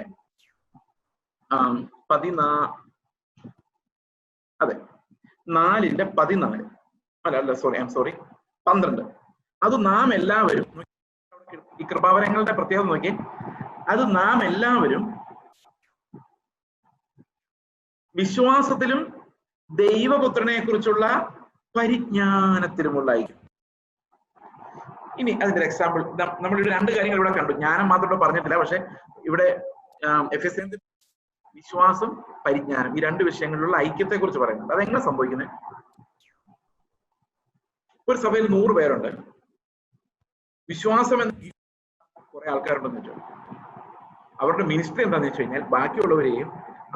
12. അത് നാം എല്ലാവരും, ഈ കൃപാവരങ്ങളുടെ പ്രത്യേകത നോക്കി, അത് നാം എല്ലാവരും വിശ്വാസത്തിലും ദൈവപുത്രനെ കുറിച്ചുള്ള പരിജ്ഞാനത്തിലുമുള്ളായിരിക്കും. ഇനി അതിന്റെ എക്സാമ്പിൾ നമ്മൾ ഇവിടെ 2 കാര്യങ്ങൾ ഇവിടെ കണ്ടു. ജ്ഞാനം മാത്രം ഇവിടെ പറഞ്ഞിട്ടില്ല, പക്ഷെ ഇവിടെ എഫേസ്യർ വിശ്വാസം, പരിജ്ഞാനം, ഈ 2 വിഷയങ്ങളിലുള്ള ഐക്യത്തെ കുറിച്ച് പറയുന്നുണ്ട്. അതെങ്ങനെ സംഭവിക്കുന്നത്? ഒരു സഭയിൽ 100 പേരുണ്ട്. വിശ്വാസം എന്ന കുറെ ആൾക്കാരുണ്ടെന്ന് വെച്ചാൽ അവരുടെ മിനിസ്ട്രി എന്താന്ന് വെച്ച് കഴിഞ്ഞാൽ ബാക്കിയുള്ളവരെയും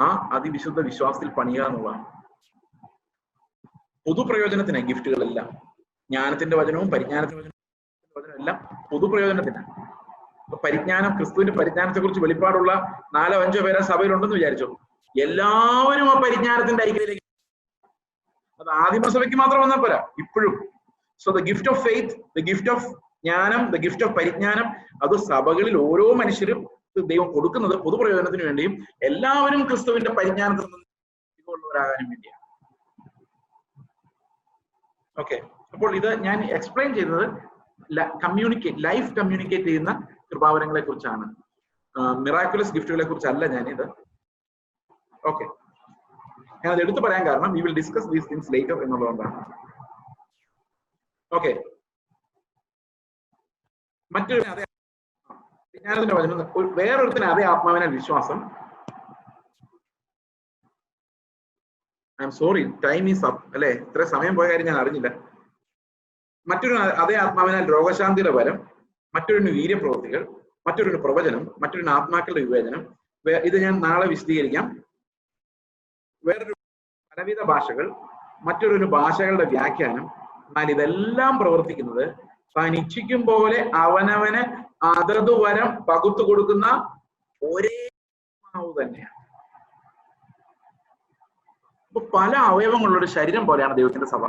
ആ അതിവിശുദ്ധ വിശ്വാസത്തിൽ പണിയുക എന്നുള്ളതാണ്. പൊതുപ്രയോജനത്തിന് ഗിഫ്റ്റുകളെല്ലാം, ജ്ഞാനത്തിന്റെ വചനവും പരിജ്ഞാനത്തിന്റെ വചനവും എല്ലാം പൊതുപ്രയോജനത്തിനാണ്. അപ്പൊ പരിജ്ഞാനം, ക്രിസ്തുവിന്റെ പരിജ്ഞാനത്തെ കുറിച്ച് വെളിപ്പാടുള്ള 4-5 പേരെ സഭയിലുണ്ടെന്ന് വിചാരിച്ചോ, എല്ലാവരും ആ പരിജ്ഞാനത്തിന്റെ ഐക്യത്തിലേക്ക്. അത് ആദിമസഭയ്ക്ക് മാത്രം വന്നാൽ പോരാ, ഇപ്പോഴും. So the gift of faith, the gift of ജ്ഞാനം, ദ ഗിഫ്റ്റ് ഓഫ് പരിജ്ഞാനം, അത് സഭകളിൽ ഓരോ മനുഷ്യരും ദൈവം കൊടുക്കുന്നത് പൊതുപ്രയോജനത്തിന് വേണ്ടിയും എല്ലാവരും ക്രിസ്തുവിന്റെ പരിജ്ഞാനത്തിൽ നിന്നുള്ളവരാകാനും വേണ്ടിയാണ്. ഓക്കെ, അപ്പോൾ ഇത് ഞാൻ എക്സ്പ്ലെയിൻ ചെയ്തത് ലൈഫ് കമ്മ്യൂണിക്കേറ്റ് ചെയ്യുന്ന കൃപാവരങ്ങളെ കുറിച്ചാണ്, മിറാക്കുലസ് ഗിഫ്റ്റുകളെ കുറിച്ചല്ല ഞാനിത്. ഓക്കെ, ഞാൻ അത് എടുത്തു പറയാൻ കാരണം we will discuss these things later എന്നുള്ളതുകൊണ്ടാണ്. ഓക്കെ, മറ്റൊരു വിജ്ഞാനത്തിന്റെ വചനം, വേറൊരുത്തിന് അതേ ആത്മാവിനാൽ വിശ്വാസം. I'm sorry, time is up അല്ലെ, ഇത്ര സമയം പോയ കാര്യം ഞാൻ അറിഞ്ഞില്ല. മറ്റൊരു അതേ ആത്മാവിനാൽ രോഗശാന്തിയുടെ വരം, മറ്റൊരു വീര്യപ്രവൃത്തികൾ, മറ്റൊരു പ്രവചനം, മറ്റൊരു ആത്മാക്കളുടെ വിവേചനം. ഇത് ഞാൻ നാളെ വിശദീകരിക്കാം. വേറൊരു പലവിധ ഭാഷകൾ, മറ്റൊരു ഭാഷകളുടെ വ്യാഖ്യാനം. എന്നാൽ ഇതെല്ലാം പ്രവർത്തിക്കുന്നത് താൻ ഇച്ഛിക്കും പോലെ അവനവന് അതത് വരം പകുത്തു കൊടുക്കുന്ന ഒരേ ആത്മാവ് തന്നെയാണ്. അപ്പൊ പല അവയവങ്ങളുള്ള ഒരു ശരീരം പോലെയാണ് ദൈവത്തിന്റെ സഭ.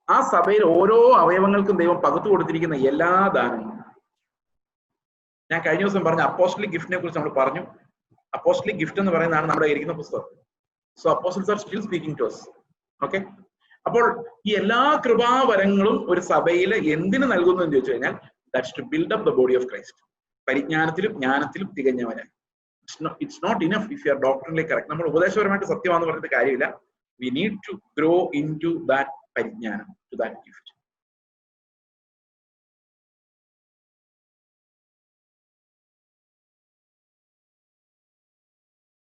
ആ സഭയിൽ ഓരോ അവയവങ്ങൾക്കും ദൈവം പകുത്തു കൊടുത്തിരിക്കുന്ന എല്ലാ ദാനങ്ങളും. ഞാൻ കഴിഞ്ഞ ദിവസം പറഞ്ഞ അപ്പോസ്റ്റലിക് ഗിഫ്റ്റിനെ കുറിച്ച് നമ്മൾ പറഞ്ഞു. അപ്പോസ്റ്റലിക് ഗിഫ്റ്റ് എന്ന് പറയുന്നതാണ് നമ്മുടെ ഇരിക്കുന്ന പുസ്തകം. So apostles are still speaking to us. Okay, അപ്പോൾ ഈ എല്ലാ കൃപാവരങ്ങളും ഒരു സഭയിൽ എന്തിനു നൽകുന്നു എന്ന് ചോദിച്ചു കഴിഞ്ഞാൽ that's to build up the body of Christ. പരിജ്ഞാനത്തിലും ജ്ഞാനത്തിലും തികഞ്ഞവരായി. It's not enough if you are doctrinally correct. നമ്മൾ ഉപദേശപരമായിട്ട് സത്യമാണെന്ന് പറഞ്ഞിട്ട് കാര്യമില്ല. We need to grow in to that പരിജ്ഞാനം, ടു ദാറ്റ് ഗിഫ്റ്റ്.